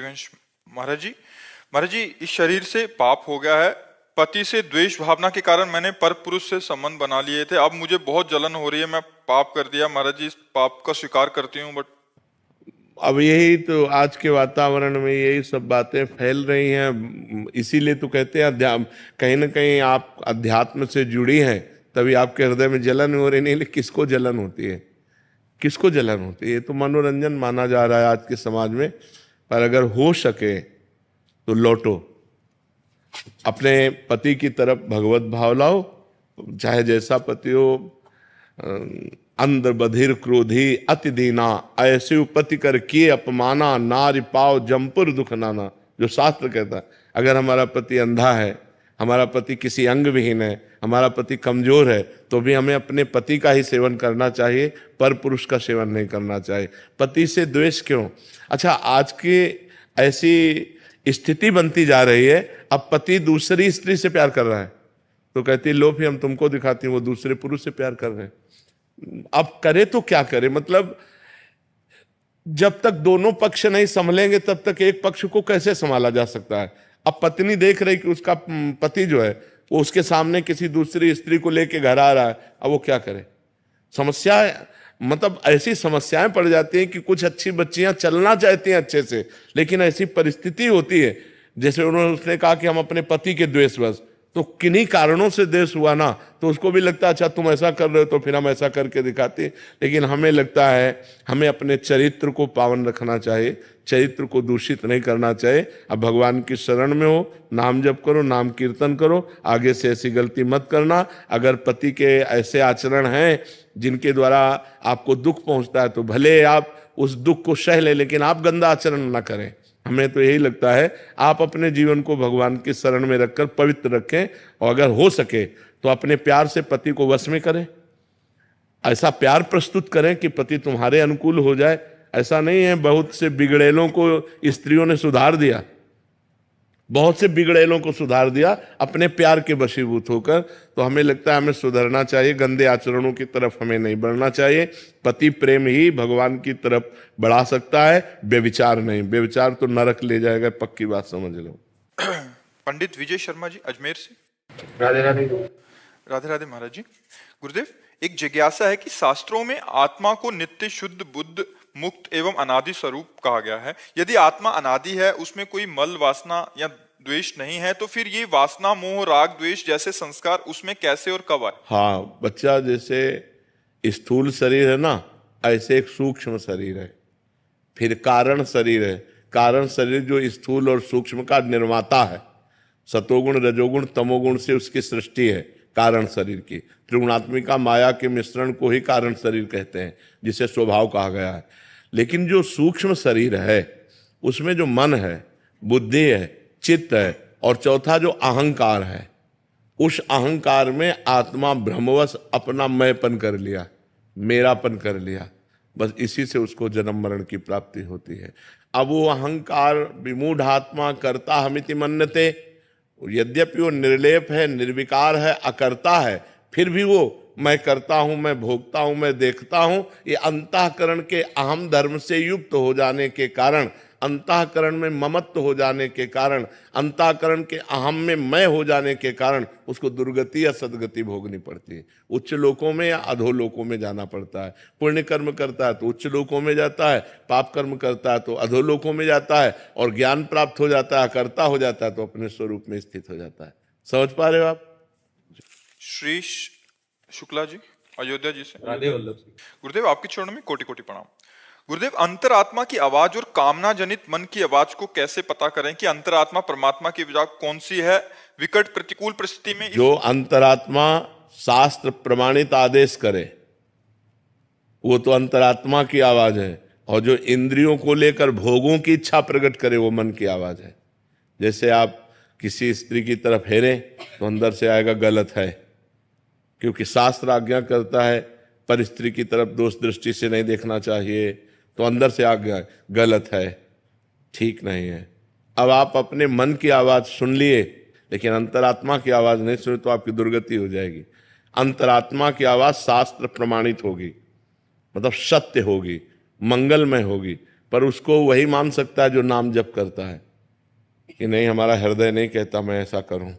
हरिवंश। महाराज जी, इस शरीर से पाप हो गया है। पति से द्वेष भावना के कारण मैंने पर पुरुष से संबंध बना लिए थे। अब मुझे बहुत जलन हो रही है, मैं पाप कर दिया। महाराज जी, इस पाप का स्वीकार करती हूँ, बट अब यही तो आज के वातावरण में यही सब बातें फैल रही हैं। इसीलिए तो कहते हैं कहीं ना कहीं आप अध्यात्म से जुड़ी हैं, तभी आपके हृदय में जलन हो रही। नहीं, लेकिन किसको जलन होती है? किसको जलन होती है? ये तो मनोरंजन माना जा रहा है आज के समाज में। पर अगर हो सके तो लौटो, अपने पति की तरफ भगवत भाव लाओ। चाहे जैसा पति हो, अंदर बधिर क्रोधी अति दीना, ऐसे उपति कर किए अपमाना, नारी पाव जमपुर दुख नाना, जो शास्त्र कहता है। अगर हमारा पति अंधा है, हमारा पति किसी अंग विहीन है, हमारा पति कमजोर है, तो भी हमें अपने पति का ही सेवन करना चाहिए, पर पुरुष का सेवन नहीं करना चाहिए। पति से द्वेष क्यों? अच्छा, आज की ऐसी स्थिति बनती जा रही है, अब पति दूसरी स्त्री से प्यार कर रहा है तो कहती है लो फिर हम तुमको दिखाती हूँ, वो दूसरे पुरुष से प्यार कर रहे हैं। अब करे तो क्या करे? मतलब जब तक दोनों पक्ष नहीं संभलेंगे तब तक एक पक्ष को कैसे संभाला जा सकता है? अब पत्नी देख रही कि उसका पति जो है वो उसके सामने किसी दूसरी स्त्री को लेके घर आ रहा है, अब वो क्या करे? समस्या, मतलब ऐसी समस्याएं पड़ जाती हैं कि कुछ अच्छी बच्चियां चलना चाहती हैं अच्छे से, लेकिन ऐसी परिस्थिति होती है, जैसे उसने कहा कि हम अपने पति के द्वेषवश, तो किन्हीं कारणों से द्वेष हुआ ना, तो उसको भी लगता है अच्छा तुम ऐसा कर रहे हो तो फिर हम ऐसा करके दिखाते। लेकिन हमें लगता है हमें अपने चरित्र को पावन रखना चाहिए, चरित्र को दूषित नहीं करना चाहिए। अब भगवान की शरण में हो, नाम जप करो, नाम कीर्तन करो, आगे से ऐसी गलती मत करना। अगर पति के ऐसे आचरण हैं जिनके द्वारा आपको दुख पहुंचता है तो भले आप उस दुख को सह ले, लेकिन आप गंदा आचरण ना करें। हमें तो यही लगता है आप अपने जीवन को भगवान की शरण में रखकर पवित्र रखें, और अगर हो सके तो अपने प्यार से पति को वश में करें। ऐसा प्यार प्रस्तुत करें कि पति तुम्हारे अनुकूल हो जाए। ऐसा नहीं है, बहुत से बिगड़ेलों को स्त्रियों ने सुधार दिया, बहुत से बिगड़ेलों को सुधार दिया अपने प्यार के वशीभूत होकर। तो हमें लगता है हमें सुधरना चाहिए, गंदे आचरणों की तरफ हमें नहीं बढ़ना चाहिए। पति प्रेम ही भगवान की तरफ बढ़ा सकता है, व्यभिचार नहीं। व्यभिचार तो नरक ले जाएगा, पक्की बात समझ लो। पंडित विजय शर्मा जी, अजमेर से। राधे राधे। राधे राधे महाराज जी। गुरुदेव, एक जिज्ञासा है कि शास्त्रों में आत्मा को नित्य, शुद्ध, बुद्ध, मुक्त एवं अनादि स्वरूप कहा गया है। यदि आत्मा अनादि है, उसमें कोई मल वासना या द्वेष नहीं है, तो फिर ये वासना, मोह, राग, द्वेष जैसे संस्कार उसमें कैसे और कब आए? हाँ, बच्चा जैसे स्थूल शरीर है ना, ऐसे एक सूक्ष्म शरीर है, फिर कारण शरीर है। कारण शरीर जो स्थूल और सूक्ष्म का निर्माता है, सतोगुण, रजोगुण, तमोगुण से उसकी सृष्टि है कारण शरीर की। त्रिगुणात्मिका माया के मिश्रण को ही कारण शरीर कहते हैं, जिसे स्वभाव कहा गया है। लेकिन जो सूक्ष्म शरीर है उसमें जो मन है, बुद्धि है, चित्त है, और चौथा जो अहंकार है, उस अहंकार में आत्मा भ्रमवश अपना मैंपन कर लिया, मेरापन कर लिया। बस इसी से उसको जन्म मरण की प्राप्ति होती है। अब वो अहंकार विमूढ़ आत्मा करता हमिति मन्यते, यद्यपि वो निर्लेप है, निर्विकार है, अकर्ता है, फिर भी वो मैं करता हूं, मैं भोगता हूं, मैं देखता हूं, ये अंतःकरण के अहम धर्म से युक्त हो जाने के कारण, अंतःकरण में ममत्व हो जाने के कारण, अंतःकरण के अहम में मैं हो जाने के कारण उसको दुर्गति या सदगति भोगनी पड़ती है। उच्च लोकों में या अधोलोकों में जाना पड़ता है। पुण्य कर्म करता है तो उच्च लोकों में जाता है, पाप कर्म करता है तो अधोलोकों में जाता है, और ज्ञान प्राप्त हो जाता है, कर्ता हो जाता है तो अपने स्वरूप में स्थित हो जाता है। समझ पा रहे हो आप? श्री शुक्ला जी, अयोध्या जी से। राधे वल्लभ। गुरुदेव, आपके चरणों में कोटि कोटि प्रणाम। गुरुदेव, अंतरात्मा की आवाज और कामना जनित मन की आवाज को कैसे पता करें कि अंतरात्मा परमात्मा की आवाज कौन सी है विकट प्रतिकूल परिस्थिति में? जो अंतरात्मा शास्त्र प्रमाणित आदेश करे वो तो अंतरात्मा की आवाज है, और जो इंद्रियों को लेकर भोगों की इच्छा प्रकट करे वो मन की आवाज है। जैसे आप किसी स्त्री की तरफ हेरे तो अंदर से आएगा गलत है, क्योंकि शास्त्र आज्ञा करता है पर स्त्री की तरफ दोष दृष्टि से नहीं देखना चाहिए, तो अंदर से आज्ञा गलत है, ठीक नहीं है। अब आप अपने मन की आवाज सुन लिए लेकिन अंतरात्मा की आवाज नहीं सुने तो आपकी दुर्गति हो जाएगी। अंतरात्मा की आवाज शास्त्र प्रमाणित होगी, मतलब सत्य होगी, मंगलमय होगी, पर उसको वही मान सकता है जो नाम जप करता है कि नहीं, हमारा हृदय नहीं कहता मैं ऐसा करूं।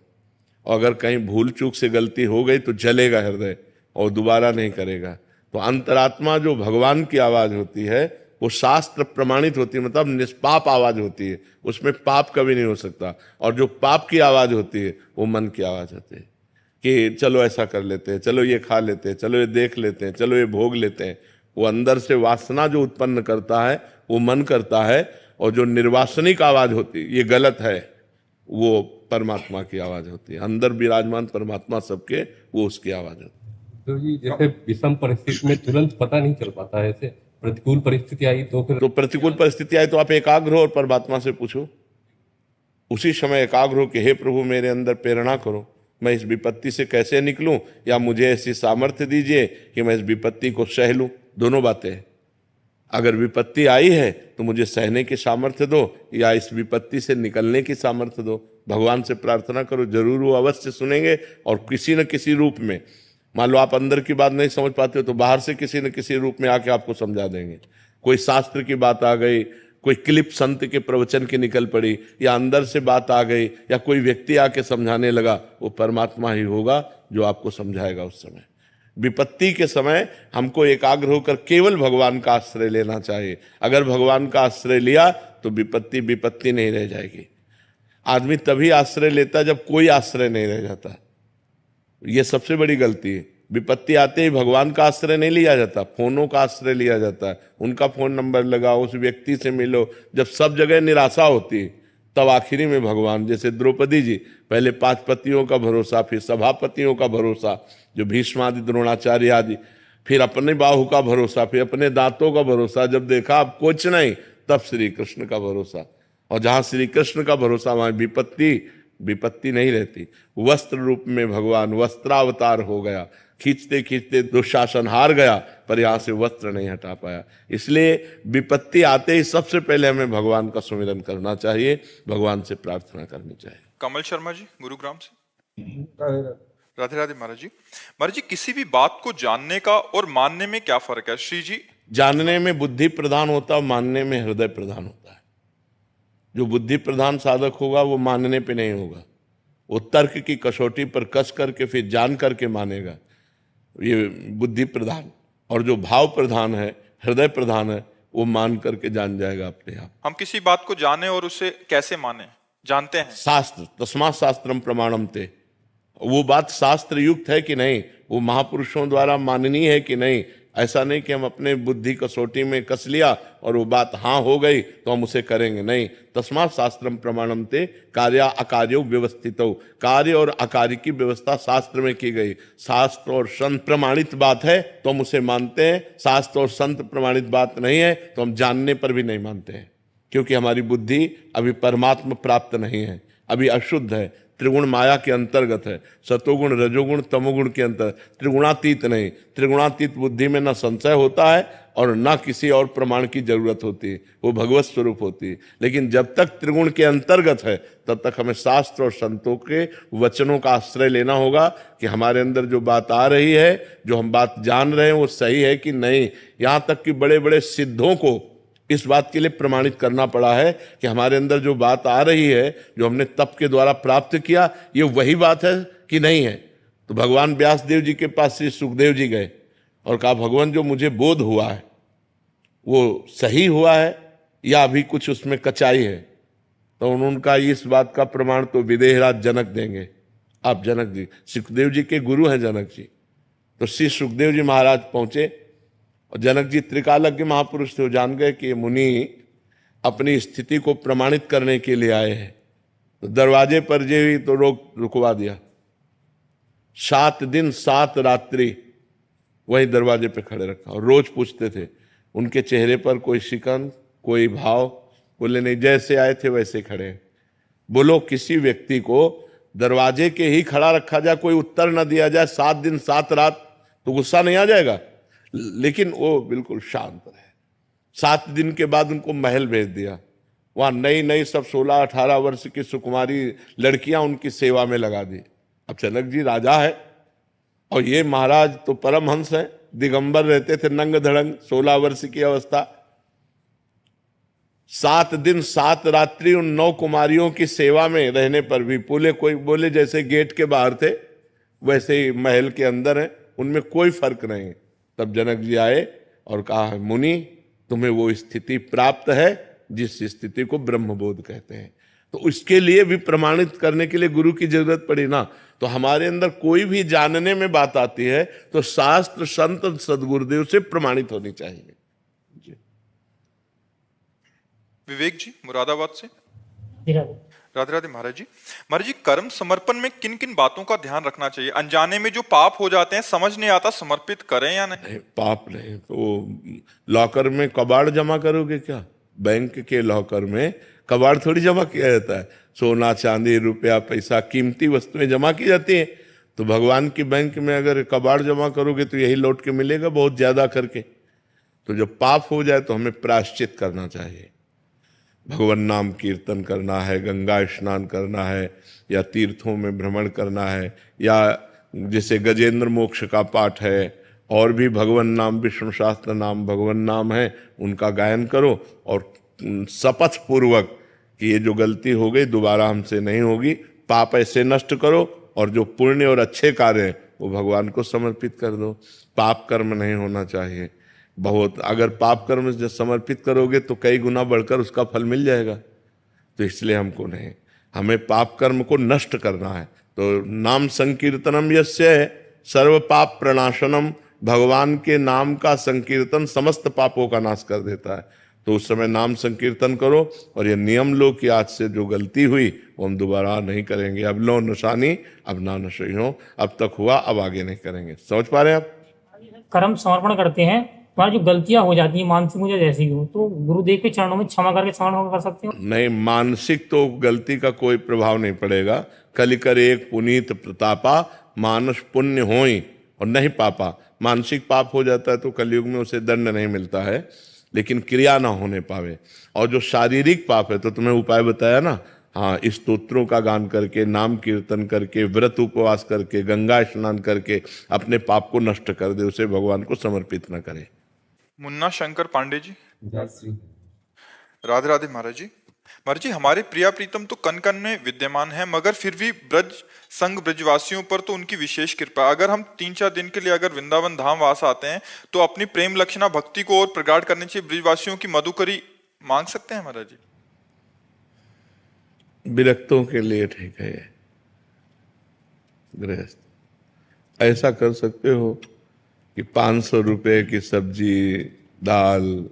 और अगर कहीं भूल चूक से गलती हो गई तो जलेगा हृदय और दोबारा नहीं करेगा। तो अंतरात्मा जो भगवान की आवाज होती है वो शास्त्र प्रमाणित होती है, मतलब निष्पाप आवाज होती है, उसमें पाप कभी नहीं हो सकता। और जो पाप की आवाज होती है वो मन की आवाज होती है कि चलो ऐसा कर लेते हैं, चलो ये खा लेते हैं, चलो ये देख लेते हैं, चलो ये भोग लेते हैं। वो अंदर से वासना जो उत्पन्न करता है वो मन करता है। और जो निर्वासनिक आवाज होती है, ये गलत है, वो परमात्मा की आवाज होती है। अंदर विराजमान परमात्मा सबके, वो उसकी आवाज होती है। तो जी जैसे विषम परिस्थिति में तुरंत पता नहीं चल पाता है, ऐसे प्रतिकूल परिस्थिति आई तो फिर तो प्रतिकूल परिस्थिति आई तो आप एकाग्र हो और परमात्मा से पूछो, उसी समय एकाग्र हो कि हे प्रभु मेरे अंदर प्रेरणा करो, मैं इस विपत्ति से कैसे निकलूं, या मुझे ऐसी सामर्थ्य दीजिए कि मैं इस विपत्ति को सह लूं। दोनों बातें हैं। अगर विपत्ति आई है तो मुझे सहने की सामर्थ्य दो, या इस विपत्ति से निकलने की सामर्थ्य दो। भगवान से प्रार्थना करो, जरूर वो अवश्य सुनेंगे और किसी न किसी रूप में। मान लो आप अंदर की बात नहीं समझ पाते हो तो बाहर से किसी न किसी रूप में आके आपको समझा देंगे। कोई शास्त्र की बात आ गई, कोई क्लिप संत के प्रवचन की निकल पड़ी, या अंदर से बात आ गई, या कोई व्यक्ति आके समझाने लगा, वो परमात्मा ही होगा जो आपको समझाएगा उस समय। विपत्ति के समय हमको एकाग्र होकर केवल भगवान का आश्रय लेना चाहिए। अगर भगवान का आश्रय लिया तो विपत्ति विपत्ति नहीं रह जाएगी। आदमी तभी आश्रय लेता है जब कोई आश्रय नहीं रह जाता। ये सबसे बड़ी गलती है। विपत्ति आते ही भगवान का आश्रय नहीं लिया जाता, फोनों का आश्रय लिया जाता है। उनका फोन नंबर लगाओ, उस व्यक्ति से मिलो। जब सब जगह निराशा होती है तब आखिरी में भगवान, जैसे द्रौपदी जी, पहले 5 पतियों का भरोसा, फिर सभापतियों का भरोसा जो भीष्मादि द्रोणाचार्य आदि, फिर अपने बाहु का भरोसा, फिर अपने दांतों का भरोसा। जब देखा अब कुछ नहीं, तब श्री कृष्ण का भरोसा। और जहां श्री कृष्ण का भरोसा वहां विपत्ति नहीं रहती। वस्त्र रूप में भगवान वस्त्रावतार हो गया, खींचते खींचते दुशासन हार गया, पर यहां से वस्त्र नहीं हटा पाया। इसलिए विपत्ति आते ही सबसे पहले हमें भगवान का सुमिरन करना चाहिए, भगवान से प्रार्थना करनी चाहिए। कमल शर्मा जी, गुरुग्राम से। राधे राधे महाराज जी। महाराज जी, किसी भी बात को जानने का और मानने में क्या फर्क है? श्री जी, जानने में बुद्धि प्रधान होता है, मानने में हृदय प्रधान होता है। जो बुद्धि प्रधान साधक होगा वो मानने पे नहीं होगा, वो तर्क की कसौटी पर कस करके फिर जान करके मानेगा, ये बुद्धि प्रधान। और जो भाव प्रधान है, हृदय प्रधान है, वो मान करके जान जाएगा अपने आप। हम किसी बात को जाने और उसे कैसे माने, जानते हैं? शास्त्र, तस्मात् शास्त्रम प्रमाणम ते, वो बात शास्त्र युक्त है कि नहीं, वो महापुरुषों द्वारा माननीय है कि नहीं। ऐसा नहीं कि हम अपने बुद्धि कसौटी में कस लिया और वो बात हाँ हो गई तो हम उसे करेंगे, नहीं। तस्मात् शास्त्रम प्रमाणम ते कार्य अकार्यो व्यवस्थितो, कार्य और अकार्य की व्यवस्था शास्त्र में की गई। शास्त्र और संत प्रमाणित बात है तो हम उसे मानते हैं, शास्त्र और संत प्रमाणित बात नहीं है तो हम जानने पर भी नहीं मानते हैं, क्योंकि हमारी बुद्धि अभी परमात्मा प्राप्त नहीं है, अभी अशुद्ध है, त्रिगुण माया के अंतर्गत है, सतोगुण रजोगुण तमोगुण के अंतर, त्रिगुणातीत नहीं। त्रिगुणातीत बुद्धि में न संशय होता है और न किसी और प्रमाण की जरूरत होती है, वो भगवत स्वरूप होती है। लेकिन जब तक त्रिगुण के अंतर्गत है तब तक हमें शास्त्र और संतों के वचनों का आश्रय लेना होगा कि हमारे अंदर जो बात आ रही है, जो हम बात जान रहे हैं, वो सही है कि नहीं। यहाँ तक कि बड़े बड़े सिद्धों को इस बात के लिए प्रमाणित करना पड़ा है कि हमारे अंदर जो बात आ रही है, जो हमने तप के द्वारा प्राप्त किया, ये वही बात है कि नहीं है। तो भगवान व्यासदेव जी के पास श्री सुखदेव जी गए और कहा, भगवान जो मुझे बोध हुआ है वो सही हुआ है या अभी कुछ उसमें कचाई है? तो उन्होंने कहा, इस बात का प्रमाण तो विदेहराज जनक देंगे। आप जनक जी, सुखदेव जी के गुरु हैं जनक जी। तो श्री सुखदेव जी महाराज पहुंचे और जनक जी त्रिकालज्ञ महापुरुष थे, वो जान गए कि मुनि अपनी स्थिति को प्रमाणित करने के लिए आए हैं। तो दरवाजे पर जे हुई तो रुकवा दिया। 7 दिन 7 रात्रि वही दरवाजे पे खड़े रखा और रोज पूछते थे। उनके चेहरे पर कोई शिकन, कोई भाव, बोले नहीं, जैसे आए थे वैसे खड़े। बोलो, किसी व्यक्ति को दरवाजे के ही खड़ा रखा जाए, कोई उत्तर न दिया जाए 7 दिन 7 रात, तो गुस्सा नहीं आ जाएगा? लेकिन वो बिल्कुल शांत रहे। 7 दिन के बाद उनको महल भेज दिया। वहां नई नई सब 16-18 वर्ष की सुकुमारी लड़कियां उनकी सेवा में लगा दी। अब जनक जी राजा है और ये महाराज तो परमहंस है, दिगंबर रहते थे, नंग धड़ंग, 16 वर्ष की अवस्था। 7 दिन 7 रात्रि उन 9 कुमारियों की सेवा में रहने पर भी कोई बोले जैसे गेट के बाहर थे वैसे ही महल के अंदर है, उनमें कोई फर्क नहीं। तब जनक जी आए और कहा, मुनि तुम्हें वो स्थिति प्राप्त है जिस स्थिति को ब्रह्मबोध कहते हैं। तो उसके लिए भी प्रमाणित करने के लिए गुरु की जरूरत पड़ी ना। तो हमारे अंदर कोई भी जानने में बात आती है तो शास्त्र संत सदगुरुदेव से प्रमाणित होनी चाहिए। विवेक जी मुरादाबाद से। राधे राधे राधे महाराज जी। महाराज जी, कर्म समर्पण में किन किन बातों का ध्यान रखना चाहिए? अनजाने में जो पाप हो जाते हैं, समझ नहीं आता समर्पित करें या नहीं? पाप नहीं तो लॉकर में कबाड़ जमा करोगे क्या? बैंक के लॉकर में कबाड़ थोड़ी जमा किया जाता है। सोना चांदी रुपया पैसा कीमती वस्तुएं जमा की जाती हैं। तो भगवान की बैंक में अगर कबाड़ जमा करोगे तो यही लौट के मिलेगा, बहुत ज्यादा करके। तो जब पाप हो जाए तो हमें प्रायश्चित करना चाहिए। भगवान नाम कीर्तन करना है, गंगा स्नान करना है, या तीर्थों में भ्रमण करना है, या जैसे गजेंद्र मोक्ष का पाठ है, और भी भगवान नाम विष्णु शास्त्र नाम भगवान नाम है उनका गायन करो, और शपथ पूर्वक कि ये जो गलती हो गई दोबारा हमसे नहीं होगी, पाप ऐसे नष्ट करो, और जो पुण्य और अच्छे कार्य हैं वो भगवान को समर्पित कर दो। पाप कर्म नहीं होना चाहिए। बहुत अगर पाप कर्म जब समर्पित करोगे तो कई गुना बढ़कर उसका फल मिल जाएगा। तो इसलिए हमको नहीं, हमें पाप कर्म को नष्ट करना है। तो नाम संकीर्तनम यस्य सर्व पाप प्रणाशनम, भगवान के नाम का संकीर्तन समस्त पापों का नाश कर देता है। तो उस समय नाम संकीर्तन करो, और ये नियम लो कि आज से जो गलती हुई वो हम दोबारा नहीं करेंगे। अब लो नशानी अब ना नशे हो, अब तक हुआ अब आगे नहीं करेंगे। समझ पा रहे हैं आप? कर्म समर्पण करते हैं, हमारी जो गलतियां हो जाती हैं मानसिक मुझे जैसी हो, तो गुरुदेव के चरणों में क्षमा करके समर्पण कर सकते हो? नहीं, मानसिक तो गलती का कोई प्रभाव नहीं पड़ेगा। कलि कर एक पुनीत प्रतापा, मानस पुण्य होई और नहीं पापा। मानसिक पाप हो जाता है तो कलयुग में उसे दंड नहीं मिलता है, लेकिन क्रिया ना होने पावे। और जो शारीरिक पाप है तो तुम्हें उपाय बताया ना, हाँ, इस स्तोत्रों का गान करके, नाम कीर्तन करके, व्रत उपवास करके, गंगा स्नान करके अपने पाप को नष्ट कर दे, उसे भगवान को समर्पित न करे। मुन्ना शंकर पांडे जी। जय श्री राधे राधे महाराज जी। महाराज जी, हमारे प्रिया प्रीतम तो कन कन में विद्यमान है, मगर फिर भी ब्रज संग ब्रजवासियों पर तो उनकी विशेष कृपा। अगर हम 3-4 दिन के लिए अगर वृंदावन धाम वास आते हैं तो अपनी प्रेम लक्षणा भक्ति को और प्रगाढ़ करने चाहिए, ब्रजवासियों की मधुकरी मांग सकते हैं महाराज जी? विरक्तों के लिए ठीक है ये। गृहस्थ ऐसा कर सकते हो कि 500 रुपए की सब्जी, दाल,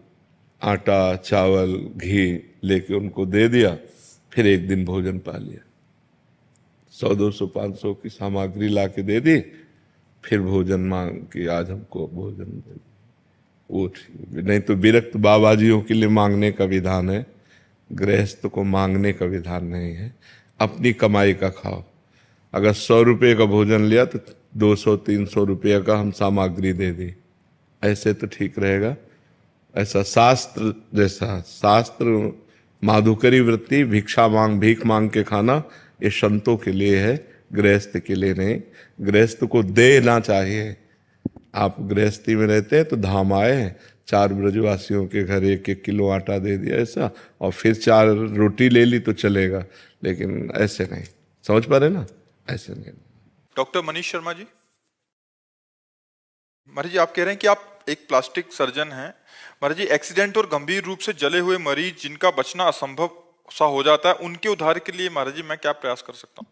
आटा, चावल, घी लेके उनको दे दिया, फिर एक दिन भोजन पा लिया। 100, 200, 500 की सामग्री ला के दे दी, फिर भोजन मांग कि आज हमको भोजन दे, वो ठीक। नहीं तो विरक्त बाबाजियों के लिए मांगने का विधान है, गृहस्थ को मांगने का विधान नहीं है। अपनी कमाई का खाओ। अगर 100 रुपये का भोजन लिया तो 200-300 रुपये का हम सामग्री दे दी, ऐसे तो ठीक रहेगा। ऐसा शास्त्र जैसा, शास्त्र माधुकरी वृत्ति, भिक्षा मांग, भीख मांग के खाना, ये संतों के लिए है, गृहस्थ के लिए नहीं। गृहस्थ को देना चाहिए। आप गृहस्थी में रहते हैं तो धाम आए हैं, 4 ब्रजवासियों के घर 1-1 किलो आटा दे दिया ऐसा, और फिर 4 रोटी ले ली तो चलेगा, लेकिन ऐसे नहीं। समझ पा रहे ना? ऐसे नहीं। डॉक्टर मनीष शर्मा जी। महाराज जी, आप कह रहे हैं कि आप एक प्लास्टिक सर्जन हैं। महाराज जी, एक्सीडेंट और गंभीर रूप से जले हुए मरीज जिनका बचना असंभव सा हो जाता है, उनके उद्धार के लिए महाराज जी मैं क्या प्रयास कर सकता हूँ?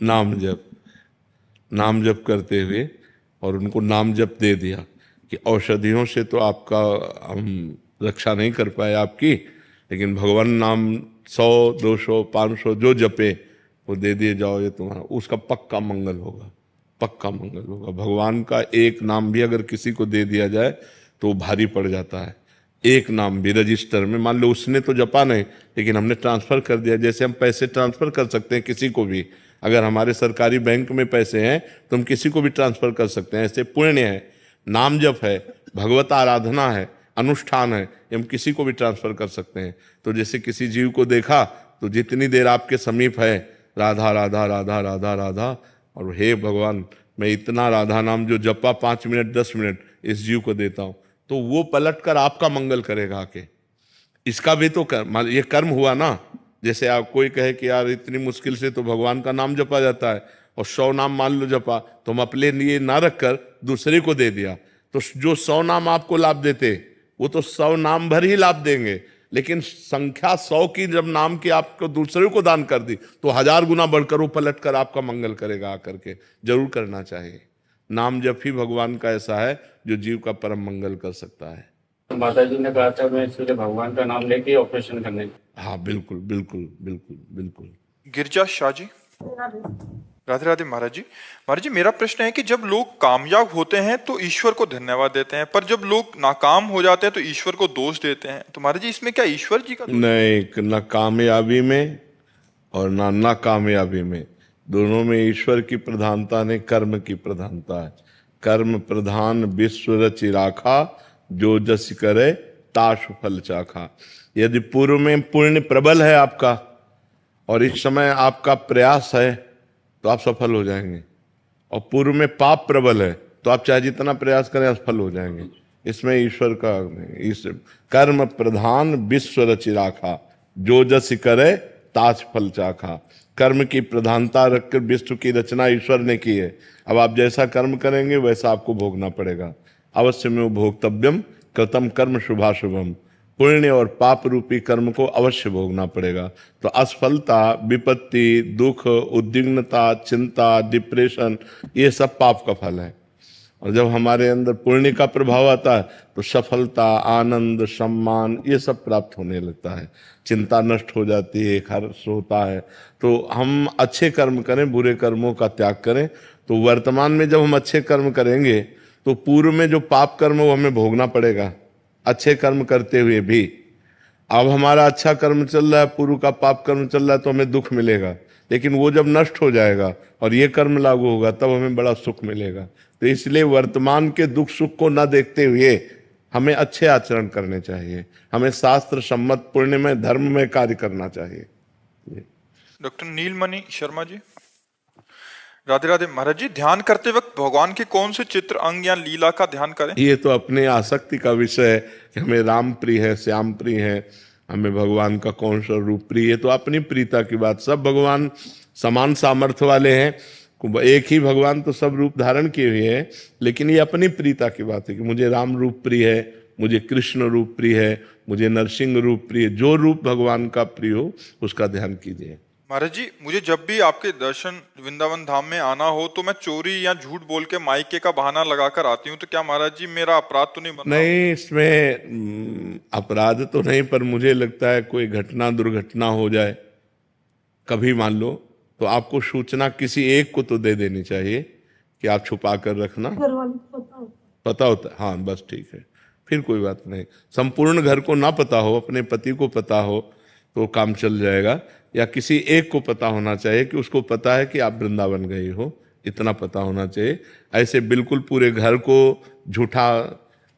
नाम जप करते हुए, और उनको नाम जप दे दिया कि औषधियों से तो आपका हम रक्षा नहीं कर पाए आपकी, लेकिन भगवान नाम 100, 200, 500 जो जपे वो दे दिए जाओ, ये तुम्हारा उसका पक्का मंगल होगा, पक्का मंगल होगा। भगवान का एक नाम भी अगर किसी को दे दिया जाए तो वो भारी पड़ जाता है। एक नाम भी रजिस्टर में, मान लो उसने तो जपा नहीं लेकिन हमने ट्रांसफर कर दिया, जैसे हम पैसे ट्रांसफर कर सकते हैं किसी को भी, अगर हमारे सरकारी बैंक में पैसे हैं तो हम किसी को भी ट्रांसफर कर सकते हैं। ऐसे पुण्य है, नाम जप है, भगवत आराधना है, अनुष्ठान है, हम किसी को भी ट्रांसफर कर सकते हैं। तो जैसे किसी जीव को देखा तो जितनी देर आपके समीप है, राधा राधा राधा राधा राधा, और हे भगवान मैं इतना राधा नाम जो जपा 5 मिनट 10 मिनट इस जीव को देता हूं, तो वो पलट कर आपका मंगल करेगा आके। इसका भी तो कर्म, ये कर्म हुआ ना। जैसे आप कोई कहे कि यार इतनी मुश्किल से तो भगवान का नाम जपा जाता है, और 100 नाम मान लो जपा, तो हम अपने लिए ना रखकर दूसरे को दे दिया, तो जो 100 नाम आपको लाभ देते वो तो 100 नाम भर ही लाभ देंगे, लेकिन संख्या 100 की जब नाम की आपको दूसरे को दान कर दी तो 1000 गुना बढ़कर वो पलट कर आपका मंगल करेगा। आकर के जरूर करना चाहिए। नाम जप ही भगवान का ऐसा है जो जीव का परम मंगल कर सकता है। माता जी ने कहा था मैं इसलिए भगवान का नाम लेके ऑपरेशन करने। हाँ बिल्कुल बिल्कुल बिल्कुल बिल्कुल। गिरजा शाह जी। राधे राधे महाराज जी। महाराज जी, मेरा प्रश्न है कि जब लोग कामयाब होते हैं तो ईश्वर को धन्यवाद देते हैं, पर जब लोग नाकाम हो जाते हैं तो ईश्वर को दोष देते हैं, तो महाराज जी इसमें क्या ईश्वर जी का दोष? नहीं, न कामयाबी में और ना नाकामयाबी में, दोनों में ईश्वर की प्रधानता नहीं, कर्म की प्रधानता है। कर्म प्रधान विश्व रचि राखा, जो जस करे ताशु फल चाखा। यदि पूर्व में पुण्य प्रबल है आपका और इस समय आपका प्रयास है तो आप सफल हो जाएंगे, और पूर्व में पाप प्रबल है तो आप चाहे जितना प्रयास करें असफल हो जाएंगे। इसमें ईश्वर का इस कर्म प्रधान विश्व रचि राखा, जो जस करे ताज फल चाखा। कर्म की प्रधानता रखकर विश्व की रचना ईश्वर ने की है। अब आप जैसा कर्म करेंगे वैसा आपको भोगना पड़ेगा। अवश्य में भोक्तव्यम कृतम कर्म शुभाशुभम। पुण्य और पाप रूपी कर्म को अवश्य भोगना पड़ेगा। तो असफलता, विपत्ति, दुख, उद्विग्नता, चिंता, डिप्रेशन, ये सब पाप का फल है। और जब हमारे अंदर पुण्य का प्रभाव आता है तो सफलता, आनंद, सम्मान, ये सब प्राप्त होने लगता है। चिंता नष्ट हो जाती है, हर्ष होता है। तो हम अच्छे कर्म करें, बुरे कर्मों का त्याग करें। तो वर्तमान में जब हम अच्छे कर्म करेंगे तो पूर्व में जो पाप कर्म वो हमें भोगना पड़ेगा, अच्छे कर्म करते हुए भी। अब हमारा अच्छा कर्म चल रहा है, पूर्व का पाप कर्म चल रहा है, तो हमें दुख मिलेगा, लेकिन वो जब नष्ट हो जाएगा और ये कर्म लागू होगा तब हमें बड़ा सुख मिलेगा। तो इसलिए वर्तमान के दुख सुख को न देखते हुए हमें अच्छे आचरण करने चाहिए, हमें शास्त्र सम्मत पुण्य में धर्म में कार्य करना चाहिए। डॉक्टर नीलमणि शर्मा जी। राधे राधे महाराज जी, ध्यान करते वक्त भगवान के कौन से चित्र, अंग या लीला का ध्यान करें? ये तो अपने आसक्ति का विषय है कि हमें राम प्रिय है, श्याम प्रिय है, हमें भगवान का कौन सा रूप प्रिय है, तो अपनी प्रियता की बात। सब भगवान समान सामर्थ्य वाले हैं, एक ही भगवान तो सब रूप धारण किए हुए हैं, लेकिन ये अपनी प्रियता की बात है कि मुझे राम रूप प्रिय है, मुझे कृष्ण रूप प्रिय है, मुझे नरसिंह रूप प्रिय। जो रूप भगवान का प्रिय हो उसका ध्यान कीजिए। महाराज जी, मुझे जब भी आपके दर्शन वृंदावन धाम में आना हो तो मैं चोरी या झूठ बोल के मायके का बहाना लगाकर आती हूँ, तो क्या महाराज जी मेरा अपराध तो नहीं बनता? नहीं, इसमें अपराध तो नहीं, पर मुझे लगता है कोई घटना दुर्घटना हो जाए कभी मान लो, तो आपको सूचना किसी एक को तो दे देनी चाहिए कि आप छुपा कर रखना। पता होता है, हाँ बस ठीक है, फिर कोई बात नहीं। संपूर्ण घर को ना पता हो, अपने पति को पता हो तो काम चल जाएगा, या किसी एक को पता होना चाहिए कि उसको पता है कि आप वृंदावन गए हो, इतना पता होना चाहिए। ऐसे बिल्कुल पूरे घर को झूठा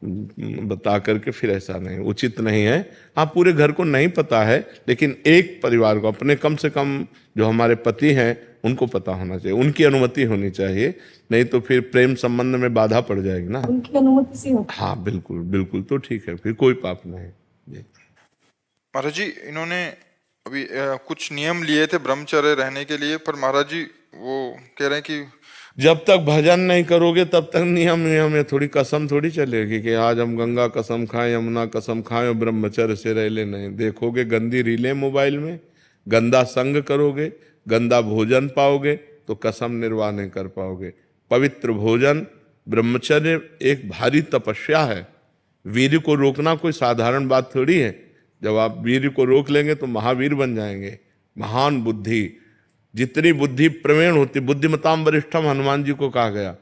बता करके फिर ऐसा नहीं, उचित नहीं है। हाँ, पूरे घर को नहीं पता है, लेकिन एक परिवार को, अपने कम से कम जो हमारे पति हैं उनको पता होना चाहिए, उनकी अनुमति होनी चाहिए, नहीं तो फिर प्रेम संबंध में बाधा पड़ जाएगी ना। उनकी अनुमति से हो। हाँ बिल्कुल बिल्कुल, तो ठीक है, फिर कोई पाप नहीं जी। महाराज जी, इन्होंने अभी कुछ नियम लिए थे ब्रह्मचर्य रहने के लिए, पर महाराज जी वो कह रहे हैं कि जब तक भजन नहीं करोगे तब तक नियम में थोड़ी कसम थोड़ी चलेगी कि आज हम गंगा कसम खाएं, यमुना कसम खाएं और ब्रह्मचर्य से रह ले। नहीं, देखोगे गंदी रीलें मोबाइल में, गंदा संग करोगे, गंदा भोजन पाओगे तो कसम निर्वाह नहीं कर पाओगे। पवित्र भोजन, ब्रह्मचर्य एक भारी तपस्या है। वीर को रोकना कोई साधारण बात थोड़ी है। जब आप वीर को रोक लेंगे तो महावीर बन जाएंगे। महान बुद्धि, जितनी बुद्धि प्रवीण होती, बुद्धिमताम वरिष्ठम हनुमान जी को कहा गया,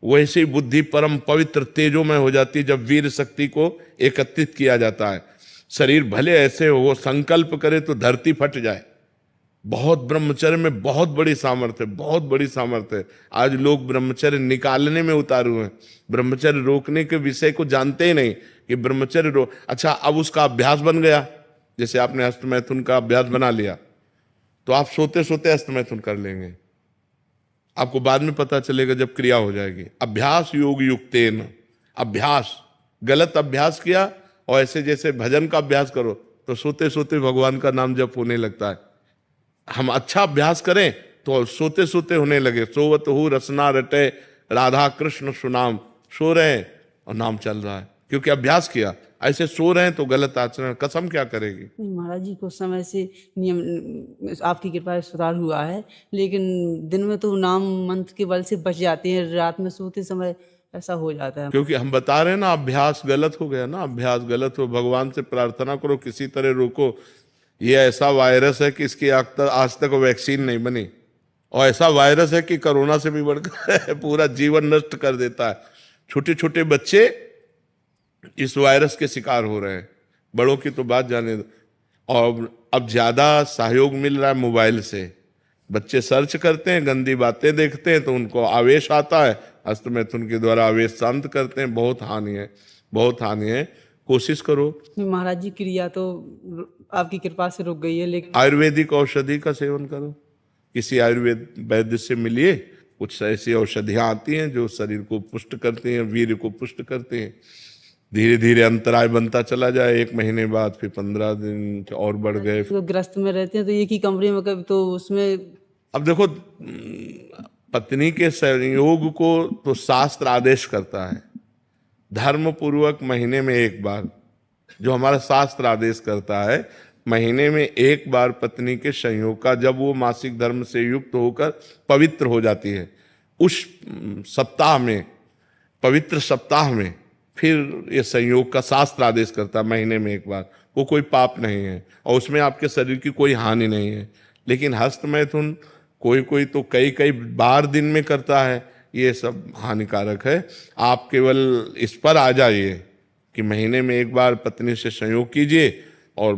वैसे ही बुद्धि परम पवित्र तेजोमय हो जाती है जब वीर शक्ति को एकत्रित किया जाता है। शरीर भले ऐसे हो, संकल्प करे तो धरती फट जाए। बहुत ब्रह्मचर्य में बहुत बड़ी सामर्थ्य, बहुत बड़ी सामर्थ्य। आज लोग ब्रह्मचर्य निकालने में उतारू हैं, ब्रह्मचर्य रोकने के विषय को जानते ही नहीं कि ब्रह्मचर्य अच्छा, अब उसका अभ्यास बन गया। जैसे आपने हस्तमैथुन का अभ्यास बना लिया तो आप सोते सोते हस्तमैथुन कर लेंगे, आपको बाद में पता चलेगा जब क्रिया हो जाएगी। अभ्यास योग युक्तेन, अभ्यास, गलत अभ्यास किया और ऐसे जैसे भजन का अभ्यास करो तो सोते सोते भगवान का नाम जप होने लगता है। हम अच्छा अभ्यास करें तो सोते सोते होने लगे। सोवत हो रसना रटे राधा कृष्ण सुनाम, सो रहे हैं और नाम चल रहा है, क्योंकि अभ्यास किया। ऐसे सो रहे हैं तो गलत आचरण, कसम क्या करेगी। नहीं महाराज जी, कुछ समय से नियम आपकी कृपा से सुधार हुआ है, लेकिन दिन में तो नाम मंत्र के बल से बच जाते हैं, रात में सोते समय ऐसा हो जाता है। क्योंकि हम बता रहे हैं ना, अभ्यास गलत हो गया ना, अभ्यास गलत हो। भगवान से प्रार्थना करो किसी तरह रोको। ये ऐसा वायरस है कि इसकी आज तक वैक्सीन नहीं बनी, और ऐसा वायरस है कि कोरोना से भी बढ़कर पूरा जीवन नष्ट कर देता है। छोटे छोटे बच्चे इस वायरस के शिकार हो रहे हैं, बड़ों की तो बात जाने दो। और अब ज्यादा सहयोग मिल रहा है मोबाइल से। बच्चे सर्च करते हैं, गंदी बातें देखते हैं तो उनको आवेश आता है, हस्तमैथुन के द्वारा आवेश शांत करते हैं। बहुत हानि है, बहुत हानि है। कोशिश करो। महाराज जी, क्रिया तो आपकी कृपा से रुक गई है, लेकिन आयुर्वेदिक औषधि का सेवन करो। किसी आयुर्वेद वैद्य से मिलिए, कुछ ऐसी औषधियां आती हैं जो शरीर को पुष्ट करती हैं, वीर्य को पुष्ट करते हैं। धीरे धीरे अंतराय बनता चला जाए, 1 महीने बाद फिर 15 दिन और बढ़ गए। तो ग्रस्त में रहते हैं तो एक ही कमरे में, कभी तो उसमें अब देखो, पत्नी के संयोग को तो शास्त्र आदेश करता है, धर्म पूर्वक महीने में 1 बार, जो हमारा शास्त्र आदेश करता है, महीने में 1 बार पत्नी के संयोग का, जब वो मासिक धर्म से युक्त होकर पवित्र हो जाती है, उस सप्ताह में, पवित्र सप्ताह में फिर ये संयोग का शास्त्र आदेश करता है महीने में 1 बार। वो कोई पाप नहीं है और उसमें आपके शरीर की कोई हानि नहीं है। लेकिन हस्तमैथुन कोई कोई तो कई कई बार दिन में करता है, ये सब हानिकारक है। आप केवल इस पर आ जाइए कि महीने में 1 बार पत्नी से संयोग कीजिए और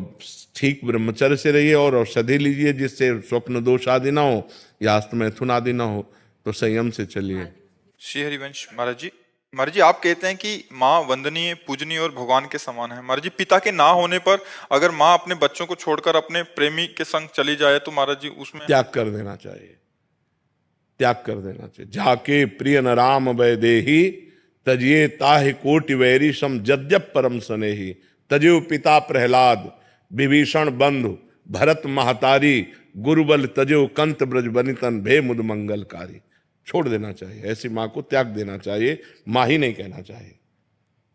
ठीक ब्रह्मचर्य से रहिए और औषधि लीजिए, जिससे स्वप्न दोष आदि ना हो या हस्तमैथुन आदि ना हो, तो संयम से चलिए। श्री हरिवंश महाराज जी आप कहते हैं कि माँ वंदनीय, पूजनीय और भगवान के समान है। महाराज जी, पिता के ना होने पर अगर माँ अपने बच्चों को छोड़कर अपने प्रेमी के संग चली जाए तो महाराज जी उसमें त्याग कर देना चाहिए, त्याग कर देना चाहिए। जाके प्रिय न राम वैदेही तजिए ताहि कोटि वैरी सम जद्यप परम सनेही। तजो पिता प्रहलाद विभीषण बंधु भरत महतारी गुरुबल तजो कंत ब्रज बनितन भे मुद मंगलकारी। छोड़ देना चाहिए, ऐसी माँ को त्याग देना चाहिए। माँ ही नहीं कहना चाहिए,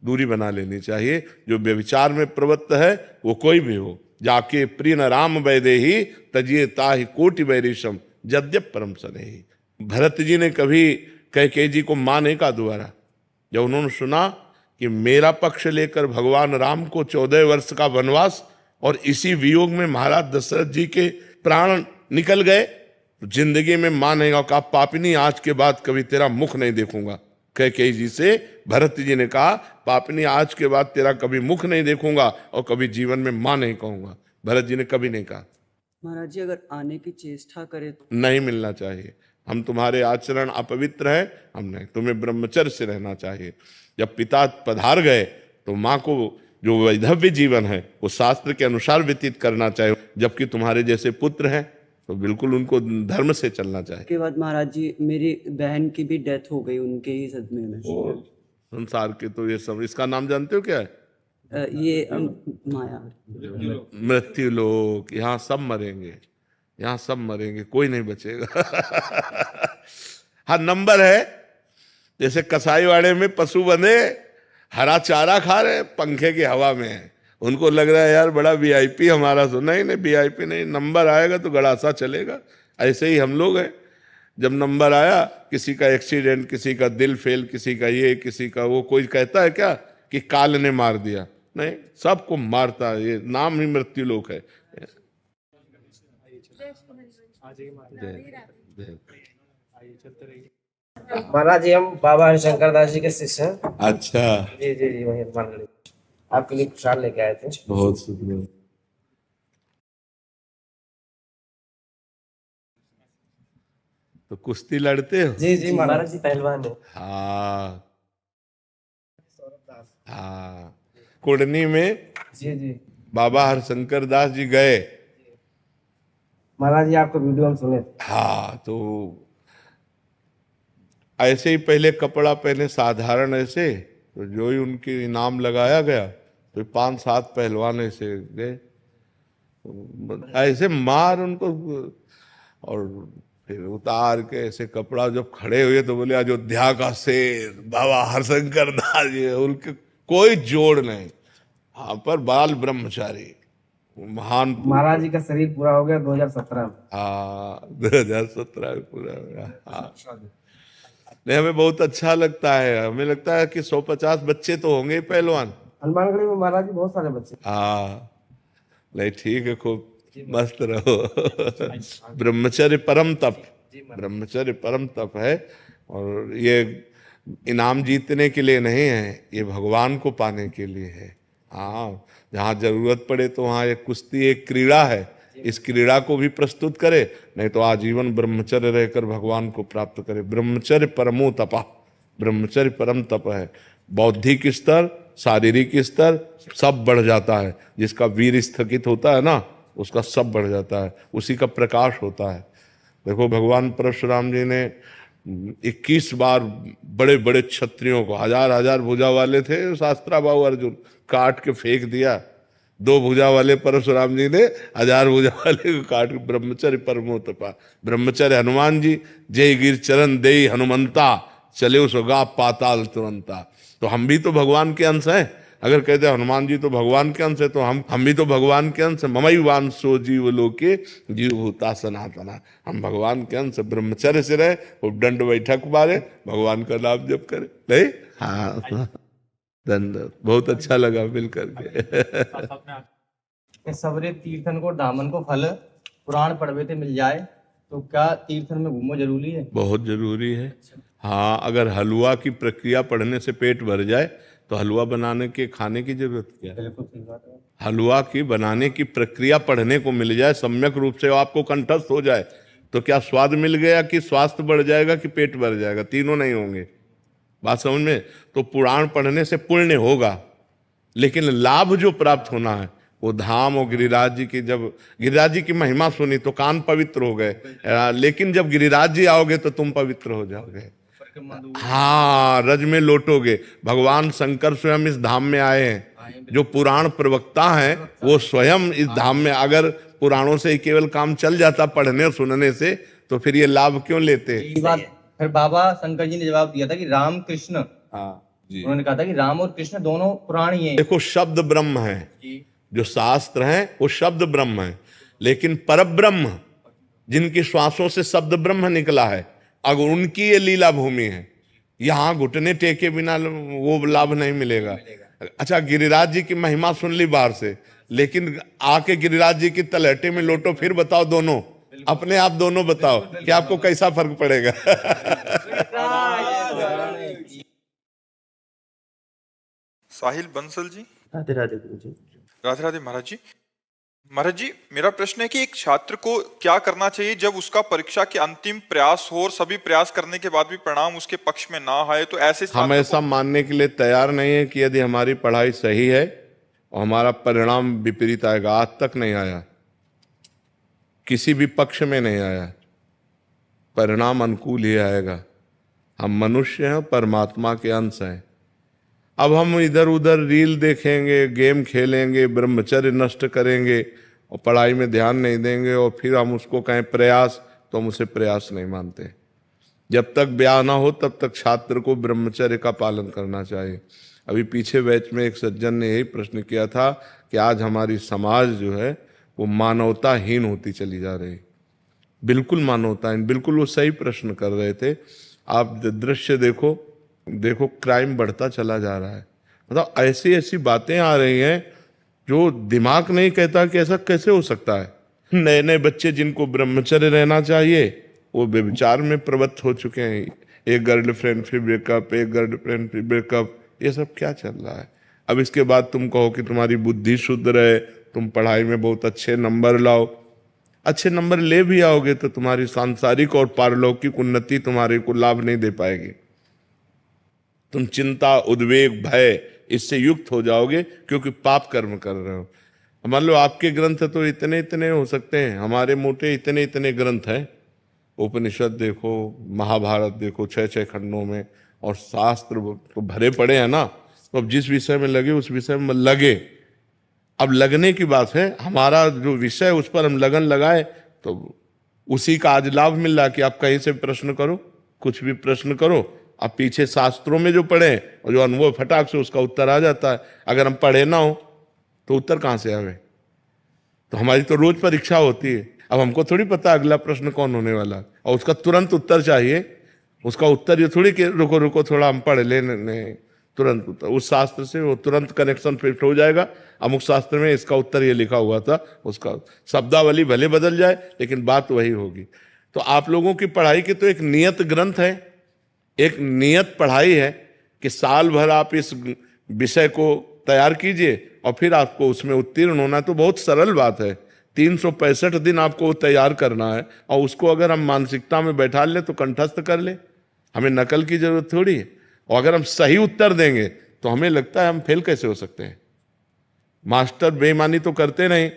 दूरी बना लेनी चाहिए। जो व्यभिचार में प्रवृत्त है वो कोई भी हो, जाके प्रिय न राम वैदेही तजिए ताहि कोटि वैरिशम जद्यप परम सनेही। भरत जी ने कभी कैकेयी जी को माँ नहीं कहा दोबारा। जब उन्होंने सुना कि मेरा पक्ष लेकर भगवान राम को 14 वर्ष का वनवास और इसी वियोग में महाराज दशरथ जी के प्राण निकल गए, तो जिंदगी में मां नहीं कहा, पापिनी आज के बाद कभी तेरा मुख नहीं देखूंगा। कैकेयी जी से भरत जी ने कहा, पापिनी आज के बाद तेरा कभी मुख नहीं देखूंगा और कभी जीवन में मां नहीं कहूंगा। भरत जी ने कभी नहीं कहा। महाराज जी, अगर आने की चेष्टा करे तो नहीं मिलना चाहिए। हम तुम्हारे आचरण अपवित्र है, हम नहीं, तुम्हें ब्रह्मचर्य से रहना चाहिए। जब पिता पधार गए तो माँ को जो वैधव्य जीवन है वो शास्त्र के अनुसार व्यतीत करना चाहिए। जबकि तुम्हारे जैसे पुत्र हैं तो बिल्कुल उनको धर्म से चलना चाहिए। के बाद महाराज जी, मेरी बहन की भी डेथ हो गई उनके ही सदमे में। और संसार के तो ये सब, इसका नाम जानते हो क्या है? माया मृत्यु लोक। यहाँ सब मरेंगे, यहाँ सब मरेंगे, कोई नहीं बचेगा। हाँ, नंबर है। जैसे कसाईवाड़े में पशु बंधे हरा चारा खा रहे, पंखे की हवा में है, उनको लग रहा है यार बड़ा वीआईपी हमारा। सो नहीं नहीं, वीआईपी नहीं, नंबर आएगा तो गड़ासा चलेगा। ऐसे ही हम लोग हैं। जब नंबर आया, किसी का एक्सीडेंट, किसी का दिल फेल, किसी का ये, किसी का वो, कोई कहता है क्या कि काल ने मार दिया? नहीं, सबको मारता है। ये नाम ही मृत्यु लोक है। महाराज जी, हम बाबा हरिशंकर दास जी के शिष्य हैं। अच्छा, जी जी जी, वही हनुमानगढ़ी। आपके लिए प्रसाद लेके आए थे। बहुत शुक्रिया। तो कुश्ती लड़ते हो? जी जी महाराज जी, पहलवान है। हाँ हाँ। कुड़नी में जी जी बाबा हरिशंकर दास जी गए। महाराज जी, आपको वीडियो हम सुने थे। हाँ, तो ऐसे ही पहले कपड़ा पहने साधारण ऐसे, तो जो ही उनके इनाम लगाया गया तो 5-7 पहलवान ऐसे गए। ऐसे मार उनको, और फिर उतार के ऐसे कपड़ा जब खड़े हुए तो बोले अयोध्या का शेर बाबा हरशंकर दास जी, उनके कोई जोड़ नहीं। हाँ, पर बाल ब्रह्मचारी महान महाराज जी का शरीर पूरा हो गया 2017 में। हाँ, 2017 में पूरा हो गया। हाँ, नहीं, हमें बहुत अच्छा लगता है, हमें लगता है कि 150 बच्चे तो होंगे ही पहलवान। हनुमानगढ़ी में महाराज जी बहुत सारे बच्चे। हाँ, नहीं ठीक है, खूब मस्त रहो। ब्रह्मचर्य परम तप, ब्रह्मचर्य परम तप है। और ये इनाम जीतने के लिए नहीं है, ये भगवान को पाने के लिए है। हाँ, जहाँ जरूरत पड़े तो वहाँ एक कुश्ती, एक क्रीड़ा है, इस क्रीड़ा को भी प्रस्तुत करे, नहीं तो आजीवन ब्रह्मचर्य रहकर भगवान को प्राप्त करे। ब्रह्मचर्य परमो तपा, ब्रह्मचर्य परम तप है। बौद्धिक स्तर, शारीरिक स्तर सब बढ़ जाता है। जिसका वीर स्थगित होता है ना, उसका सब बढ़ जाता है, उसी का प्रकाश होता है। देखो, भगवान परशुराम जी ने 21 बार बड़े बड़े क्षत्रियों को, हजार हजार भुजा वाले थे शास्त्राबाहु अर्जुन, काट के फेंक दिया। 2 भुजा वाले परशुराम जी ने 1000 भुजा वाले को काट के, ब्रह्मचर्य परमो तपा। ब्रह्मचर्य हनुमान जी, जय गिर चरण देई हनुमंता, चले सुगा पाताल तुरंता। तो हम भी तो भगवान के अंश हैं। अगर कहते हैं हनुमान जी तो भगवान के अंश है, तो हम भी तो भगवान के अंश। ममई वांसो जीव लोके जीव भूता सनातना, हम भगवान के अंश। ब्रह्मचर्य से रहे, वो दंड बैठक मारे, भगवान का नाम जप करे। नहीं, हाँ, धन्यवाद, बहुत अच्छा लगा मिल करके। सबरे तीर्थन को दामन को फल पुराण पढ़वे थे मिल जाए, तो क्या तीर्थन में घूमो जरूरी है? बहुत जरूरी है। हाँ, अगर हलवा की प्रक्रिया पढ़ने से पेट भर जाए तो हलवा बनाने के खाने की जरूरत क्या है? हलवा की बनाने की प्रक्रिया पढ़ने को मिल जाए, सम्यक रूप से आपको कंठस्थ हो जाए, तो क्या स्वाद मिल गया कि स्वास्थ्य बढ़ जाएगा कि पेट भर जाएगा? तीनों नहीं होंगे। बात समझ में? तो पुराण पढ़ने से पुण्य होगा, लेकिन लाभ जो प्राप्त होना है वो धाम और गिरिराज जी की, जब गिरिराज जी की महिमा सुनी तो कान पवित्र हो गए, लेकिन जब गिरिराज जी आओगे तो तुम पवित्र हो जाओगे। हाँ, रज में लौटोगे। भगवान शंकर स्वयं इस धाम में आए हैं, जो पुराण प्रवक्ता हैं वो स्वयं इस धाम में। अगर पुराणों से ही केवल काम चल जाता पढ़ने सुनने से, तो फिर ये लाभ क्यों लेते? फिर बाबा शंकर जी ने जवाब दिया था कि राम कृष्ण, जी, उन्होंने कहा था कि राम और कृष्ण दोनों पुराण ही हैं। देखो, शब्द ब्रह्म है, जो शास्त्र हैं वो शब्द ब्रह्म है, लेकिन परब्रह्म जिनकी श्वासों से शब्द ब्रह्म निकला है, अगर उनकी ये लीला भूमि है, यहाँ घुटने टेके बिना वो लाभ नहीं मिलेगा। अच्छा, गिरिराज जी की महिमा सुन ली बाहर से, लेकिन आके गिरिराज जी की तलहटे में लोटो, फिर बताओ दोनों, अपने आप दोनों बताओ कि आपको कैसा फर्क पड़ेगा। साहिल बंसल जी। राधे राधे गुरु जी। राधे राधे महाराज जी। महाराज जी, मेरा प्रश्न है कि एक छात्र को क्या करना चाहिए जब उसका परीक्षा के अंतिम प्रयास हो और सभी प्रयास करने के बाद भी परिणाम उसके पक्ष में ना आए, तो ऐसे हम ऐसा मानने के लिए तैयार नहीं है कि यदि हमारी पढ़ाई सही है और हमारा परिणाम विपरीत आएगा। आज तक नहीं आया, किसी भी पक्ष में नहीं आया, परिणाम अनुकूल ही आएगा। हम मनुष्य हैं, परमात्मा के अंश हैं। अब हम इधर उधर रील देखेंगे, गेम खेलेंगे, ब्रह्मचर्य नष्ट करेंगे और पढ़ाई में ध्यान नहीं देंगे, और फिर हम उसको कहें प्रयास, तो हम उसे प्रयास नहीं मानते। जब तक ब्याह ना हो तब तक छात्र को ब्रह्मचर्य का पालन करना चाहिए। अभी पीछे बैच में एक सज्जन ने यही प्रश्न किया था कि आज हमारी समाज जो है वो मानवताहीन होती चली जा रही। बिल्कुल मानवताहीन, बिल्कुल वो सही प्रश्न कर रहे थे। आप दृश्य देखो, क्राइम बढ़ता चला जा रहा है। मतलब ऐसी ऐसी बातें आ रही हैं जो दिमाग नहीं कहता कि ऐसा कैसे हो सकता है। नए नए बच्चे जिनको ब्रह्मचर्य रहना चाहिए वो व्यभिचार में प्रवृत्त हो चुके हैं। एक गर्लफ्रेंड फिर ब्रेकअप, एक गर्लफ्रेंड फिर ब्रेकअप, ये सब क्या चल रहा है? अब इसके बाद तुम कहो कि तुम्हारी बुद्धि शुद्ध रहे, तुम पढ़ाई में बहुत अच्छे नंबर लाओ। अच्छे नंबर ले भी आओगे तो तुम्हारी सांसारिक और पारलौकिक उन्नति तुम्हारे को लाभ नहीं दे पाएगी। तुम चिंता, उद्वेग, भय इससे युक्त हो जाओगे, क्योंकि पाप कर्म कर रहे हो। मान लो आपके ग्रंथ तो इतने इतने हो सकते हैं, हमारे मोटे इतने इतने ग्रंथ हैं। उपनिषद देखो, महाभारत देखो, 6-6 खंडों में, और शास्त्र तो भरे पड़े हैं ना। तो अब जिस विषय में लगे उस विषय में लगे, अब लगने की बात है, हमारा जो विषय है उस पर हम लगन लगाए तो उसी का आज लाभ मिल रहा है कि आप कहीं से प्रश्न करो, कुछ भी प्रश्न करो, आप पीछे शास्त्रों में जो पढ़े और जो अनुभव फटाक से उसका उत्तर आ जाता है। अगर हम पढ़े ना हो तो उत्तर कहाँ से आवे? तो हमारी तो रोज परीक्षा होती है, अब हमको थोड़ी पता अगला प्रश्न कौन होने वाला है, और उसका तुरंत उत्तर चाहिए। उसका उत्तर ये थोड़ी कि रुको रुको थोड़ा हम पढ़ लेने, तुरंत उत्तर। उस शास्त्र से वो तुरंत कनेक्शन फिट हो जाएगा। अमुक शास्त्र में इसका उत्तर ये लिखा हुआ था, उसका शब्दावली भले बदल जाए लेकिन बात वही होगी। तो आप लोगों की पढ़ाई की तो एक नियत ग्रंथ है, एक नियत पढ़ाई है कि साल भर आप इस विषय को तैयार कीजिए और फिर आपको उसमें उत्तीर्ण होना है। तो बहुत सरल बात है, 365 दिन आपको तैयार करना है और उसको अगर हम मानसिकता में बैठा लें तो कंठस्थ कर ले, हमें नकल की जरूरत थोड़ी है। और अगर हम सही उत्तर देंगे तो हमें लगता है हम फेल कैसे हो सकते हैं। मास्टर बेईमानी तो करते नहीं,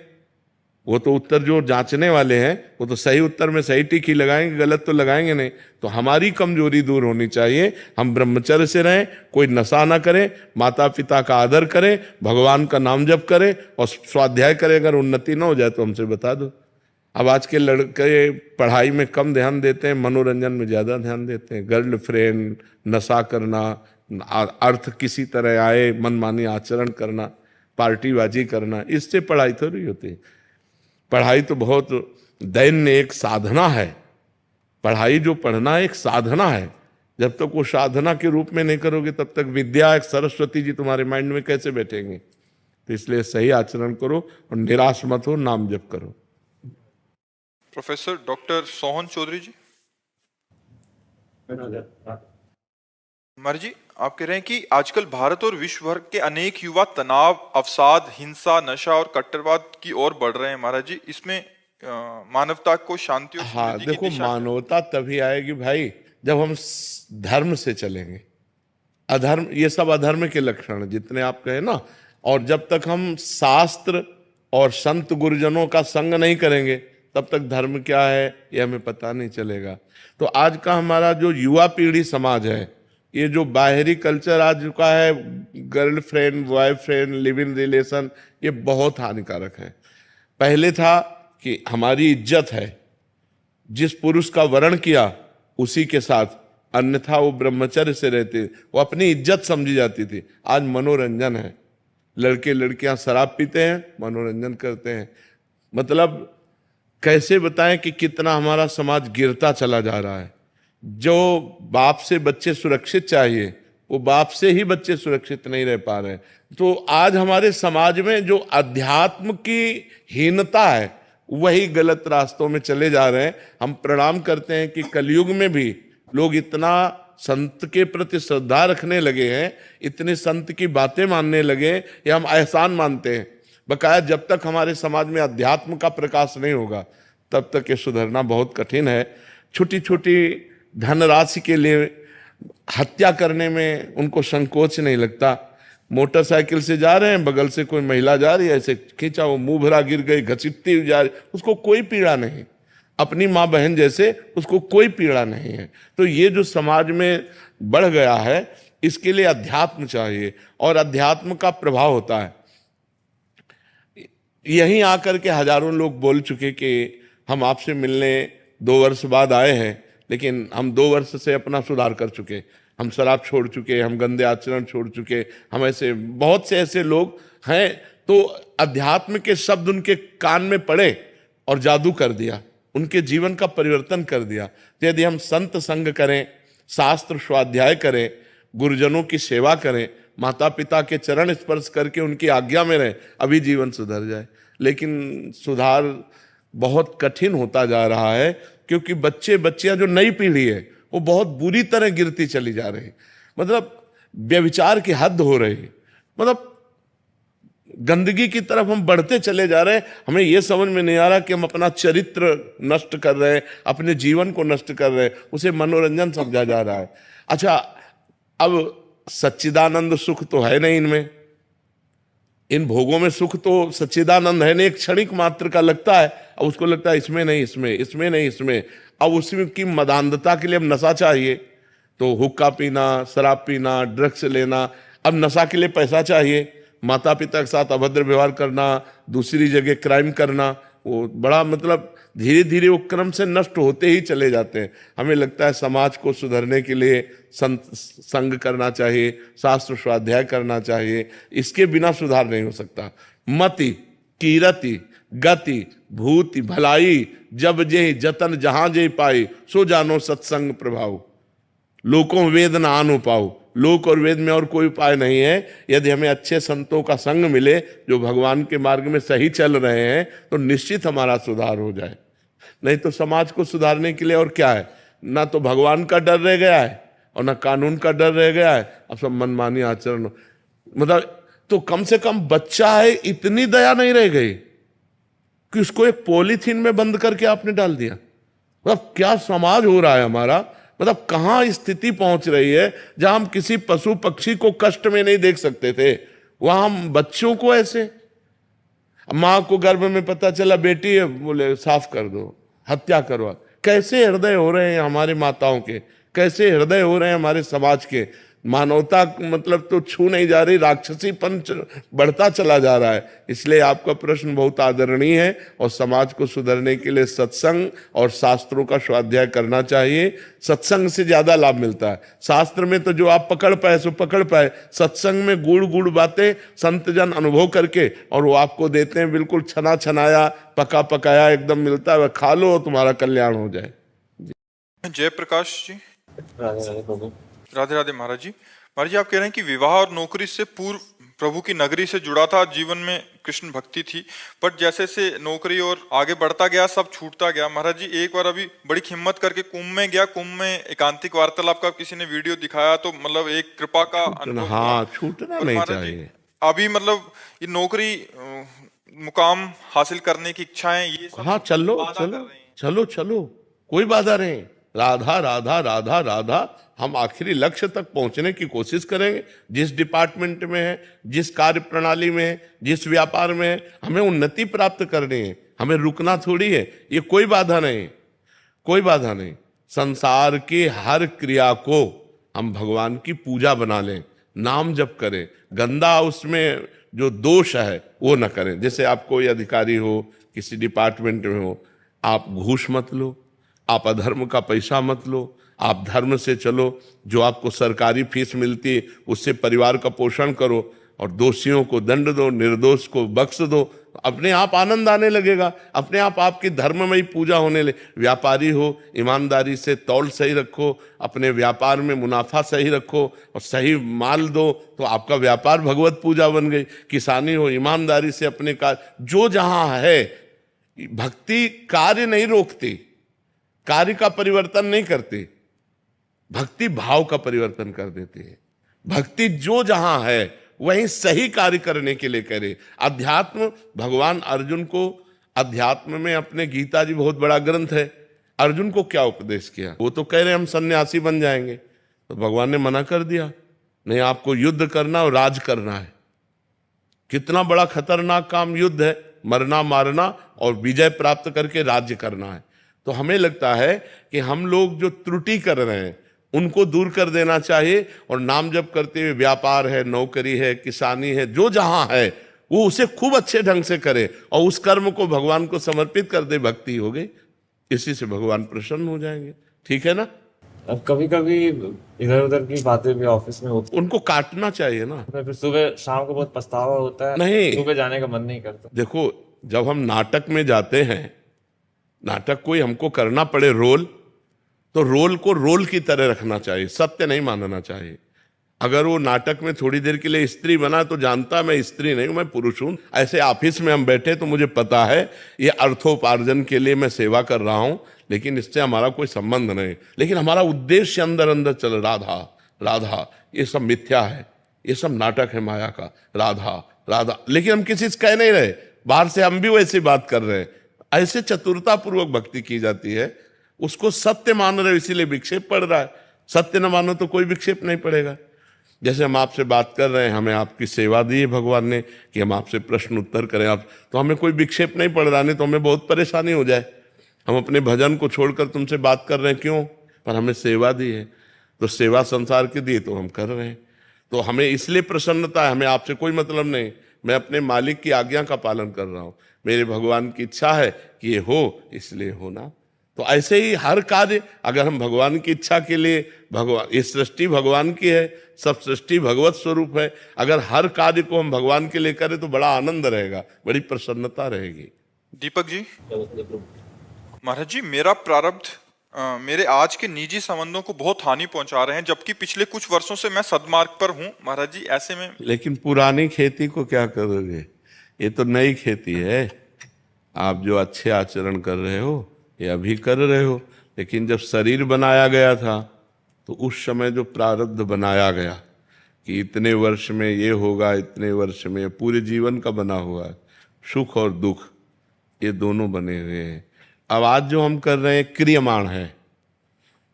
वो तो उत्तर जो जांचने वाले हैं वो तो सही उत्तर में सही टिक ही लगाएंगे, गलत तो लगाएंगे नहीं। तो हमारी कमजोरी दूर होनी चाहिए, हम ब्रह्मचर्य से रहें, कोई नशा ना करें, माता पिता का आदर करें, भगवान का नाम जप करें और स्वाध्याय करें। अगर उन्नति ना हो जाए तो हमसे बता दो। अब आज के लड़के पढ़ाई में कम ध्यान देते हैं, मनोरंजन में ज्यादा ध्यान देते हैं। गर्लफ्रेंड, नशा करना, अर्थ किसी तरह आए मनमानी आचरण करना, पार्टीबाजी करना, इससे पढ़ाई थोड़ी होती है। पढ़ाई तो बहुत दैन्य एक साधना है। पढ़ाई जो पढ़ना एक साधना है, जब तक वो साधना के रूप में नहीं करोगे तब तक विद्या एक सरस्वती जी तुम्हारे माइंड में कैसे बैठेंगे। तो इसलिए सही आचरण करो और निराश मत हो, नाम जप करो। प्रोफेसर डॉक्टर सोहन चौधरी जी। जी, आप कह रहे हैं कि आजकल भारत और विश्व भर के अनेक युवा तनाव, अवसाद, हिंसा, नशा और कट्टरवाद की ओर बढ़ रहे हैं। महाराज जी, इसमें मानवता को शांति और हाँ देखो, मानवता तभी आएगी भाई जब हम धर्म से चलेंगे। अधर्म, ये सब अधर्म के लक्षण जितने आप कहे ना, और जब तक हम शास्त्र और संत गुरुजनों का संग नहीं करेंगे तब तक धर्म क्या है ये हमें पता नहीं चलेगा। तो आज का हमारा जो युवा पीढ़ी समाज है, ये जो बाहरी कल्चर आ चुका है, girlfriend, boyfriend, live in relation, ये बहुत हानिकारक है। पहले था कि हमारी इज्जत है, जिस पुरुष का वरण किया उसी के साथ, अन्यथा वो ब्रह्मचर्य से रहते, वो अपनी इज्जत समझी जाती थी। आज मनोरंजन है, लड़के लड़कियां शराब पीते हैं, मनोरंजन करते हैं। मतलब कैसे बताएं कि कितना हमारा समाज गिरता चला जा रहा है। जो बाप से बच्चे सुरक्षित चाहिए वो बाप से ही बच्चे सुरक्षित नहीं रह पा रहे। तो आज हमारे समाज में जो अध्यात्म की हीनता है वही गलत रास्तों में चले जा रहे हैं। हम प्रणाम करते हैं कि कलयुग में भी लोग इतना संत के प्रति श्रद्धा रखने लगे हैं, इतने संत की बातें मानने लगे, ये हम एहसान मानते हैं। बकाया जब तक हमारे समाज में अध्यात्म का प्रकाश नहीं होगा तब तक ये सुधरना बहुत कठिन है। छोटी छोटी धनराशि के लिए हत्या करने में उनको संकोच नहीं लगता। मोटरसाइकिल से जा रहे हैं, बगल से कोई महिला जा रही है, ऐसे खींचा, वो मुंह भरा गिर गई, घसीटती हुई जा रही, उसको कोई पीड़ा नहीं, अपनी माँ बहन जैसे उसको कोई पीड़ा नहीं है। तो ये जो समाज में बढ़ गया है, इसके लिए अध्यात्म चाहिए और अध्यात्म का प्रभाव होता है। यहीं आकर के हजारों लोग बोल चुके कि हम आपसे मिलने 2 वर्ष बाद आए हैं, लेकिन हम 2 वर्ष से अपना सुधार कर चुके, हम शराब छोड़ चुके, हम गंदे आचरण छोड़ चुके, हम ऐसे बहुत से ऐसे लोग हैं। तो अध्यात्म के शब्द उनके कान में पड़े और जादू कर दिया, उनके जीवन का परिवर्तन कर दिया। तो यदि हम संत संग करें, शास्त्र स्वाध्याय करें, गुरुजनों की सेवा करें, माता पिता के चरण स्पर्श करके उनकी आज्ञा में रहें, अभी जीवन सुधर जाए। लेकिन सुधार बहुत कठिन होता जा रहा है, क्योंकि बच्चे बच्चियां जो नई पीढ़ी है वो बहुत बुरी तरह गिरती चली जा रही। मतलब व्यभिचार की हद हो रही, मतलब गंदगी की तरफ हम बढ़ते चले जा रहे हैं। हमें यह समझ में नहीं आ रहा कि हम अपना चरित्र नष्ट कर रहे हैं, अपने जीवन को नष्ट कर रहे हैं, उसे मनोरंजन समझा जा रहा है। अच्छा, अब सच्चिदानंद सुख तो है नहीं इनमें, इन भोगों में सुख तो सच्चिदानंद है नहीं, एक क्षणिक मात्र का लगता है। अब उसको लगता है इसमें नहीं, इसमें, इसमें नहीं, इसमें। अब उसमें की मदान्धता के लिए अब नशा चाहिए, तो हुक्का पीना, शराब पीना, ड्रग्स लेना। अब नशा के लिए पैसा चाहिए, माता पिता के साथ अभद्र व्यवहार करना, दूसरी जगह क्राइम करना, वो बड़ा मतलब धीरे धीरे वो क्रम से नष्ट होते ही चले जाते हैं। हमें लगता है समाज को सुधरने के लिए संत संग करना चाहिए, शास्त्र स्वाध्याय करना चाहिए, इसके बिना सुधार नहीं हो सकता। मति कीरति गति भूति भलाई जब जे जतन जहां जे पाई, सो जानो सत्संग प्रभाव, लोकों वेद न आनो पाओ। लोक और वेद में और कोई उपाय नहीं है। यदि हमें अच्छे संतों का संग मिले जो भगवान के मार्ग में सही चल रहे हैं, तो निश्चित हमारा सुधार हो जाए। नहीं तो समाज को सुधारने के लिए और क्या है, ना तो भगवान का डर रह गया है और ना कानून का डर रह गया है, अब सब मनमानी आचरण। मतलब तो कम से कम बच्चा है, इतनी दया नहीं रह गई कि उसको एक पॉलीथीन में बंद करके आपने डाल दिया। मतलब क्या समाज हो रहा है हमारा, मतलब कहां स्थिति पहुंच रही है, जहां हम किसी पशु पक्षी को कष्ट में नहीं देख सकते थे, वहां हम बच्चों को ऐसे। मां को गर्भ में पता चला बेटी है, बोले साफ कर दो, हत्या करवा। कैसे हृदय हो रहे हैं हमारे माताओं के, कैसे हृदय हो रहे हैं हमारे समाज के। मानवता मतलब तो छू नहीं जा रही, राक्षसीपन बढ़ता चला जा रहा है। इसलिए आपका प्रश्न बहुत आदरणीय है और समाज को सुधरने के लिए सत्संग और शास्त्रों का स्वाध्याय करना चाहिए। सत्संग से ज्यादा लाभ मिलता है। शास्त्र में तो जो आप पकड़ पाए सो पकड़ पाए, सत्संग में गुड़ गुड़ बातें संत जन अनुभव करके और वो आपको देते हैं, बिल्कुल छना छनाया पका पकाया एकदम मिलता है, खा लो तुम्हारा कल्याण हो जाए। जयप्रकाश जी। राधे राधे प्रभु। राधे राधे महाराज जी। महाराज जी, आप कह रहे हैं कि विवाह और नौकरी से पूर्व प्रभु की नगरी से जुड़ा था, जीवन में कृष्ण भक्ति थी, बट जैसे से नौकरी और आगे बढ़ता गया सब छूटता गया। महाराज जी, एक बार अभी बड़ी हिम्मत करके कुंभ में गया, कुंभ में एकांतिक वार्तालाप का किसी ने वीडियो दिखाया, तो मतलब एक कृपा का अनुभव। हाँ, छूटना नहीं चाहिए। अभी मतलब ये नौकरी मुकाम हासिल करने की इच्छाएं, ये सब हाँ, चलो बाधा कर चलो रही हैं। चलो चलो, कोई बाधा नहीं। राधा राधा राधा राधा, हम आखिरी लक्ष्य तक पहुंचने की कोशिश करेंगे। जिस डिपार्टमेंट में है, जिस कार्य प्रणाली में है, जिस व्यापार में है, हमें उन्नति प्राप्त करनी है, हमें रुकना थोड़ी है। ये कोई बाधा नहीं, कोई बाधा नहीं। संसार की हर क्रिया को हम भगवान की पूजा बना लें, नाम जप करें, गंदा उसमें जो दोष है वो न करें। जैसे आप कोई अधिकारी हो, किसी डिपार्टमेंट में हो, आप घूस मत लो, आप अधर्म का पैसा मत लो, आप धर्म से चलो। जो आपको सरकारी फीस मिलती है उससे परिवार का पोषण करो और दोषियों को दंड दो, निर्दोष को बख्श दो। अपने आप आनंद आने लगेगा, अपने आप आपकी धर्ममयी पूजा होने लगे। व्यापारी हो, ईमानदारी से तौल सही रखो, अपने व्यापार में मुनाफा सही रखो और सही माल दो, तो आपका व्यापार भगवत पूजा बन गई। किसानी हो, ईमानदारी से अपने कार्य, जो जहां है। भक्ति कार्य नहीं रोकती, कार्य का परिवर्तन नहीं करती, भक्ति भाव का परिवर्तन कर देती है। भक्ति जो जहां है वहीं सही कार्य करने के लिए करे। अध्यात्म, भगवान अर्जुन को अध्यात्म में अपने गीता जी बहुत बड़ा ग्रंथ है, अर्जुन को क्या उपदेश किया? वो तो कह रहे हम सन्यासी बन जाएंगे, तो भगवान ने मना कर दिया, नहीं आपको युद्ध करना और राज करना है। कितना बड़ा खतरनाक काम युद्ध है, मरना मारना और विजय प्राप्त करके राज्य करना है। तो हमें लगता है कि हम लोग जो त्रुटि कर रहे हैं उनको दूर कर देना चाहिए और नाम जप करते हुए व्यापार है, नौकरी है, किसानी है, जो जहां है वो उसे खूब अच्छे ढंग से करे और उस कर्म को भगवान को समर्पित कर दे। भक्ति हो गई, इसी से भगवान प्रसन्न हो जाएंगे। ठीक है ना? अब कभी कभी इधर उधर की बातें भी ऑफिस में होती उनको काटना चाहिए ना। फिर सुबह शाम को बहुत पछतावा होता है, नहीं, सुबह जाने का मन नहीं करता। देखो, जब हम नाटक में जाते हैं, नाटक कोई हमको करना पड़े रोल, तो रोल को रोल की तरह रखना चाहिए, सत्य नहीं मानना चाहिए। अगर वो नाटक में थोड़ी देर के लिए स्त्री बना तो जानता मैं स्त्री नहीं हूं, मैं पुरुष हूं। ऐसे ऑफिस में हम बैठे तो मुझे पता है ये अर्थोपार्जन के लिए मैं सेवा कर रहा हूं, लेकिन इससे हमारा कोई संबंध नहीं। लेकिन हमारा उद्देश्य अंदर अंदर चल, राधा राधा, ये सब मिथ्या है, ये सब नाटक है माया का, राधा राधा। लेकिन हम किसी से कह नहीं रहे, बाहर से हम भी वैसी बात कर रहे हैं। ऐसे चतुरता पूर्वक भक्ति की जाती है। उसको सत्य मान रहे हो इसीलिए विक्षेप पड़ रहा है। सत्य न मानो तो कोई विक्षेप नहीं पड़ेगा। जैसे हम आपसे बात कर रहे हैं, हमें आपकी सेवा दी है भगवान ने कि हम आपसे प्रश्न उत्तर करें, आप तो हमें कोई विक्षेप नहीं पड़ रहा, नहीं तो हमें बहुत परेशानी हो जाए। हम अपने भजन को छोड़कर तुमसे बात कर रहे हैं, क्यों? पर हमें सेवा दी है, तो सेवा संसार की दी तो हम कर रहे हैं। तो हमें इसलिए प्रसन्नता है, हमें आपसे कोई मतलब नहीं, मैं अपने मालिक की आज्ञा का पालन कर रहा हूं, मेरे भगवान की इच्छा है कि ये हो, इसलिए होना। तो ऐसे ही हर कार्य अगर हम भगवान की इच्छा के लिए, भगवान, ये सृष्टि भगवान की है, सब सृष्टि भगवत स्वरूप है, अगर हर कार्य को हम भगवान के लिए करें तो बड़ा आनंद रहेगा, बड़ी प्रसन्नता रहेगी। दीपक जी। महाराज जी, मेरा प्रारब्ध मेरे आज के निजी संबंधों को बहुत हानि पहुंचा रहे हैं, जबकि पिछले कुछ वर्षों से मैं सदमार्ग पर हूं। महाराज जी, ऐसे में लेकिन पुरानी खेती को क्या करोगे, ये तो नई खेती है। आप जो अच्छे आचरण कर रहे हो ये अभी कर रहे हो, लेकिन जब शरीर बनाया गया था तो उस समय जो प्रारब्ध बनाया गया कि इतने वर्ष में ये होगा, इतने वर्ष में, पूरे जीवन का बना हुआ है, सुख और दुख ये दोनों बने हुए हैं। अब आज जो हम कर रहे हैं क्रियमाण है,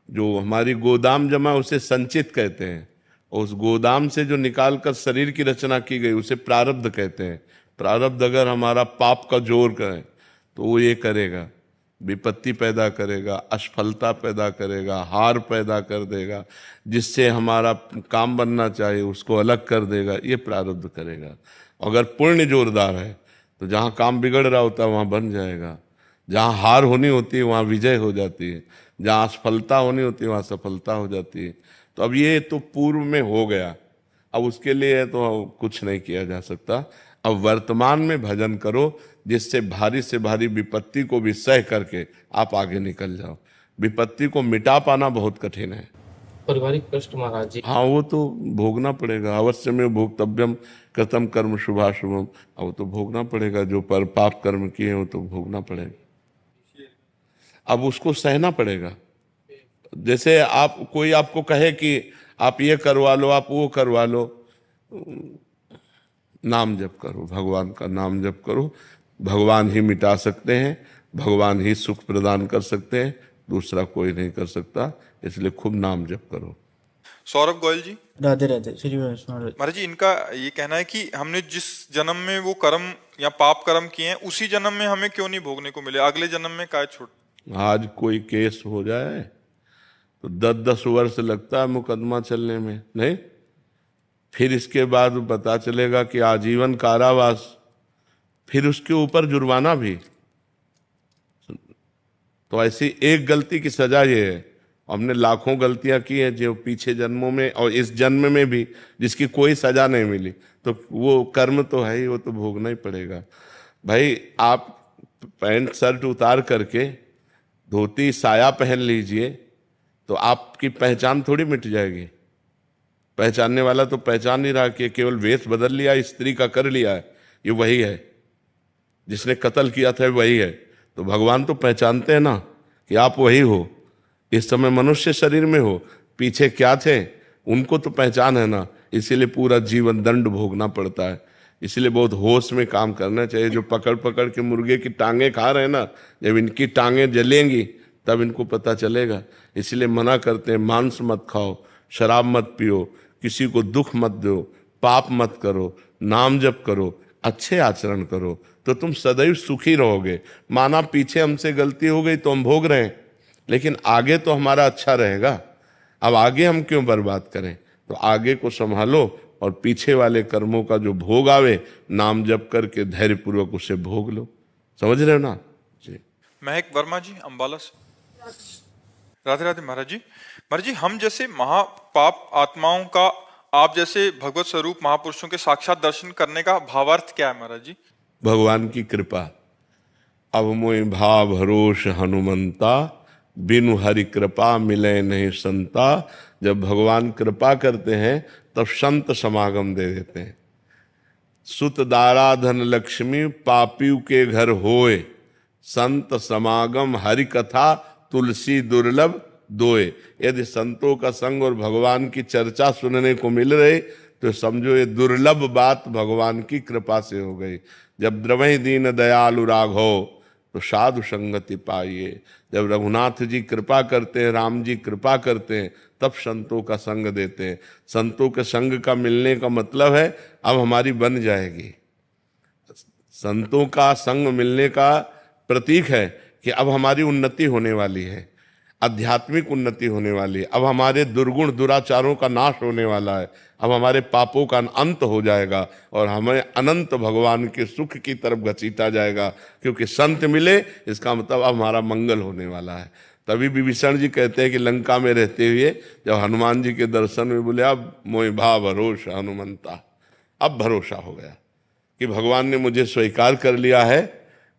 जो हमारी गोदाम जमा उसे संचित कहते हैं, उस गोदाम से जो निकाल कर शरीर की रचना की गई उसे प्रारब्ध कहते हैं। प्रारब्ध अगर हमारा पाप का जोर करे तो वो ये करेगा, विपत्ति पैदा करेगा, असफलता पैदा करेगा, हार पैदा कर देगा, जिससे हमारा काम बनना चाहिए उसको अलग कर देगा, ये प्रारब्ध करेगा। अगर पुण्य जोरदार है तो जहाँ काम बिगड़ रहा होता है वहाँ बन जाएगा, जहाँ हार होनी होती है वहाँ विजय हो जाती है, जहाँ असफलता होनी होती है वहाँ सफलता हो जाती है। तो अब ये तो पूर्व में हो गया, अब उसके लिए तो कुछ नहीं किया जा सकता। अब वर्तमान में भजन करो, जिससे भारी से भारी विपत्ति को भी सह करके आप आगे निकल जाओ। विपत्ति को मिटा पाना बहुत कठिन है। पारिवारिक कष्ट महाराज जी, हाँ वो तो भोगना पड़ेगा, अवश्य में भोक्तव्यम कृतम कर्म शुभाशुभम, वो तो भोगना पड़ेगा, जो पर पाप कर्म किए वो तो भोगना पड़ेगा, अब उसको सहना पड़ेगा। जैसे आप कोई आपको कहे कि आप ये करवा लो, आप वो करवा लो, नाम जप करो, भगवान का नाम जप करो, भगवान ही मिटा सकते हैं, भगवान ही सुख प्रदान कर सकते हैं, दूसरा कोई नहीं कर सकता, इसलिए खूब नाम जप करो। सौरभ गोयल जी। राधे राधे श्री महाराज जी, इनका ये कहना है कि हमने जिस जन्म में वो कर्म या पाप कर्म किए हैं उसी जन्म में हमें क्यों नहीं भोगने को मिले, अगले जन्म में काय छूट। आज कोई केस हो जाए तो 10-10 वर्ष लगता है मुकदमा चलने में, नहीं, फिर इसके बाद पता चलेगा कि आजीवन कारावास, फिर उसके ऊपर जुर्माना भी। तो ऐसी एक गलती की सजा ये है। हमने लाखों गलतियां की हैं जो पिछले जन्मों में और इस जन्म में भी, जिसकी कोई सजा नहीं मिली, तो वो कर्म तो है ही, वो तो भोगना ही पड़ेगा। भाई आप पैंट शर्ट उतार करके धोती साया पहन लीजिए तो आपकी पहचान थोड़ी मिट जाएगी। पहचानने वाला तो पहचान नहीं रहा कि केवल वेश बदल लिया, स्त्री का कर लिया है, ये वही है, जिसने कत्ल किया था वही है। तो भगवान तो पहचानते हैं ना कि आप वही हो, इस समय मनुष्य शरीर में हो, पीछे क्या थे उनको तो पहचान है ना, इसीलिए पूरा जीवन दंड भोगना पड़ता है। इसलिए बहुत होश में काम करना चाहिए। जो पकड़ पकड़ के मुर्गे की टांगे खा रहे हैं ना, जब इनकी टांगे जलेंगी तब इनको पता चलेगा। इसलिए मना करते हैं, मांस मत खाओ, शराब मत पियो, किसी को दुख मत दो, पाप मत करो, नाम जप करो, अच्छे आचरण करो, तो तुम सदैव सुखी रहोगे। माना पीछे हमसे गलती हो गई तो हम भोग रहे हैं, लेकिन आगे तो हमारा अच्छा रहेगा। अब आगे हम क्यों बर्बाद करें, तो आगे को संभालो और पीछे वाले कर्मों का जो भोग आवे, नाम जप करके धैर्य पूर्वक उसे भोग लो। समझ रहे हो ना जी। महक वर्मा जी, अंबाला से। राधे राधे महाराज जी। महाराज जी, हम जैसे महापाप आत्माओं का आप जैसे भगवत स्वरूप महापुरुषों के साक्षात दर्शन करने का भावार्थ क्या है महाराज जी? भगवान की कृपा। अब मोहि भाव भरोस हनुमंता, बिनु हरि कृपा मिले नहीं संता। जब भगवान कृपा करते हैं तब संत समागम दे देते हैं। सुत दारा धन लक्ष्मी पापियों के घर होए, संत समागम हरि कथा तुलसी दुर्लभ दोए। यदि संतों का संग और भगवान की चर्चा सुनने को मिल रही तो समझो ये दुर्लभ बात भगवान की कृपा से हो गई। जब द्रवहि दीन दयालु राघव तो साधु संगति पाइए। जब रघुनाथ जी कृपा करते हैं, राम जी कृपा करते हैं, तब संतों का संग देते हैं। संतों के संग का मिलने का मतलब है अब हमारी बन जाएगी। संतों का संग मिलने का प्रतीक है कि अब हमारी उन्नति होने वाली है। आध्यात्मिक उन्नति होने वाली है। अब हमारे दुर्गुण दुराचारों का नाश होने वाला है। अब हमारे पापों का अंत हो जाएगा और हमें अनंत भगवान के सुख की तरफ घसीटा जाएगा, क्योंकि संत मिले, इसका मतलब अब हमारा मंगल होने वाला है। तभी विभीषण जी कहते हैं कि लंका में रहते हुए जब हनुमान जी के दर्शन में बोले अब मोहि भा भरोसा हनुमंता, अब भरोसा हो गया कि भगवान ने मुझे स्वीकार कर लिया है,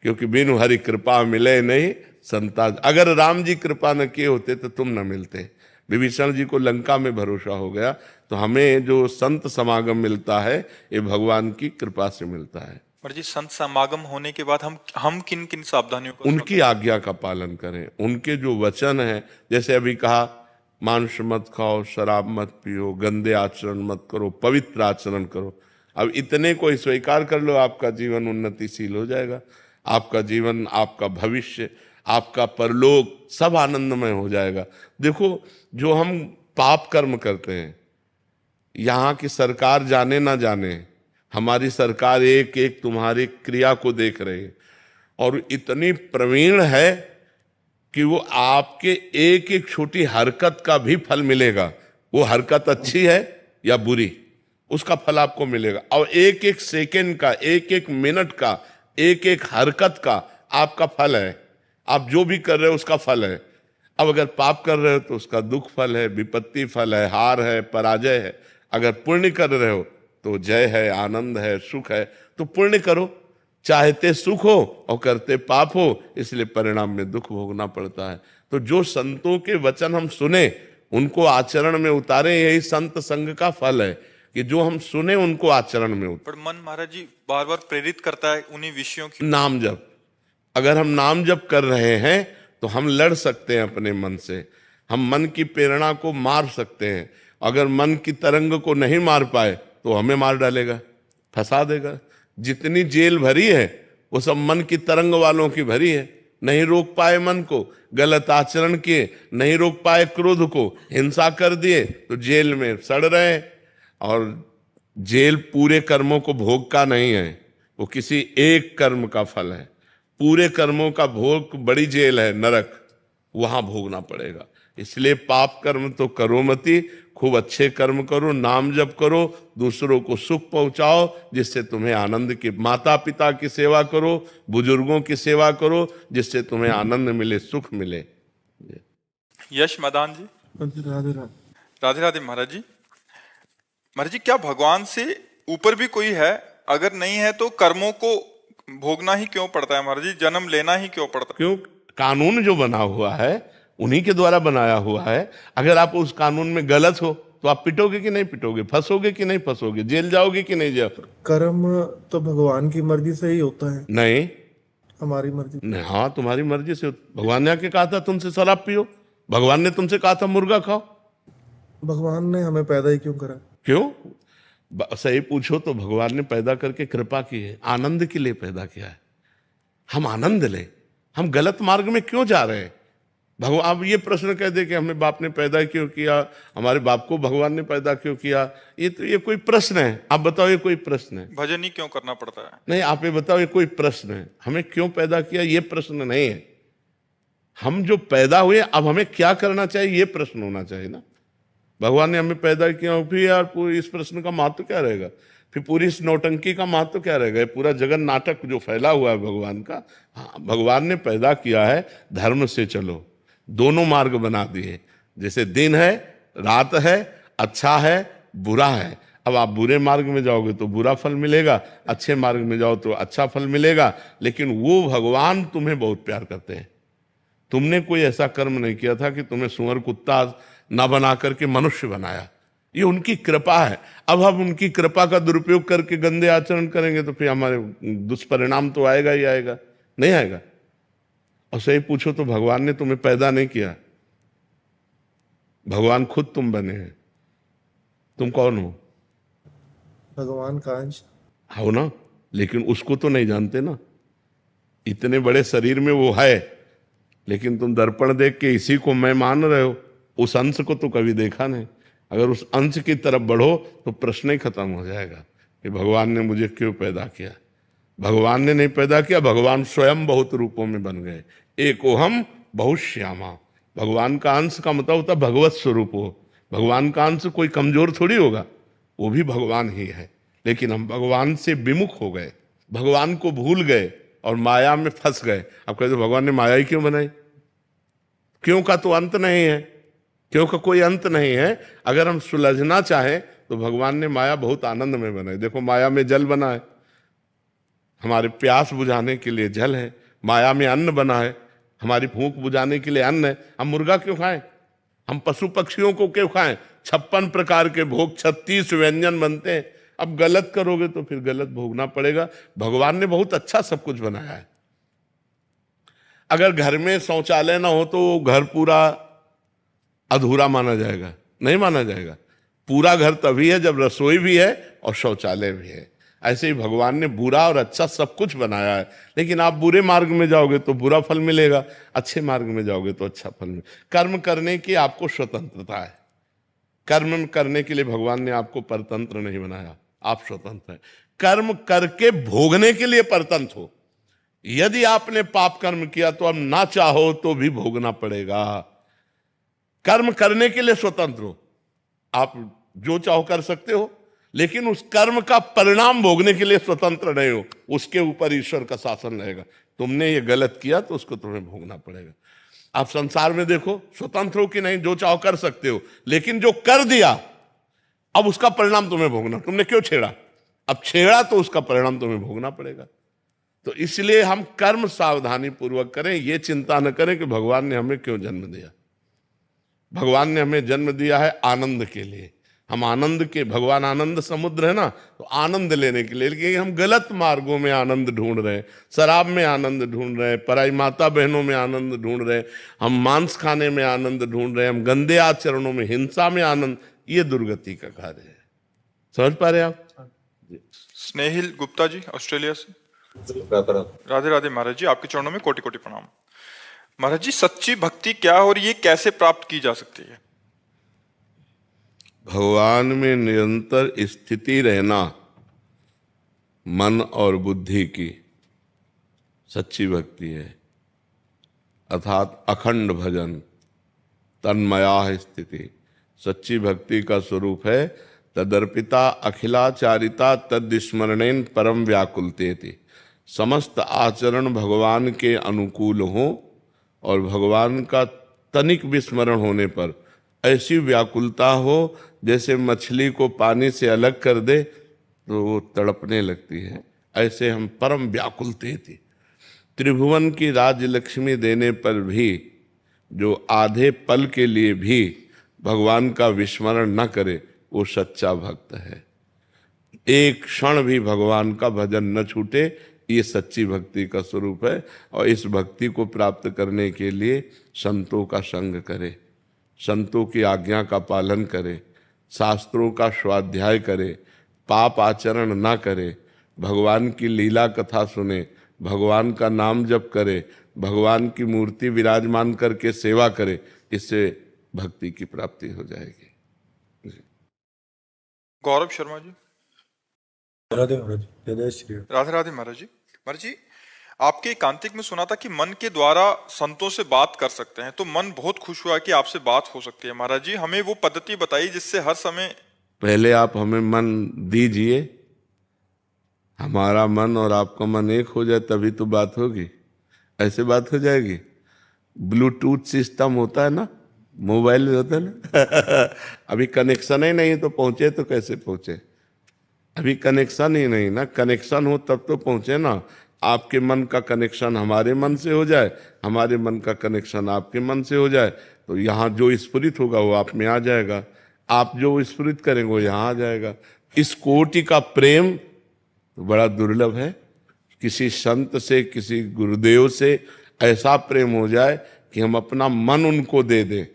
क्योंकि बिनु हरि कृपा मिले नहीं संता। अगर राम जी कृपा न किए होते तो तुम न मिलते। विभीषण जी को लंका में भरोसा हो गया। तो हमें जो संत समागम मिलता है ये भगवान की कृपा से मिलता है। पर जी संत समागम होने के बाद हम किन किन सावधानियों को उनकी आज्ञा का पालन करें, उनके जो वचन है, जैसे अभी कहा मांस मत खाओ, शराब मत पियो, गंदे आचरण मत करो, पवित्र आचरण करो। अब इतने को स्वीकार कर लो, आपका जीवन उन्नतिशील हो जाएगा। आपका जीवन, आपका भविष्य, आपका परलोक सब आनंदमय हो जाएगा। देखो, जो हम पाप कर्म करते हैं, यहाँ की सरकार जाने ना जाने, हमारी सरकार एक एक तुम्हारी क्रिया को देख रही है और इतनी प्रवीण है कि वो आपके एक एक छोटी हरकत का भी फल मिलेगा। वो हरकत अच्छी है या बुरी, उसका फल आपको मिलेगा। और एक एक सेकंड का, एक एक मिनट का, एक एक हरकत का आपका फल है। आप जो भी कर रहे हो उसका फल है। अब अगर पाप कर रहे हो तो उसका दुख फल है, विपत्ति फल है, हार है, पराजय है। अगर पुण्य कर रहे हो तो जय है, आनंद है, सुख है। तो पुण्य करो, चाहते सुख हो और करते पाप हो, इसलिए परिणाम में दुख भोगना पड़ता है। तो जो संतों के वचन हम सुने, उनको आचरण में उतारे, यही संत संग का फल है कि जो हम सुने उनको आचरण में उतारे। पर मन महाराज जी बार बार प्रेरित करता है उन्हीं विषयों की। नाम जप, अगर हम नाम जप कर रहे हैं तो हम लड़ सकते हैं अपने मन से, हम मन की प्रेरणा को मार सकते हैं। अगर मन की तरंग को नहीं मार पाए तो हमें मार डालेगा, फंसा देगा। जितनी जेल भरी है वो सब मन की तरंग वालों की भरी है। नहीं रोक पाए मन को, गलत आचरण किए, नहीं रोक पाए क्रोध को, हिंसा कर दिए तो जेल में सड़ रहे हैं। और जेल पूरे कर्मों को भोग का नहीं है, वो किसी एक कर्म का फल है। पूरे कर्मों का भोग बड़ी जेल है, नरक, वहां भोगना पड़ेगा। इसलिए पाप कर्म तो करो मती, खूब अच्छे कर्म करो, नाम जप करो, दूसरों को सुख पहुंचाओ जिससे तुम्हें आनंद की, माता पिता की सेवा करो, बुजुर्गों की सेवा करो जिससे तुम्हें आनंद मिले, सुख मिले। यश मदान जी। राधे राधे। राधे राधे महाराज जी। महाराज जी, क्या भगवान से ऊपर भी कोई है? अगर नहीं है तो कर्मों को भोगना ही क्यों पड़ता है महाराज जी? जन्म लेना ही क्यों पड़ता है? क्यों? कानून जो बना हुआ है उन्हीं के द्वारा बनाया हुआ है। अगर आप उस कानून में गलत हो तो आप पिटोगे कि नहीं पिटोगे, फंसोगे कि नहीं फंसोगे, जेल जाओगे कि नहीं जाओगे? कर्म तो भगवान की मर्जी से ही होता है। नहीं, हमारी मर्जी नहीं। हाँ, तुम्हारी मर्जी से। भगवान ने आके कहा था तुमसे शराब पियो, भगवान ने तुमसे कहा था मुर्गा खाओ। भगवान ने हमें पैदा ही क्यों करा? क्यों? सही पूछो तो भगवान ने पैदा करके कृपा की है, आनंद के लिए पैदा किया है। हम आनंद ले, हम गलत मार्ग में क्यों जा रहे हैं? भगवान अब ये प्रश्न कह दे कि हमें बाप ने पैदा क्यों किया, हमारे बाप को भगवान ने पैदा क्यों किया, ये कोई प्रश्न है? आप बताओ, ये कोई प्रश्न है? भजन ही क्यों करना पड़ता है? नहीं, आप ये बताओ, ये कोई प्रश्न है? हमें क्यों पैदा किया ये प्रश्न नहीं है। हम जो पैदा हुए अब हमें क्या करना चाहिए ये प्रश्न होना चाहिए ना। भगवान ने हमें पैदा किया, फिर यार पूरी इस प्रश्न का महत्व क्या रहेगा? फिर पूरी इस नौटंकी का महत्व क्या रहेगा? पूरा जगन नाटक जो फैला हुआ है भगवान का। हाँ, भगवान ने पैदा किया है, धर्म से चलो, दोनों मार्ग बना दिए। जैसे दिन है, रात है, अच्छा है, बुरा है। अब आप बुरे मार्ग में जाओगे तो बुरा फल मिलेगा, अच्छे मार्ग में जाओ तो अच्छा फल मिलेगा। लेकिन वो भगवान तुम्हें बहुत प्यार करते हैं। तुमने कोई ऐसा कर्म नहीं किया था कि तुम्हें सुअर कुत्ता ना बना करके मनुष्य बनाया। ये उनकी कृपा है। अब हम उनकी कृपा का दुरुपयोग करके गंदे आचरण करेंगे तो फिर हमारे दुष्परिणाम तो आएगा ही आएगा, नहीं आएगा? और सही पूछो तो भगवान ने तुम्हें पैदा नहीं किया, भगवान खुद तुम बने हैं। तुम कौन हो? भगवान का अंश हो ना, लेकिन उसको तो नहीं जानते ना। इतने बड़े शरीर में वो है, लेकिन तुम दर्पण देख के इसी को मैं मान रहे हो, उस अंश को तो कभी देखा नहीं। अगर उस अंश की तरफ बढ़ो तो प्रश्न ही खत्म हो जाएगा कि भगवान ने मुझे क्यों पैदा किया। भगवान ने नहीं पैदा किया, भगवान स्वयं बहुत रूपों में बन गए। एको हम बहुत श्यामा, भगवान का अंश का मतलब होता है भगवत स्वरूप हो। भगवान का अंश कोई कमजोर थोड़ी होगा, वो भी भगवान ही है। लेकिन हम भगवान से विमुख हो गए, भगवान को भूल गए और माया में फंस गए। अब कहते भगवान ने माया ही क्यों बनाई? क्यों का तो अंत नहीं है, क्यों का कोई अंत नहीं है। अगर हम सुलझना चाहें तो भगवान ने माया बहुत आनंद में बनाई। देखो माया में जल बना है, हमारे प्यास बुझाने के लिए जल है। माया में अन्न बना है, हमारी भूख बुझाने के लिए अन्न है। हम मुर्गा क्यों खाएं? हम पशु पक्षियों को क्यों खाएं? 56 प्रकार के भोग, 36 व्यंजन बनते हैं। अब गलत करोगे तो फिर गलत भोगना पड़ेगा। भगवान ने बहुत अच्छा सब कुछ बनाया है। अगर घर में शौचालय ना हो तो घर पूरा अधूरा माना जाएगा? नहीं माना जाएगा। पूरा घर तभी है जब रसोई भी है और शौचालय भी है। ऐसे ही भगवान ने बुरा और अच्छा सब कुछ बनाया है। लेकिन आप बुरे मार्ग में जाओगे तो बुरा फल मिलेगा, अच्छे मार्ग में जाओगे तो अच्छा फल मिलेगा। कर्म करने की आपको स्वतंत्रता है। कर्म करने के लिए भगवान ने आपको परतंत्र नहीं बनाया, आप स्वतंत्र हैं। कर्म करके भोगने के लिए परतंत्र हो। यदि आपने पाप कर्म किया तो अब ना चाहो तो भी भोगना पड़ेगा। कर्म करने के लिए स्वतंत्र हो, आप जो चाहो कर सकते हो, लेकिन उस कर्म का परिणाम भोगने के लिए स्वतंत्र नहीं हो। उसके ऊपर ईश्वर का शासन रहेगा। तुमने ये गलत किया तो उसको तुम्हें भोगना पड़ेगा। आप संसार में देखो, स्वतंत्र हो कि नहीं, जो चाहो कर सकते हो, लेकिन जो कर दिया अब उसका परिणाम तुम्हें भोगना। तुमने क्यों छेड़ा? अब छेड़ा तो उसका परिणाम तुम्हें भोगना पड़ेगा। तो इसलिए हम कर्म सावधानी पूर्वक करें, ये चिंता न करें कि भगवान ने हमें क्यों जन्म दिया। भगवान ने हमें जन्म दिया है आनंद के लिए। हम आनंद के, भगवान आनंद समुद्र है ना, तो आनंद लेने के लिए। लेकिन हम गलत मार्गों में आनंद ढूंढ रहे हैं, शराब में आनंद ढूंढ रहे हैं, पराई माता बहनों में आनंद ढूंढ रहे हैं, हम मांस खाने में आनंद ढूंढ रहे हैं, हम गंदे आचरणों में, हिंसा में आनंद। ये दुर्गति का कार्य है। समझ पा रहे आप? स्नेहिल गुप्ता जी ऑस्ट्रेलिया से। राधे राधे महाराज जी, आपके चरणों में कोटि कोटि प्रणाम। महाराज जी, सच्ची भक्ति क्या है और ये कैसे प्राप्त की जा सकती है? भगवान में निरंतर स्थिति रहना, मन और बुद्धि की, सच्ची भक्ति है। अर्थात अखंड भजन, तन्मया स्थिति सच्ची भक्ति का स्वरूप है। तदर्पिता अखिलाचारिता तद्स्मरणेन परम व्याकुलतेति। समस्त आचरण भगवान के अनुकूल हो और भगवान का तनिक विस्मरण होने पर ऐसी व्याकुलता हो जैसे मछली को पानी से अलग कर दे तो वो तड़पने लगती है। ऐसे हम परम व्याकुलते थे। त्रिभुवन की राज्य लक्ष्मी देने पर भी जो आधे पल के लिए भी भगवान का विस्मरण न करे वो सच्चा भक्त है। एक क्षण भी भगवान का भजन न छूटे, ये सच्ची भक्ति का स्वरूप है। और इस भक्ति को प्राप्त करने के लिए संतों का संग करे, संतों की आज्ञा का पालन करे, शास्त्रों का स्वाध्याय करे, पाप आचरण ना करे, भगवान की लीला कथा सुने, भगवान का नाम जप करे, भगवान की मूर्ति विराजमान करके सेवा करे। इससे भक्ति की प्राप्ति हो जाएगी। गौरव शर्मा जी। राधे महाराज, जय श्री राम। राधे राधे महाराज जी। महाराज जी, आपके एकांतिक में सुना था कि मन के द्वारा संतों से बात कर सकते हैं, तो मन बहुत खुश हुआ कि आपसे बात हो सकती है। महाराज जी, हमें वो पद्धति बताइए जिससे हर समय। पहले आप हमें मन दीजिए, हमारा मन और आपका मन एक हो जाए तभी तो बात होगी। ऐसे बात हो जाएगी? ब्लूटूथ सिस्टम होता है ना, मोबाइल में होता है ना अभी कनेक्शन ही नहीं तो पहुंचे तो कैसे पहुंचे? अभी कनेक्शन ही नहीं ना, कनेक्शन हो तब तो पहुंचे ना। आपके मन का कनेक्शन हमारे मन से हो जाए, हमारे मन का कनेक्शन आपके मन से हो जाए, तो यहाँ जो स्फुरित होगा वो आप में आ जाएगा, आप जो स्फुरित करेंगे वो यहाँ आ जाएगा। इस कोटि का प्रेम तो बड़ा दुर्लभ है। किसी संत से, किसी गुरुदेव से ऐसा प्रेम हो जाए कि हम अपना मन उनको दे दें।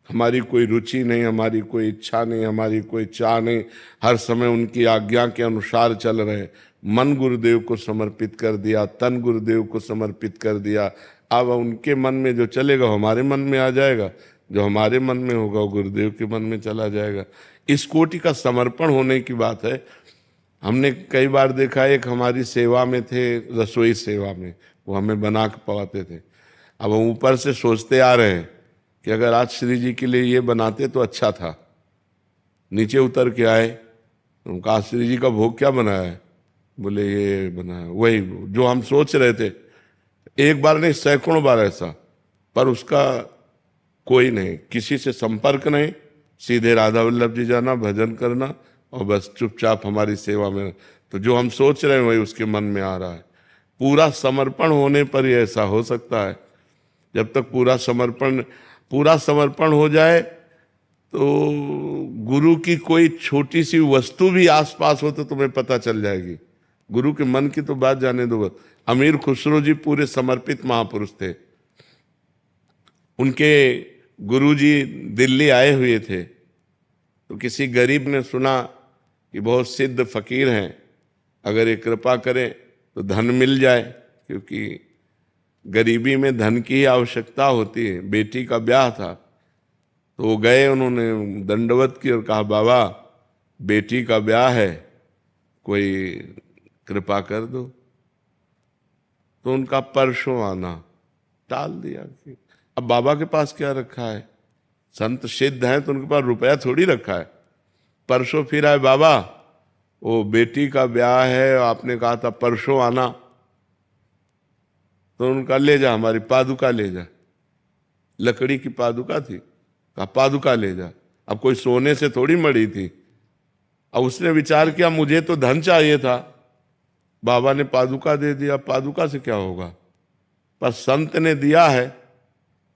हमारी कोई रुचि नहीं, हमारी कोई इच्छा नहीं, हमारी कोई चाह नहीं, हर समय उनकी आज्ञा के अनुसार चल रहे हैं। मन गुरुदेव को समर्पित कर दिया, तन गुरुदेव को समर्पित कर दिया। अब उनके मन में जो चलेगा हमारे मन में आ जाएगा, जो हमारे मन में होगा वो गुरुदेव के मन में चला जाएगा। इस कोटि का समर्पण होने की बात है। हमने कई बार देखा, एक हमारी सेवा में थे, रसोई सेवा में, वो हमें बना के पवाते थे। अब हम ऊपर से सोचते आ रहे हैं कि अगर आज श्री जी के लिए ये बनाते तो अच्छा था। नीचे उतर के आए, तो कहा श्री जी का भोग क्या बनाया है? बोले ये बना है, वही जो हम सोच रहे थे। एक बार नहीं, सैकड़ों बार ऐसा, पर उसका कोई नहीं, किसी से संपर्क नहीं, सीधे राधा वल्लभ जी जाना, भजन करना और बस चुपचाप हमारी सेवा में। तो जो हम सोच रहे हैं वही उसके मन में आ रहा है। पूरा समर्पण होने पर ही ऐसा हो सकता है। जब तक पूरा समर्पण हो जाए तो गुरु की कोई छोटी सी वस्तु भी आसपास हो तो तुम्हें पता चल जाएगी। गुरु के मन की तो बात जाने दो। अमीर खुसरो जी पूरे समर्पित महापुरुष थे। उनके गुरुजी दिल्ली आए हुए थे, तो किसी गरीब ने सुना कि बहुत सिद्ध फकीर हैं, अगर ये कृपा करें तो धन मिल जाए, क्योंकि गरीबी में धन की ही आवश्यकता होती है। बेटी का ब्याह था, तो वो गए, उन्होंने दंडवत की और कहा बाबा बेटी का ब्याह है, कोई कृपा कर दो। तो उनका परसों आना टाल दिया। अब बाबा के पास क्या रखा है? संत सिद्ध हैं तो उनके पास रुपया थोड़ी रखा है। परसों फिर आए, बाबा वो बेटी का ब्याह है, आपने कहा था परसों आना। तो उनका ले जा, हमारी पादुका ले जा। लकड़ी की पादुका थी, कहा पादुका ले जा। अब कोई सोने से थोड़ी मड़ी थी। अब उसने विचार किया मुझे तो धन चाहिए था, बाबा ने पादुका दे दिया, पादुका से क्या होगा, पर संत ने दिया है,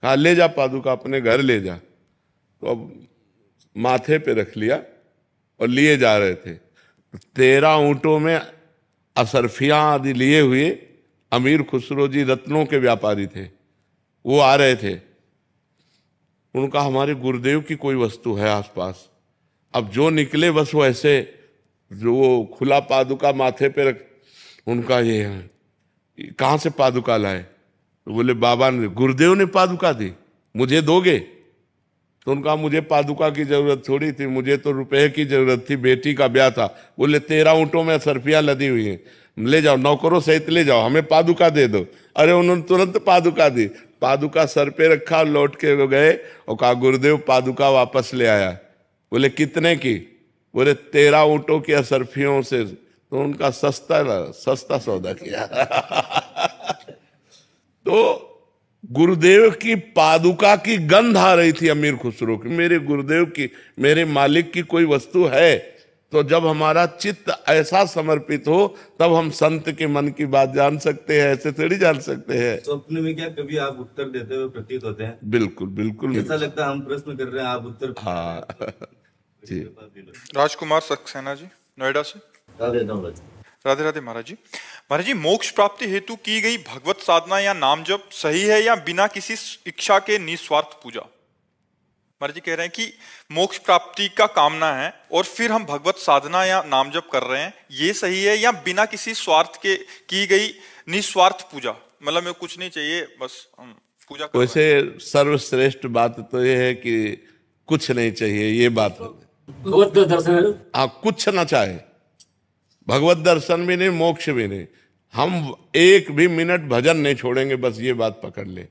कहा ले जा पादुका, अपने घर ले जा। तो अब माथे पे रख लिया और लिए जा रहे थे। 13 ऊंटों में असरफियां आदि लिए हुए अमीर खुसरो जी रत्नों के व्यापारी थे, वो आ रहे थे। उनका हमारे गुरुदेव की कोई वस्तु है आसपास। अब जो निकले बस वो ऐसे, जो वो खुला पादुका माथे पे रख, उनका ये कहाँ से पादुका लाए? तो बोले बाबा ने, गुरुदेव ने पादुका दी, मुझे दोगे? तो उनका मुझे पादुका की जरूरत थोड़ी थी, मुझे तो रुपए की जरूरत थी, बेटी का ब्याह था। बोले 13 ऊंटों में सरफियां लदी हुई हैं, ले जाओ, नौकरों सहित ले जाओ, हमें पादुका दे दो। अरे उन्होंने तुरंत पादुका दी, पादुका सर पे रखा, लौट के वो गए और कहा गुरुदेव पादुका वापस ले आया। बोले कितने की? बोले 13 ऊंटों की असरफियों से। तो उनका सस्ता सौदा किया। तो गुरुदेव की पादुका की गंध आ रही थी अमीर खुसरो की। मेरे गुरुदेव की, मेरे मालिक की कोई वस्तु है। तो जब हमारा चित्त ऐसा समर्पित हो तब हम संत के मन की बात जान सकते हैं, ऐसे थोड़ी जान सकते हैं। स्वप्न में क्या कभी आप उत्तर देते हुए प्रतीत होते हैं? बिल्कुल बिल्कुल ऐसा लगता है हम प्रश्न कर रहे हैं, आप उत्तर। हाँ जी। राजकुमार सक्सेना जी, नोएडा से। राधे राधे महाराज जी। महाराज जी, मोक्ष प्राप्ति हेतु की गई भगवत साधना या नाम जप सही है या बिना किसी इच्छा के निस्वार्थ पूजा? महाराज जी कह रहे हैं कि मोक्ष प्राप्ति का कामना है और फिर हम भगवत साधना या नाम जप कर रहे हैं, ये सही है या बिना किसी स्वार्थ के की गई निस्वार्थ पूजा? मतलब में कुछ नहीं चाहिए, बस हम पूजा कर रहे हैं। वैसे सर्वश्रेष्ठ बात तो ये है कि कुछ नहीं चाहिए, ये बात भगवत दर्शन। हाँ, कुछ ना चाहे, भगवत दर्शन भी नहीं, मोक्ष भी नहीं, हम एक भी मिनट भजन नहीं छोड़ेंगे, बस ये बात पकड़ ले।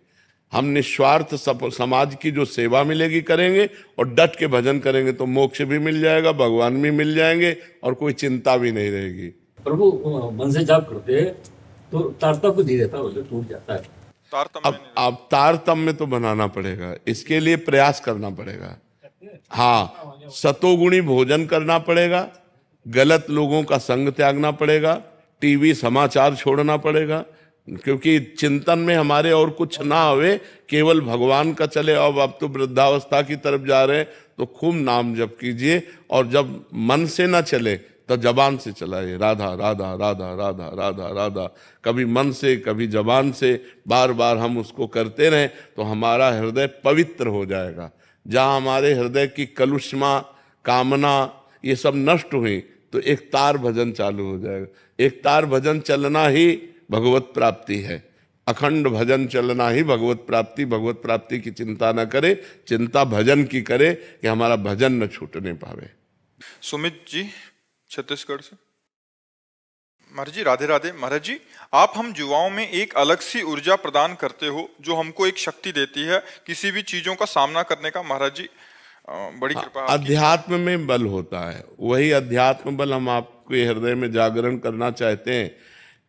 हम निस्वार्थ समाज की जो सेवा मिलेगी करेंगे और डट के भजन करेंगे तो मोक्ष भी मिल जाएगा, भगवान भी मिल जाएंगे और कोई चिंता भी नहीं रहेगी। प्रभु मन से जाप करते हैं तो तारतम्य नहीं रहता, वो टूट जाता है। अब तारतम्य तो बनाना पड़ेगा, इसके लिए प्रयास करना पड़ेगा। हाँ, सतोगुणी भोजन करना पड़ेगा, गलत लोगों का संग त्यागना पड़ेगा, टीवी समाचार छोड़ना पड़ेगा, क्योंकि चिंतन में हमारे और कुछ ना आवे, केवल भगवान का चले। अब तो वृद्धावस्था की तरफ जा रहे हैं तो खूब नाम जप कीजिए, और जब मन से ना चले तो जबान से चलाइए, राधा राधा राधा राधा राधा राधा। कभी मन से कभी जबान से बार बार हम उसको करते रहें तो हमारा हृदय पवित्र हो जाएगा। जहाँ हमारे हृदय की कलुषमा, कामना ये सब नष्ट हुई तो एक तार भजन चालू हो जाएगा। एक तार भजन चलना ही भगवत प्राप्ति है, अखंड भजन चलना ही भगवत प्राप्ति। भगवत प्राप्ति की चिंता न करे, चिंता भजन की करे कि हमारा भजन न छूटने पावे। सुमित जी, छत्तीसगढ़ से। महाराज जी राधे राधे। महाराज जी, आप हम युवाओं में एक अलग सी ऊर्जा प्रदान करते हो जो हमको एक शक्ति देती है किसी भी चीजों का सामना करने का। महाराज जी बड़ी कृपा आपकी। अध्यात्म में बल होता है, वही अध्यात्म बल हम आपके हृदय में जागरण करना चाहते हैं।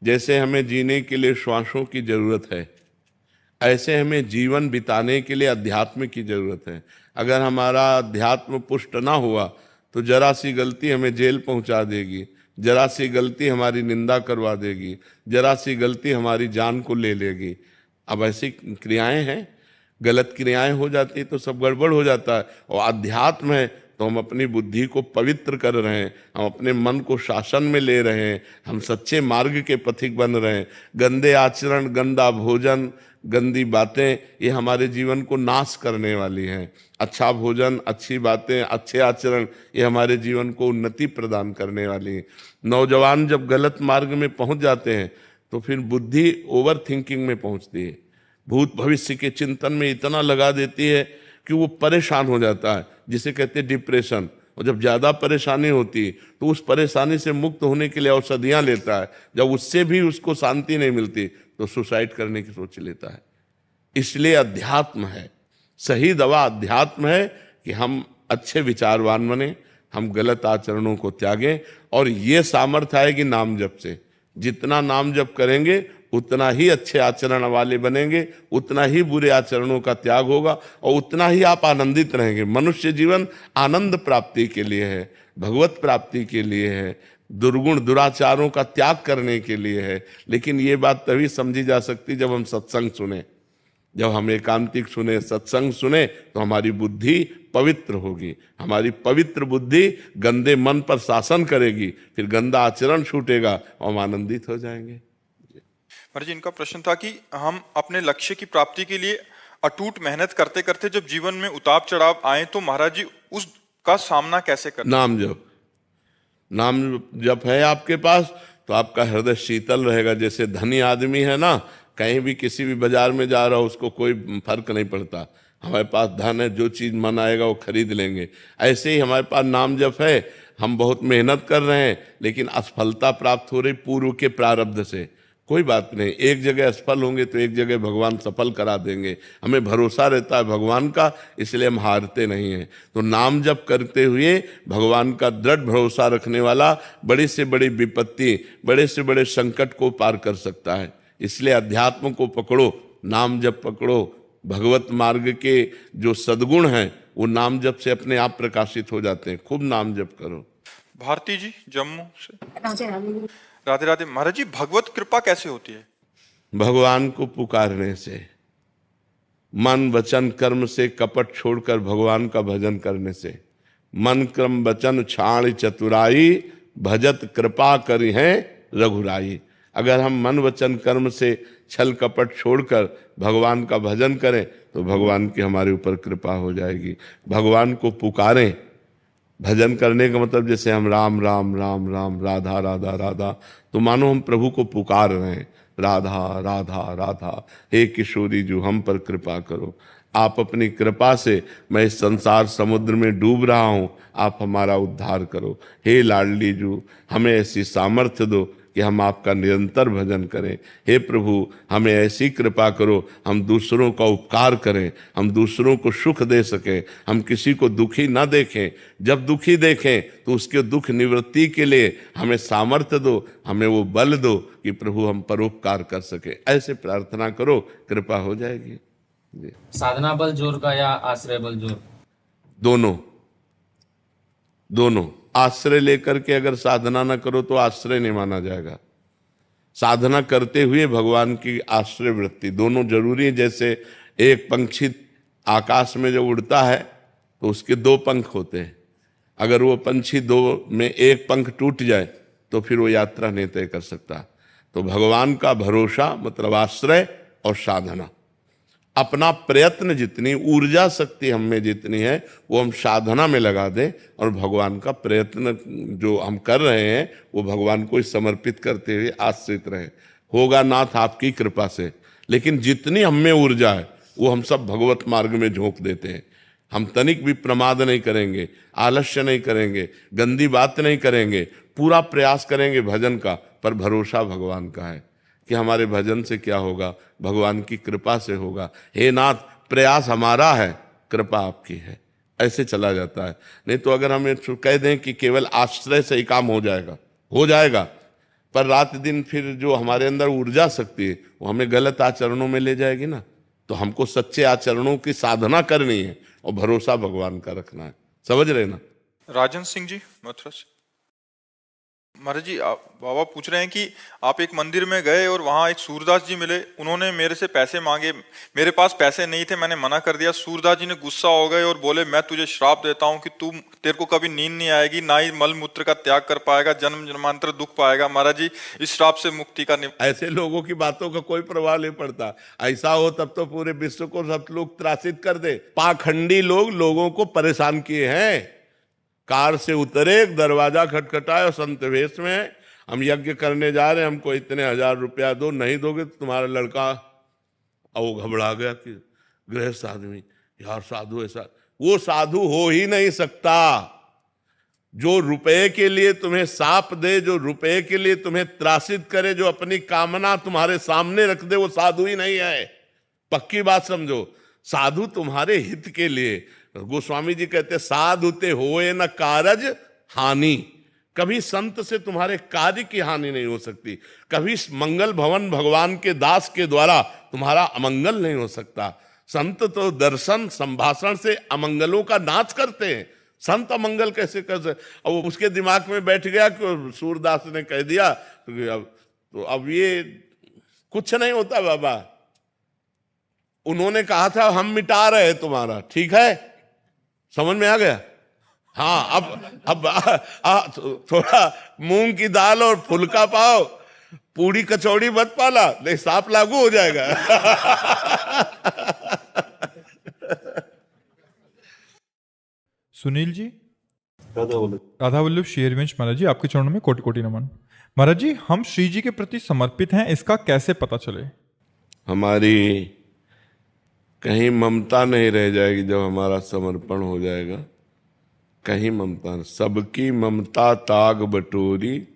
जैसे हमें जीने के लिए श्वासों की जरूरत है, ऐसे हमें जीवन बिताने के लिए अध्यात्म की जरूरत है। अगर हमारा अध्यात्म पुष्ट ना हुआ तो जरा सी गलती हमें जेल पहुंचा देगी, जरा सी गलती हमारी निंदा करवा देगी, जरा सी गलती हमारी जान को ले लेगी। अब ऐसी क्रियाएं हैं, गलत क्रियाएं हो जाती तो सब गड़बड़ हो जाता है। और अध्यात्म है तो हम अपनी बुद्धि को पवित्र कर रहे हैं, हम अपने मन को शासन में ले रहे हैं, हम सच्चे मार्ग के पथिक बन रहे हैं। गंदे आचरण, गंदा भोजन, गंदी बातें ये हमारे जीवन को नाश करने वाली हैं। अच्छा भोजन, अच्छी बातें, अच्छे आचरण ये हमारे जीवन को उन्नति प्रदान करने वाली हैं। नौजवान जब गलत मार्ग में पहुंच जाते हैं तो फिर बुद्धि ओवर थिंकिंग में पहुंचती है, भूत भविष्य के चिंतन में इतना लगा देती है कि वो परेशान हो जाता है, जिसे कहते हैं डिप्रेशन। और जब ज़्यादा परेशानी होती है तो उस परेशानी से मुक्त होने के लिए औषधियाँ लेता है। जब उससे भी उसको शांति नहीं मिलती तो सुसाइड करने की सोच लेता है। इसलिए अध्यात्म है, सही दवा अध्यात्म है कि हम अच्छे विचारवान बने, हम गलत आचरणों को त्यागें। और ये सामर्थ्य आएगी नाम जप से। जितना नाम जप करेंगे उतना ही अच्छे आचरण वाले बनेंगे, उतना ही बुरे आचरणों का त्याग होगा और उतना ही आप आनंदित रहेंगे। मनुष्य जीवन आनंद प्राप्ति के लिए है, भगवत प्राप्ति के लिए है, दुर्गुण दुराचारों का त्याग करने के लिए है। लेकिन ये बात तभी समझी जा सकती जब हम सत्संग सुने, जब हम एकांतिक सुने, सत्संग सुने तो हमारी बुद्धि पवित्र होगी। हमारी पवित्र बुद्धि गंदे मन पर शासन करेगी, फिर गंदा आचरण छूटेगा और हम आनंदित हो जाएंगे। महाराज जी, इनका प्रश्न था कि हम अपने लक्ष्य की प्राप्ति के लिए अटूट मेहनत करते करते जब जीवन में उतार चढ़ाव आए तो महाराज जी उसका सामना कैसे करें? नाम जप, नाम जप है आपके पास तो आपका हृदय शीतल रहेगा। जैसे धनी आदमी है ना, कहीं भी किसी भी बाजार में जा रहा हो उसको कोई फर्क नहीं पड़ता, हमारे पास धन है, जो चीज मन आएगा वो खरीद लेंगे। ऐसे ही हमारे पास नाम जप है, हम बहुत मेहनत कर रहे हैं लेकिन असफलता प्राप्त हो रही पूर्व के प्रारब्ध से। कोई बात नहीं, एक जगह असफल होंगे तो एक जगह भगवान सफल करा देंगे। हमें भरोसा रहता है भगवान का, इसलिए हम हारते नहीं हैं। तो नाम जप करते हुए भगवान का दृढ़ भरोसा रखने वाला बड़ी से बड़ी विपत्ति, बड़े से बड़े संकट को पार कर सकता है। इसलिए अध्यात्म को पकड़ो, नाम जप पकड़ो। भगवत मार्ग के जो सद्गुण हैं वो नाम जप से अपने आप प्रकाशित हो जाते हैं। खूब नाम जप करो। भारती जी जम्मू से, राधे राधे। महाराज जी, भगवत कृपा कैसे होती है? भगवान को पुकारने से, मन वचन कर्म से कपट छोड़कर भगवान का भजन करने से। मन क्रम वचन छाण चतुराई, भजत कृपा करी है रघुराई। अगर हम मन वचन कर्म से छल कपट छोड़कर भगवान का भजन करें तो भगवान की हमारे ऊपर कृपा हो जाएगी। भगवान को पुकारें। भजन करने का मतलब जैसे हम राम राम राम राम, राधा राधा राधा, तो मानो हम प्रभु को पुकार रहे हैं, राधा राधा राधा, हे किशोरी जो हम पर कृपा करो। आप अपनी कृपा से, मैं इस संसार समुद्र में डूब रहा हूँ, आप हमारा उद्धार करो। हे लाडली जू, हमें ऐसी सामर्थ्य दो कि हम आपका निरंतर भजन करें। हे प्रभु, हमें ऐसी कृपा करो हम दूसरों का उपकार करें, हम दूसरों को सुख दे सकें, हम किसी को दुखी ना देखें। जब दुखी देखें तो उसके दुख निवृत्ति के लिए हमें सामर्थ्य दो, हमें वो बल दो कि प्रभु हम परोपकार कर सके। ऐसे प्रार्थना करो, कृपा हो जाएगी। साधना बल जोर का या आश्रय बल जोर? दोनों दोनों। आश्रय लेकर के अगर साधना न करो तो आश्रय नहीं माना जाएगा। साधना करते हुए भगवान की आश्रय वृत्ति, दोनों जरूरी है। जैसे एक पंछी आकाश में जब उड़ता है तो उसके दो पंख होते हैं, अगर वो पंछी दो में एक पंख टूट जाए तो फिर वो यात्रा नहीं तय कर सकता। तो भगवान का भरोसा मतलब आश्रय और साधना। अपना प्रयत्न, जितनी ऊर्जा शक्ति हम में जितनी है वो हम साधना में लगा दें और भगवान का प्रयत्न जो हम कर रहे हैं वो भगवान को समर्पित करते हुए आश्रित रहे। होगा नाथ आपकी कृपा से। लेकिन जितनी हम में ऊर्जा है वो हम सब भगवत मार्ग में झोंक देते हैं। हम तनिक भी प्रमाद नहीं करेंगे, आलस्य नहीं करेंगे, गंदी बात नहीं करेंगे, पूरा प्रयास करेंगे भजन का, पर भरोसा भगवान का है कि हमारे भजन से क्या होगा, भगवान की कृपा से होगा। हे नाथ, प्रयास हमारा है, कृपा आपकी है, ऐसे चला जाता है। नहीं तो अगर हम कह दें कि केवल आश्रय से ही काम हो जाएगा, पर रात दिन फिर जो हमारे अंदर ऊर्जा शक्ति है वो हमें गलत आचरणों में ले जाएगी ना। तो हमको सच्चे आचरणों की साधना करनी है और भरोसा भगवान का रखना है। समझ रहे ना। राजन सिंह जी मथुरा से। महाराज जी, बाबा पूछ रहे हैं कि आप एक मंदिर में गए और वहां एक सूरदास जी मिले, उन्होंने मेरे से पैसे मांगे, मेरे पास पैसे नहीं थे, मैंने मना कर दिया। सूरदास जी ने गुस्सा हो गए और बोले मैं तुझे श्राप देता हूं कि तेरे को कभी नींद नहीं आएगी, ना ही मल मूत्र का त्याग कर पाएगा, जन्म जन्मांतर दुख पाएगा। महाराज जी, इस श्राप से मुक्ति का ऐसे लोगों की बातों का कोई प्रभाव नहीं पड़ता। ऐसा हो तब तो पूरे विश्व को सब लोग त्रासित कर दे। पाखंडी लोग लोगों को परेशान किए हैं। कार से उतरे, दरवाजा खटखटाए और संत वेश में, हम यज्ञ करने जा रहे हैं, हमको इतने 1000 रुपया दो, नहीं दोगे तो तुम्हारा लड़का। और वो घबरा गया कि गृहस्थ आदमी, यार साधु ऐसा, वो साधु हो ही नहीं सकता। जो रुपए के लिए तुम्हें साप दे, जो रुपए के लिए तुम्हें त्रासित करे, जो अपनी कामना तुम्हारे सामने रख दे, वो साधु ही नहीं है। पक्की बात समझो। साधु तुम्हारे हित के लिए, गोस्वामी जी कहते साधु ते होए न कारज हानि। कभी संत से तुम्हारे कार्य की हानि नहीं हो सकती, कभी मंगल भवन भगवान के दास के द्वारा तुम्हारा अमंगल नहीं हो सकता। संत तो दर्शन संभाषण से अमंगलों का नाश करते हैं। संत अमंगल कैसे कर सकते? अब उसके दिमाग में बैठ गया कि सूरदास ने कह दिया तो अब ये कुछ नहीं होता बाबा। उन्होंने कहा था हम मिटा रहे हैं तुम्हारा, ठीक है, समझ में आ गया। हाँ, अब थोड़ा मूंग की दाल और फुल्का पाओ, पूड़ी कचौड़ी मत पाला, नहीं सांप लागू हो जाएगा। सुनील जी राधा वल्लभ शेरवंश। महाराज जी, आपके चरणों में कोटि कोटि नमन। महाराज जी, हम श्री जी के प्रति समर्पित हैं, इसका कैसे पता चले? हमारी कहीं ममता नहीं रह जाएगी जब हमारा समर्पण हो जाएगा। कहीं ममता नहीं, सबकी ममता ताग बटोरी,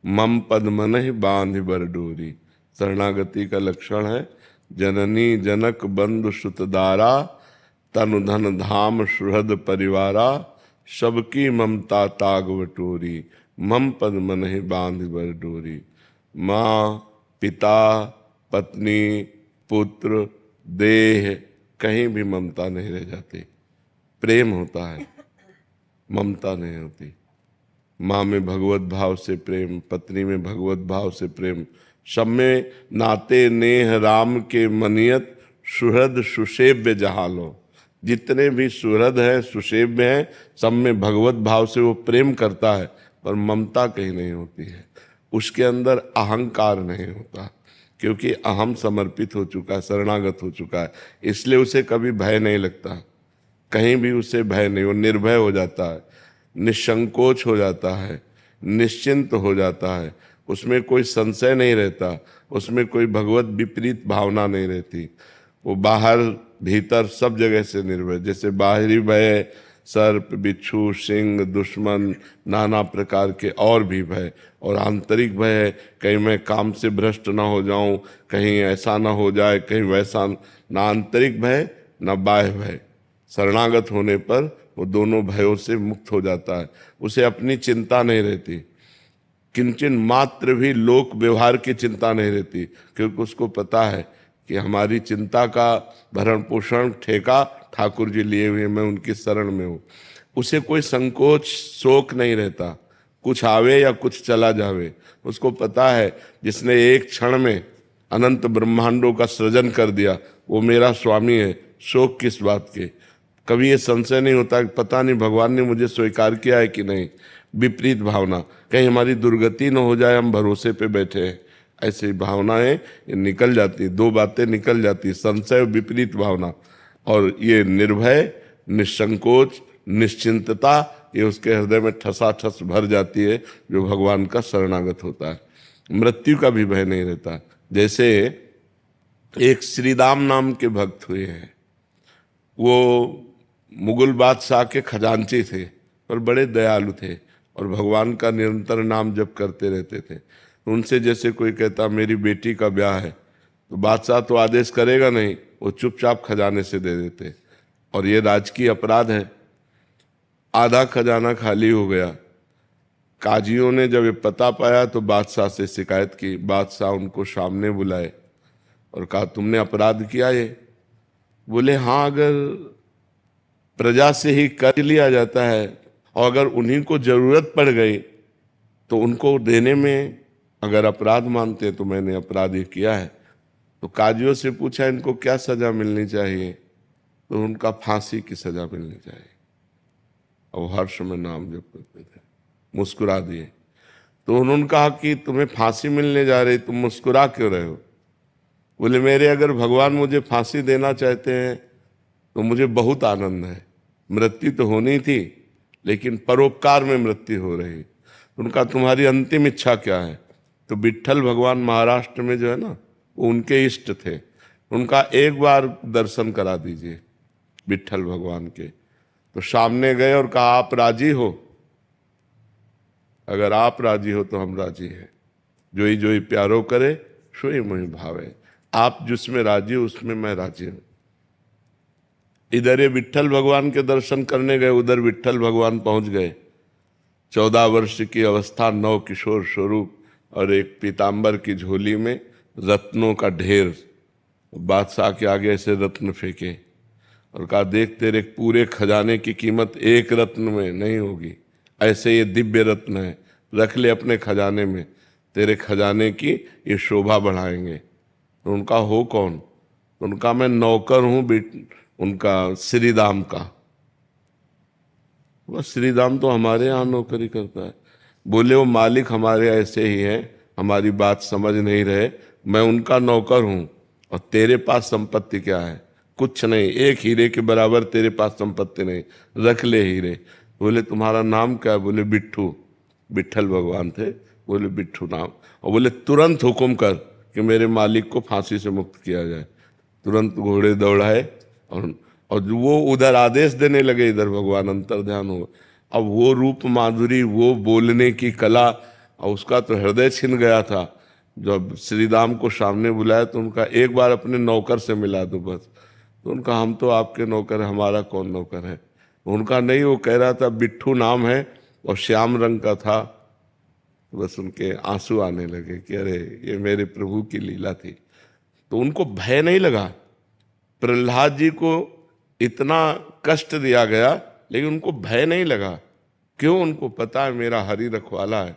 मम पद मनहि बांध बर डोरी। शरणागति का लक्षण है। जननी जनक बंधु सुतदारा, तनु धन धाम सुहृद परिवारा। सबकी ममता ताग बटोरी, मम पद मनहि बांध बर डोरी। माँ, पिता, पत्नी, पुत्र, देह, कहीं भी ममता नहीं रह जाती। प्रेम होता है, ममता नहीं होती। माँ में भगवत भाव से प्रेम, पत्नी में भगवत भाव से प्रेम। सब में नाते नेह राम के मनियत, सुहृद सुसेव्य जहालो। जितने भी सुहृद हैं, सुसेव्य हैं, सब में भगवत भाव से वो प्रेम करता है, पर ममता कहीं नहीं होती है। उसके अंदर अहंकार नहीं होता, क्योंकि अहम समर्पित हो चुका है, शरणागत हो चुका है। इसलिए उसे कभी भय नहीं लगता, कहीं भी उसे भय नहीं, वो निर्भय हो जाता है, निसंकोच हो जाता है, निश्चिंत हो जाता है। उसमें कोई संशय नहीं रहता, उसमें कोई भगवत विपरीत भावना नहीं रहती। वो बाहर भीतर सब जगह से निर्भय। जैसे बाहरी भय सर्प, बिच्छू, सिंह, दुश्मन, नाना प्रकार के और भी भय, और आंतरिक भय है कहीं मैं काम से भ्रष्ट ना हो जाऊं, कहीं ऐसा ना हो जाए, कहीं वैसा। ना आंतरिक भय ना बाह्य भय। शरणागत होने पर वो दोनों भयों से मुक्त हो जाता है। उसे अपनी चिंता नहीं रहती, किंचन मात्र भी लोक व्यवहार की चिंता नहीं रहती, क्योंकि उसको पता है कि हमारी चिंता का भरण पोषण ठेका ठाकुर जी लिए हुए, मैं उनकी शरण में हूँ। उसे कोई संकोच शोक नहीं रहता, कुछ आवे या कुछ चला जावे। उसको पता है जिसने एक क्षण में अनंत ब्रह्मांडों का सृजन कर दिया वो मेरा स्वामी है, शोक किस बात के। कभी ये संशय नहीं होता कि पता नहीं भगवान ने मुझे स्वीकार किया है कि नहीं। विपरीत भावना, कहीं हमारी दुर्गति न हो जाए, हम भरोसे पे बैठे हैं, ऐसी भावनाएं निकल जाती। दो बातें निकल जाती, संशय और विपरीत भावना, और ये निर्भय, निसंकोच, निश्चिंतता, ये उसके हृदय में ठसाठस भर जाती है जो भगवान का शरणागत होता है। मृत्यु का भी भय नहीं रहता। जैसे एक श्रीदाम नाम के भक्त हुए हैं, वो मुगल बादशाह के खजांची थे और बड़े दयालु थे और भगवान का निरंतर नाम जप करते रहते थे। उनसे जैसे कोई कहता मेरी बेटी का ब्याह है, तो बादशाह तो आदेश करेगा नहीं, वो चुपचाप खजाने से दे देते। और ये राजकीय अपराध है। आधा खजाना खाली हो गया। काजियों ने जब ये पता पाया तो बादशाह से शिकायत की। बादशाह उनको सामने बुलाए और कहा तुमने अपराध किया ये? बोले हाँ, अगर प्रजा से ही कर लिया जाता है और अगर उन्हीं को जरूरत पड़ गई तो उनको देने में अगर अपराध मानते तो मैंने अपराध ये किया है। तो काजियों से पूछा इनको क्या सजा मिलनी चाहिए, तो उनका फांसी की सजा मिलनी चाहिए। और हर्ष में नाम जप करते थे, मुस्कुरा दिए। तो उन्होंने कहा कि तुम्हें फांसी मिलने जा रही, तुम मुस्कुरा क्यों रहे हो? बोले मेरे अगर भगवान मुझे फांसी देना चाहते हैं तो मुझे बहुत आनंद है। मृत्यु तो होनी थी लेकिन परोपकार में मृत्यु हो रही। उनका तुम्हारी अंतिम इच्छा क्या है? तो विट्ठल भगवान महाराष्ट्र में जो है ना, वो उनके इष्ट थे। उनका एक बार दर्शन करा दीजिए विट्ठल भगवान के। तो सामने गए और कहा आप राजी हो? अगर आप राजी हो तो हम राजी हैं। जोई जोई प्यारो करे सोई मोहि भावे। आप जिसमें राजी हो उसमें मैं राजी हूं। इधर ये विट्ठल भगवान के दर्शन करने गए, उधर विट्ठल भगवान पहुंच गए। 14 वर्ष की अवस्था, नव किशोर स्वरूप और एक पीताम्बर की झोली में रत्नों का ढेर। बादशाह के आगे ऐसे रत्न फेंके और कहा देख तेरे पूरे खजाने की कीमत एक रत्न में नहीं होगी, ऐसे ये दिव्य रत्न है, रख ले अपने खजाने में, तेरे खजाने की ये शोभा बढ़ाएंगे। तो उनका हो कौन? तो उनका मैं नौकर हूं उनका श्रीदाम का। बस श्रीदाम तो हमारे यहाँ नौकरी करता है। बोले वो मालिक हमारे ऐसे ही हैं, हमारी बात समझ नहीं रहे, मैं उनका नौकर हूं। और तेरे पास संपत्ति क्या है? कुछ नहीं, एक हीरे के बराबर तेरे पास संपत्ति नहीं, रख ले हीरे। बोले तुम्हारा नाम क्या है? बोले बिट्ठू। विट्ठल भगवान थे। बोले बिट्ठू नाम। और बोले तुरंत हुक्म कर कि मेरे मालिक को फांसी से मुक्त किया जाए। तुरंत घोड़े दौड़ाए और वो उधर आदेश देने लगे, इधर भगवान अंतर्ध्यान हो। अब वो रूप माधुरी, वो बोलने की कला, और उसका तो हृदय छिन गया था। जब श्रीराम को सामने बुलाया तो उनका एक बार अपने नौकर से मिला दो बस। तो उनका हम तो आपके नौकर हैं, हमारा कौन नौकर है? उनका नहीं, वो कह रहा था बिट्ठू नाम है और श्याम रंग का था। बस उनके आंसू आने लगे कि अरे ये मेरे प्रभु की लीला थी। तो उनको भय नहीं लगा। प्रहलाद जी को इतना कष्ट दिया गया लेकिन उनको भय नहीं लगा। क्यों? उनको पता है मेरा हरि रखवाला है।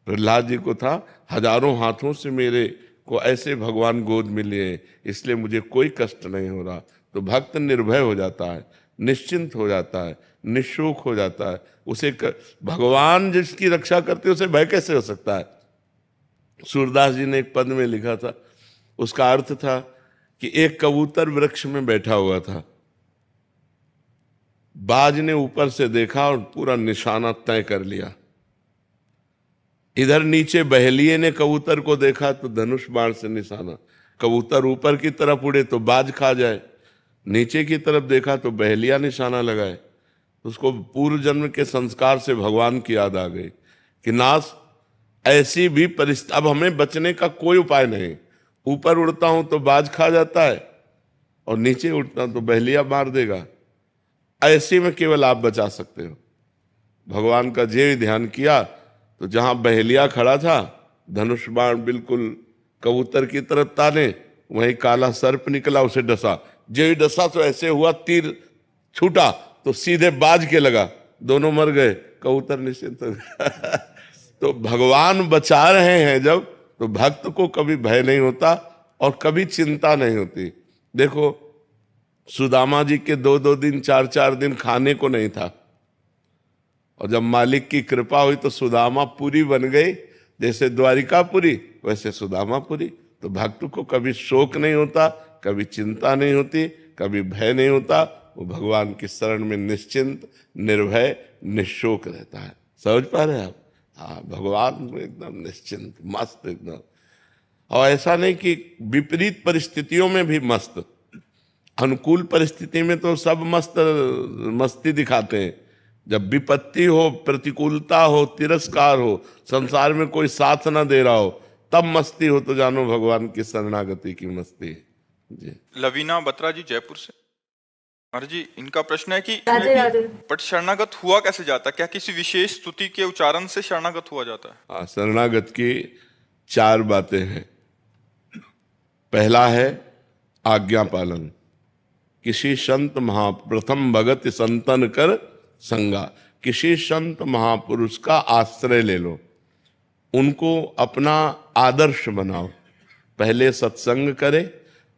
प्रहलाद जी को था हजारों हाथों से मेरे को ऐसे भगवान गोद में लिए, इसलिए मुझे कोई कष्ट नहीं हो रहा। तो भक्त निर्भय हो जाता है, निश्चिंत हो जाता है, निशोक हो जाता है। उसे भगवान जिसकी रक्षा करते उसे भय कैसे हो सकता है? सूरदास जी ने एक पद में लिखा था, उसका अर्थ था कि एक कबूतर वृक्ष में बैठा हुआ था। बाज ने ऊपर से देखा और पूरा निशाना तय कर लिया। इधर नीचे बहेलिये ने कबूतर को देखा तो धनुष बाण से निशाना। कबूतर ऊपर की तरफ उड़े तो बाज खा जाए, नीचे की तरफ देखा तो बहेलिया निशाना लगाए। उसको पूर्व जन्म के संस्कार से भगवान की याद आ गई कि नाथ ऐसी भी परिस्थिति, अब हमें बचने का कोई उपाय नहीं। ऊपर उड़ता हूं तो बाज खा जाता है और नीचे उड़ता तो बहेलिया मार देगा। ऐसे में केवल आप बचा सकते हो। भगवान का जे ध्यान किया तो जहां बहेलिया खड़ा था, धनुष बाण बिल्कुल कबूतर की तरफ ताने, वहीं काला सर्प निकला, उसे डसा। जे डसा तो ऐसे हुआ, तीर छूटा तो सीधे बाज के लगा, दोनों मर गए, कबूतर निश्चिंत हो गया। तो भगवान बचा रहे हैं जब, तो भक्त को कभी भय नहीं होता और कभी चिंता नहीं होती। देखो सुदामा जी के 2-2 दिन 4-4 दिन खाने को नहीं था, और जब मालिक की कृपा हुई तो सुदामा पुरी बन गई। जैसे द्वारिकापुरी वैसे सुदामापुरी। तो भक्त को कभी शोक नहीं होता, कभी चिंता नहीं होती, कभी भय नहीं होता। वो भगवान की शरण में निश्चिंत, निर्भय, निशोक रहता है। समझ पा रहे हैं आप? हाँ, भगवान एकदम निश्चिंत, मस्त एकदम। और ऐसा नहीं कि विपरीत परिस्थितियों में भी मस्त। अनुकूल परिस्थिति में तो सब मस्ती दिखाते हैं। जब विपत्ति हो, प्रतिकूलता हो, तिरस्कार हो, संसार में कोई साथ ना दे रहा हो, तब मस्ती हो तो जानो भगवान की शरणागति की मस्ती है। जी। लवीना बत्रा जी जयपुर से। महाराज जी, इनका प्रश्न है कि राधे राधे। बट शरणागत हुआ कैसे जाता है? क्या किसी विशेष स्तुति के उच्चारण से शरणागत हुआ जाता है? हाँ, शरणागत की 4 बातें हैं। पहला है आज्ञा पालन। किसी संत प्रथम भगत संतन कर संगा, किसी संत महापुरुष का आश्रय ले लो, उनको अपना आदर्श बनाओ। पहले सत्संग करे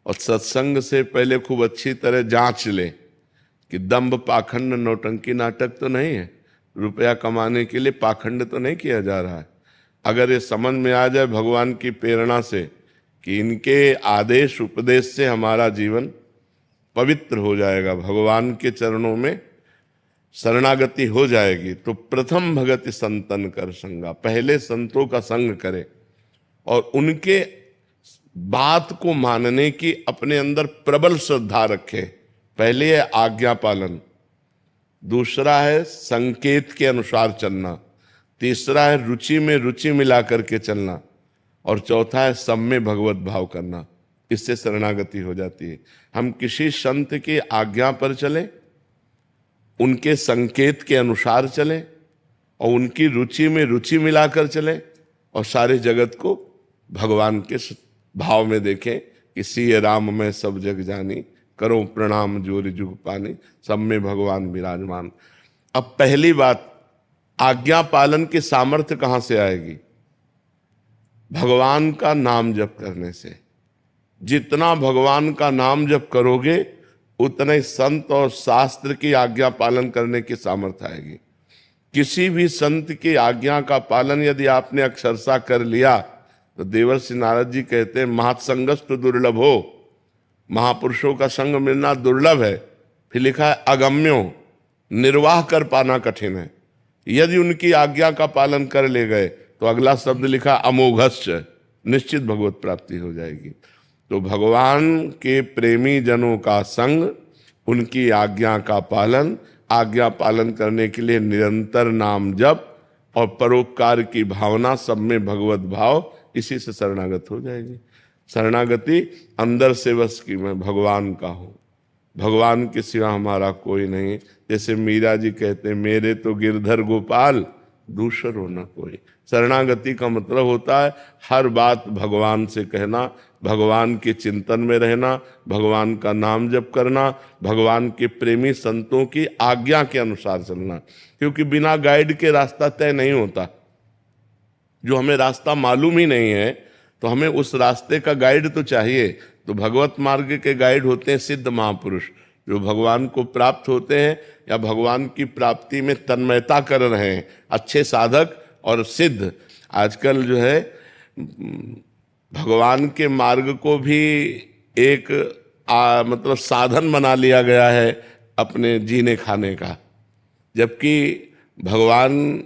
और सत्संग से पहले खूब अच्छी तरह जांच ले कि दंभ पाखंड नौटंकी नाटक तो नहीं है, रुपया कमाने के लिए पाखंड तो नहीं किया जा रहा है। अगर ये समझ में आ जाए भगवान की प्रेरणा से कि इनके आदेश उपदेश से हमारा जीवन पवित्र हो जाएगा, भगवान के चरणों में शरणागति हो जाएगी, तो प्रथम भगति संतन कर संगा, पहले संतों का संग करे और उनके बात को मानने की अपने अंदर प्रबल श्रद्धा रखे। पहले है आज्ञा पालन, दूसरा है संकेत के अनुसार चलना, तीसरा है रुचि में रुचि मिला करके चलना और चौथा है सब में भगवत भाव करना। इससे शरणागति हो जाती है। हम किसी संत की आज्ञा पर चलें, उनके संकेत के अनुसार चलें और उनकी रुचि में रुचि मिलाकर चलें और सारे जगत को भगवान के भाव में देखें कि सिय राम में सब जग जानी, करो प्रणाम जोरि जुग पानी, सब में भगवान विराजमान। अब पहली बात, आज्ञा पालन की सामर्थ्य कहां से आएगी? भगवान का नाम जप करने से। जितना भगवान का नाम जप करोगे उतने संत और शास्त्र की आज्ञा पालन करने की सामर्थ्य आएगी। किसी भी संत की आज्ञा का पालन यदि आपने अक्षरशः कर लिया तो देवर्षि नारद जी कहते हैं महत्संगस्तु दुर्लभ हो, महापुरुषों का संग मिलना दुर्लभ है। फिर लिखा है अगम्यो, निर्वाह कर पाना कठिन है। यदि उनकी आज्ञा का पालन कर ले गए तो अगला शब्द लिखा अमोघश्च, निश्चित भगवत प्राप्ति हो जाएगी। तो भगवान के प्रेमी जनों का संग, उनकी आज्ञा का पालन, आज्ञा पालन करने के लिए निरंतर नाम जप और परोपकार की भावना, सब में भगवत भाव, इसी से शरणागत हो जाएगी। शरणागति अंदर से बस कि मैं भगवान का हूँ, भगवान के सिवा हमारा कोई नहीं। जैसे मीरा जी कहते हैं मेरे तो गिरधर गोपाल दूसर हो न कोई। शरणागति का मतलब होता है हर बात भगवान से कहना, भगवान के चिंतन में रहना, भगवान का नाम जप करना, भगवान के प्रेमी संतों की आज्ञा के अनुसार चलना। क्योंकि बिना गाइड के रास्ता तय नहीं होता। जो हमें रास्ता मालूम ही नहीं है तो हमें उस रास्ते का गाइड तो चाहिए। तो भगवत मार्ग के गाइड होते हैं सिद्ध महापुरुष, जो भगवान को प्राप्त होते हैं या भगवान की प्राप्ति में तन्मयता कर रहे हैं, अच्छे साधक और सिद्ध। आजकल जो है भगवान के मार्ग को भी एक मतलब साधन बना लिया गया है अपने जीने खाने का, जबकि भगवान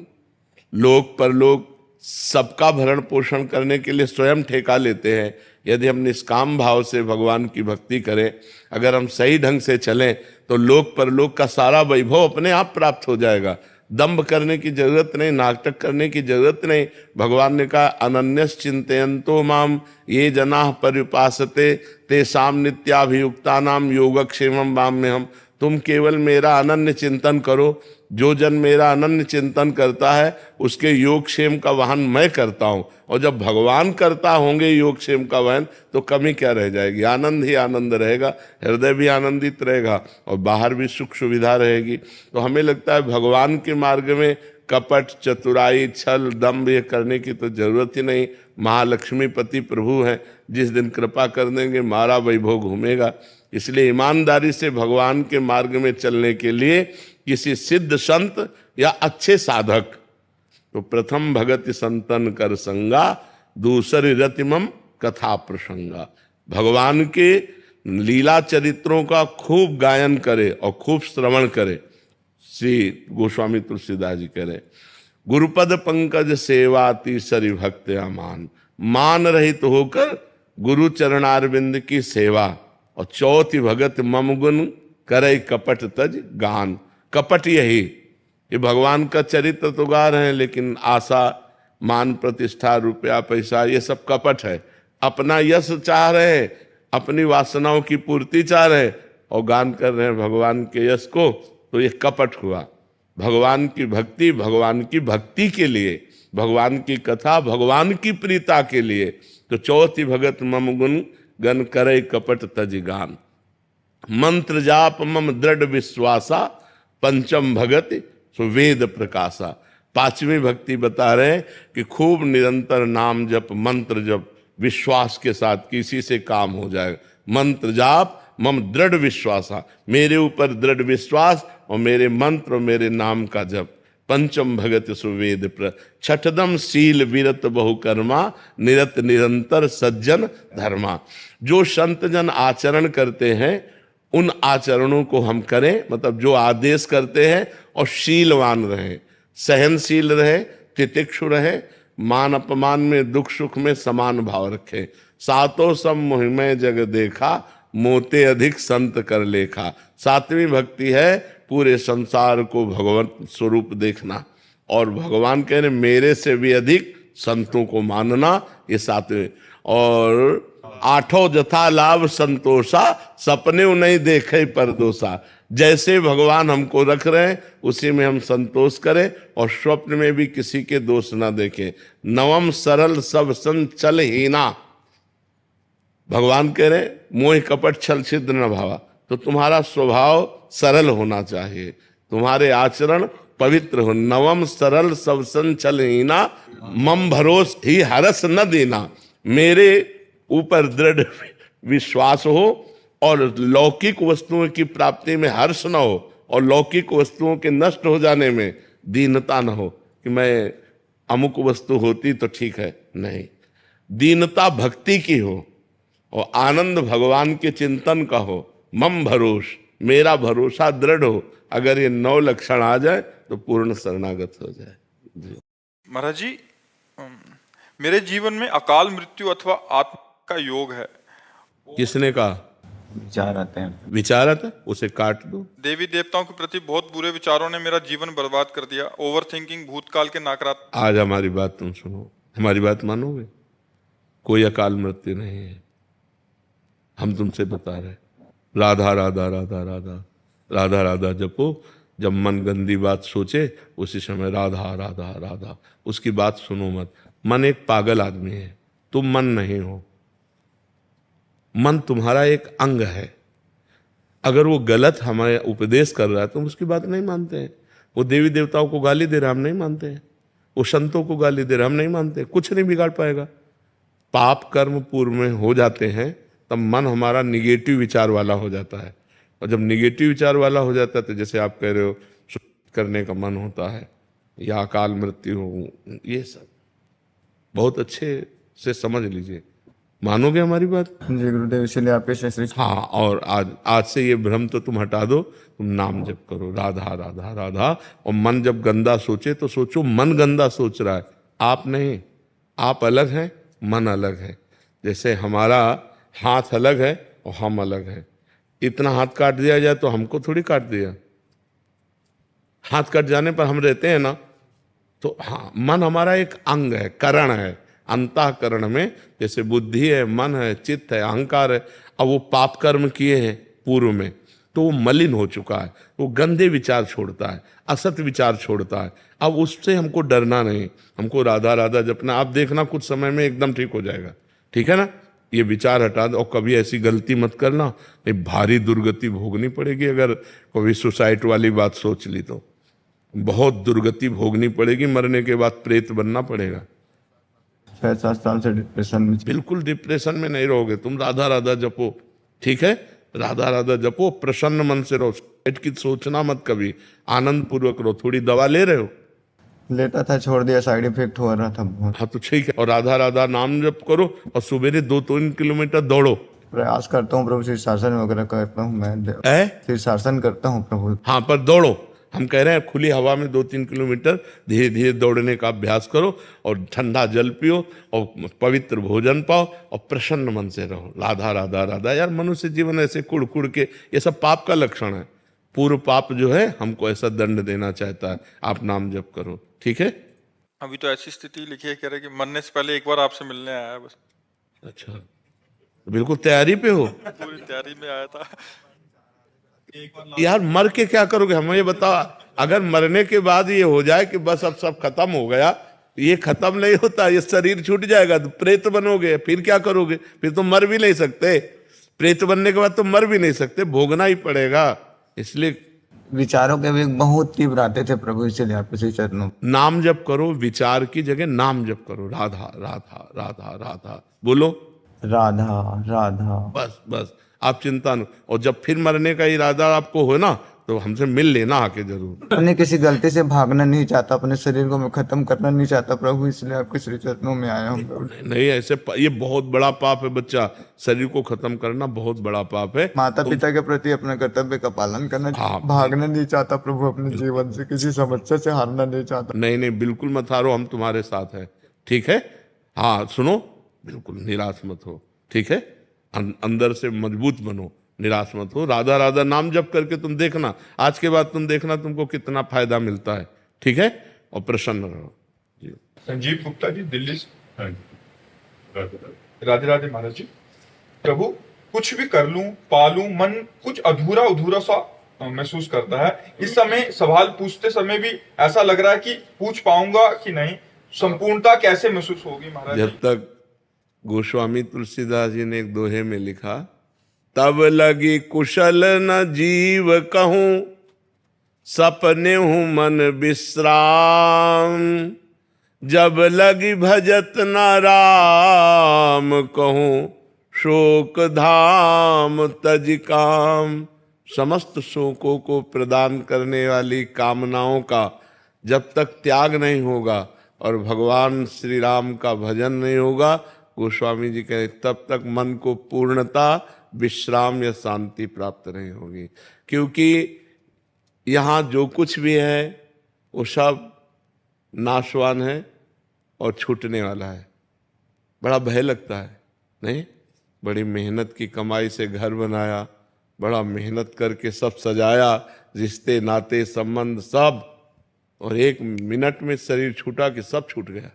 लोक परलोक सबका भरण पोषण करने के लिए स्वयं ठेका लेते हैं। यदि हम निष्काम भाव से भगवान की भक्ति करें, अगर हम सही ढंग से चलें तो लोक परलोक का सारा वैभव अपने आप प्राप्त हो जाएगा। दंभ करने की जरूरत नहीं, नाटक करने की जरूरत नहीं। भगवान ने कहा अनन्यस चिंतयन्तो माम ये जनाः पर्युपासते तेषां नित्याभियुक्तानां योगक्षेमं वाम्यहम्। तुम केवल मेरा अनन्य चिंतन करो, जो जन मेरा अनन्य चिंतन करता है उसके योगक्षेम का वहन मैं करता हूं। और जब भगवान करता होंगे योगक्षेम का वहन तो कमी क्या रह जाएगी? आनंद ही आनंद रहेगा, हृदय भी आनंदित रहेगा और बाहर भी सुख सुविधा रहेगी। तो हमें लगता है भगवान के मार्ग में कपट, चतुराई, छल, दंभ ये करने की तो जरूरत ही नहीं। महालक्ष्मी पति प्रभु हैं, जिस दिन कृपा कर देंगे मारा वैभव घूमेगा। इसलिए ईमानदारी से भगवान के मार्ग में चलने के लिए किसी सिद्ध संत या अच्छे साधक, तो प्रथम भगति संतन कर संगा, दूसरी रतिमम कथा प्रसंगा। भगवान के लीला चरित्रों का खूब गायन करे और खूब श्रवण करे। श्री गोस्वामी तुलसीदास जी करे गुरुपद पंकज सेवा तीसरी भक्त अमान, मान रहित होकर गुरु चरणारविंद की सेवा। और चौथी भगत मम गुण करे कपट तज गान। कपट यही, ये भगवान का चरित्र तो गा रहे हैं लेकिन आशा मान प्रतिष्ठा रुपया पैसा ये सब कपट है। अपना यश चाह रहे हैं, अपनी वासनाओं की पूर्ति चाह रहे हैं और गान कर रहे हैं भगवान के यश को, तो ये कपट हुआ। भगवान की भक्ति भगवान की भक्ति के लिए, भगवान की कथा भगवान की प्रीता के लिए। तो चौथी भगत मम गुण गन करे कपट तज गान, मंत्र जाप मम दृढ़ विश्वासा, पंचम भगत सुवेद प्रकाशा। पांचवी भक्ति बता रहे हैं कि खूब निरंतर नाम जप, मंत्र जप, विश्वास के साथ किसी से काम हो जाएगा। मंत्र जाप मम दृढ़ विश्वासा, मेरे ऊपर दृढ़ विश्वास और मेरे मंत्र और मेरे नाम का जप। पंचम भगत सुवेद छठदम शील विरत बहुकर्मा, निरत निरंतर सज्जन धर्मा। जो संत जन आचरण करते हैं उन आचरणों को हम करें, मतलब जो आदेश करते हैं, और शीलवान रहें, सहनशील रहे, तितिक्षु रहे, मान अपमान में दुख सुख में समान भाव रखें। सातों सब मोहिमय जग देखा, मोते अधिक संत कर लेखा। सातवीं भक्ति है पूरे संसार को भगवत स्वरूप देखना, और भगवान कह रहे मेरे से भी अधिक संतों को मानना, ये सातवें। और आठों जथा लाभ संतोषा, सपने नहीं देखे परदोषा। जैसे भगवान हमको रख रहे हैं उसी में हम संतोष करें और स्वप्न में भी किसी के दोष ना देखें। नवम सरल सब संचल हीना, भगवान कह रहे मोह कपट छल छिद्र न भावा। तो तुम्हारा स्वभाव सरल होना चाहिए, तुम्हारे आचरण पवित्र हो। नवम सरल सब संचल हीना, मम भरोस ही हरस न देना। मेरे ऊपर दृढ़ विश्वास हो और लौकिक वस्तुओं की प्राप्ति में हर्ष न हो, और लौकिक वस्तुओं के नष्ट हो जाने में दीनता न हो कि मैं अमुक वस्तु होती तो ठीक है, नहीं। दीनता भक्ति की हो और आनंद भगवान के चिंतन का हो। मम भरोस, मेरा भरोसा दृढ़ हो। अगर ये 9 लक्षण आ जाए तो पूर्ण शरणागत हो जाए। महाराज जी, मेरे जीवन में अकाल मृत्यु अथवा आत्मा का योग है। किसने कहा? विचार आते हैं। विचार आता, उसे काट दो। देवी देवताओं के प्रति बहुत बुरे विचारों ने मेरा जीवन बर्बाद कर दिया। ओवर थिंकिंग, भूतकाल के नकारात्मक। आज हमारी बात तुम सुनो, हमारी बात मानोगे? कोई अकाल मृत्यु नहीं है। हम तुमसे बता रहे, राधा राधा राधा राधा राधा राधा जपो। जब मन गंदी बात सोचे उसी समय राधा राधा राधा, उसकी बात सुनो मत। मन एक पागल आदमी है, तुम मन नहीं हो। मन तुम्हारा एक अंग है। अगर वो गलत हमें उपदेश कर रहा है तो हम उसकी बात नहीं मानते हैं। वो देवी देवताओं को गाली दे रहा है, हम नहीं मानते हैं। वो संतों को गाली दे रहा है, हम नहीं मानते। कुछ नहीं बिगाड़ पाएगा। पाप कर्म पूर्व में हो जाते हैं तब मन हमारा निगेटिव विचार वाला हो जाता है, और जब निगेटिव विचार वाला हो जाता है तो जैसे आप कह रहे हो करने का मन होता है या अकाल मृत्यु हो, ये सब बहुत अच्छे से समझ लीजिए। मानोगे हमारी बात? जी गुरुदेव, इसलिए आपके श्री। हाँ, और आज से ये भ्रम तो तुम हटा दो। तुम नाम जप करो, राधा राधा राधा। और मन जब गंदा सोचे तो सोचो मन गंदा सोच रहा है, आप नहीं। आप अलग हैं, मन अलग है। जैसे हमारा हाथ अलग है और हम अलग है। इतना हाथ काट दिया जाए तो हमको थोड़ी काट दिया। हाथ कट जाने पर हम रहते हैं ना। तो हाँ, मन हमारा एक अंग है, करण है। अंतःकरण में जैसे बुद्धि है, मन है, चित्त है, अहंकार है। अब वो पाप कर्म किए हैं पूर्व में तो वो मलिन हो चुका है, वो गंदे विचार छोड़ता है, असत विचार छोड़ता है। अब उससे हमको डरना नहीं, हमको राधा राधा जपना। आप देखना कुछ समय में एकदम ठीक हो जाएगा, ठीक है ना। ये विचार हटा दो और कभी ऐसी गलती मत करना, नहीं भारी दुर्गति भोगनी पड़ेगी। अगर कभी सुसाइड वाली बात सोच ली तो बहुत दुर्गति भोगनी पड़ेगी, मरने के बाद प्रेत बनना पड़ेगा। 6-7 साल से डिप्रेशन में। बिल्कुल डिप्रेशन में नहीं रहोगे तुम। राधा राधा जपो, ठीक है। राधा राधा जपो, प्रसन्न मन से रहो। सुसाइड की सोचना मत कभी, आनंद पूर्वक रहो। थोड़ी दवा ले रहे हो? लेता था, छोड़ दिया, साइड इफेक्ट हो रहा था बहुत। हाँ तो ठीक है। और राधा राधा नाम जप करो और सवेरे 2-3 किलोमीटर दौड़ो। प्रयास करता हूँ प्रभु, शीर्षासन वगैरह करता हूँ मैं। शीर्षासन करता हूँ प्रभु। हाँ, पर दौड़ो। हम कह रहे हैं खुली हवा में 2-3 किलोमीटर धीरे धीरे दौड़ने का अभ्यास करो, और ठंडा जल पियो और पवित्र भोजन पाओ और प्रसन्न मन से रहो। राधा राधा राधा। यार मनुष्य जीवन ऐसे कुड़ कुड़ के, ये सब पाप का लक्षण है। पूर्व पाप जो है हमको ऐसा दंड देना चाहता है। आप नाम जप करो, ठीक है। अभी तो ऐसी स्थिति लिखी है, कह रहे कि मरने से पहले एक बार आपसे मिलने आया है बस। अच्छा, बिल्कुल तैयारी पे हो। पूरी तैयारी में आया था। यार मर के क्या करोगे, हमें ये बताओ। अगर मरने के बाद ये हो जाए कि बस अब सब खत्म हो गया, ये खत्म नहीं होता, ये शरीर छूट जाएगा तो प्रेत बनोगे, फिर क्या करोगे? फिर तो मर भी नहीं सकते। प्रेत बनने के बाद तो मर भी नहीं सकते, भोगना ही पड़ेगा। इसलिए विचारों के वेग बहुत तीव्र आते थे प्रभु, इसलिए आपके श्री चरणों। नाम जप करो, विचार की जगह नाम जप करो। राधा राधा राधा राधा बोलो, राधा राधा, बस बस, आप चिंता न। और जब फिर मरने का इरादा आपको हो ना, तो हमसे मिल लेना आके जरूर। अपने किसी गलती से भागना नहीं चाहता, अपने शरीर को मैं खत्म करना नहीं चाहता प्रभु, इसलिए आपके श्री चरणों में आया हूँ। नहीं ऐसे, ये बहुत बड़ा पाप है बच्चा, शरीर को खत्म करना बहुत बड़ा पाप है। माता पिता के प्रति अपने कर्तव्य का पालन करना, भागना नहीं चाहता प्रभु अपने जीवन से, किसी समस्या से हारना नहीं चाहता। नहीं नहीं, बिल्कुल मत हारो, हम तुम्हारे साथ हैं, ठीक है। हाँ सुनो, बिल्कुल निराश मत हो, ठीक है। अंदर से मजबूत बनो, निराश मत हो। राधा राधा नाम जप करके तुम देखना, आज के बाद तुम देखना तुमको कितना फायदा मिलता है, ठीक है। और प्रसन्न रहो जी। संजीव गुप्ता जी, दिल्ली से। राधे राधे महाराज जी। प्रभु, कुछ भी कर लूं पालूं, मन कुछ अधूरा अधूरा सा महसूस करता है। इस समय सवाल पूछते समय भी ऐसा लग रहा है कि पूछ पाऊंगा कि नहीं, संपूर्णता कैसे महसूस होगी महाराज? जब तक गोस्वामी तुलसीदास जी ने एक दोहे में लिखा, तब लगी कुशल न जीव कहूं, सपने हूं मन विश्राम। जब लगी भजत न राम कहूं, शोक धाम तज काम। समस्त शोकों को प्रदान करने वाली कामनाओं का जब तक त्याग नहीं होगा और भगवान श्री राम का भजन नहीं होगा, गोस्वामी जी कहते, तब तक मन को पूर्णता, विश्राम या शांति प्राप्त नहीं होगी। क्योंकि यहाँ जो कुछ भी है वो सब नाशवान है और छूटने वाला है। बड़ा भय लगता है नहीं? बड़ी मेहनत की कमाई से घर बनाया, बड़ा मेहनत करके सब सजाया, रिश्ते नाते संबंध सब, और एक मिनट में शरीर छूटा कि सब छूट गया।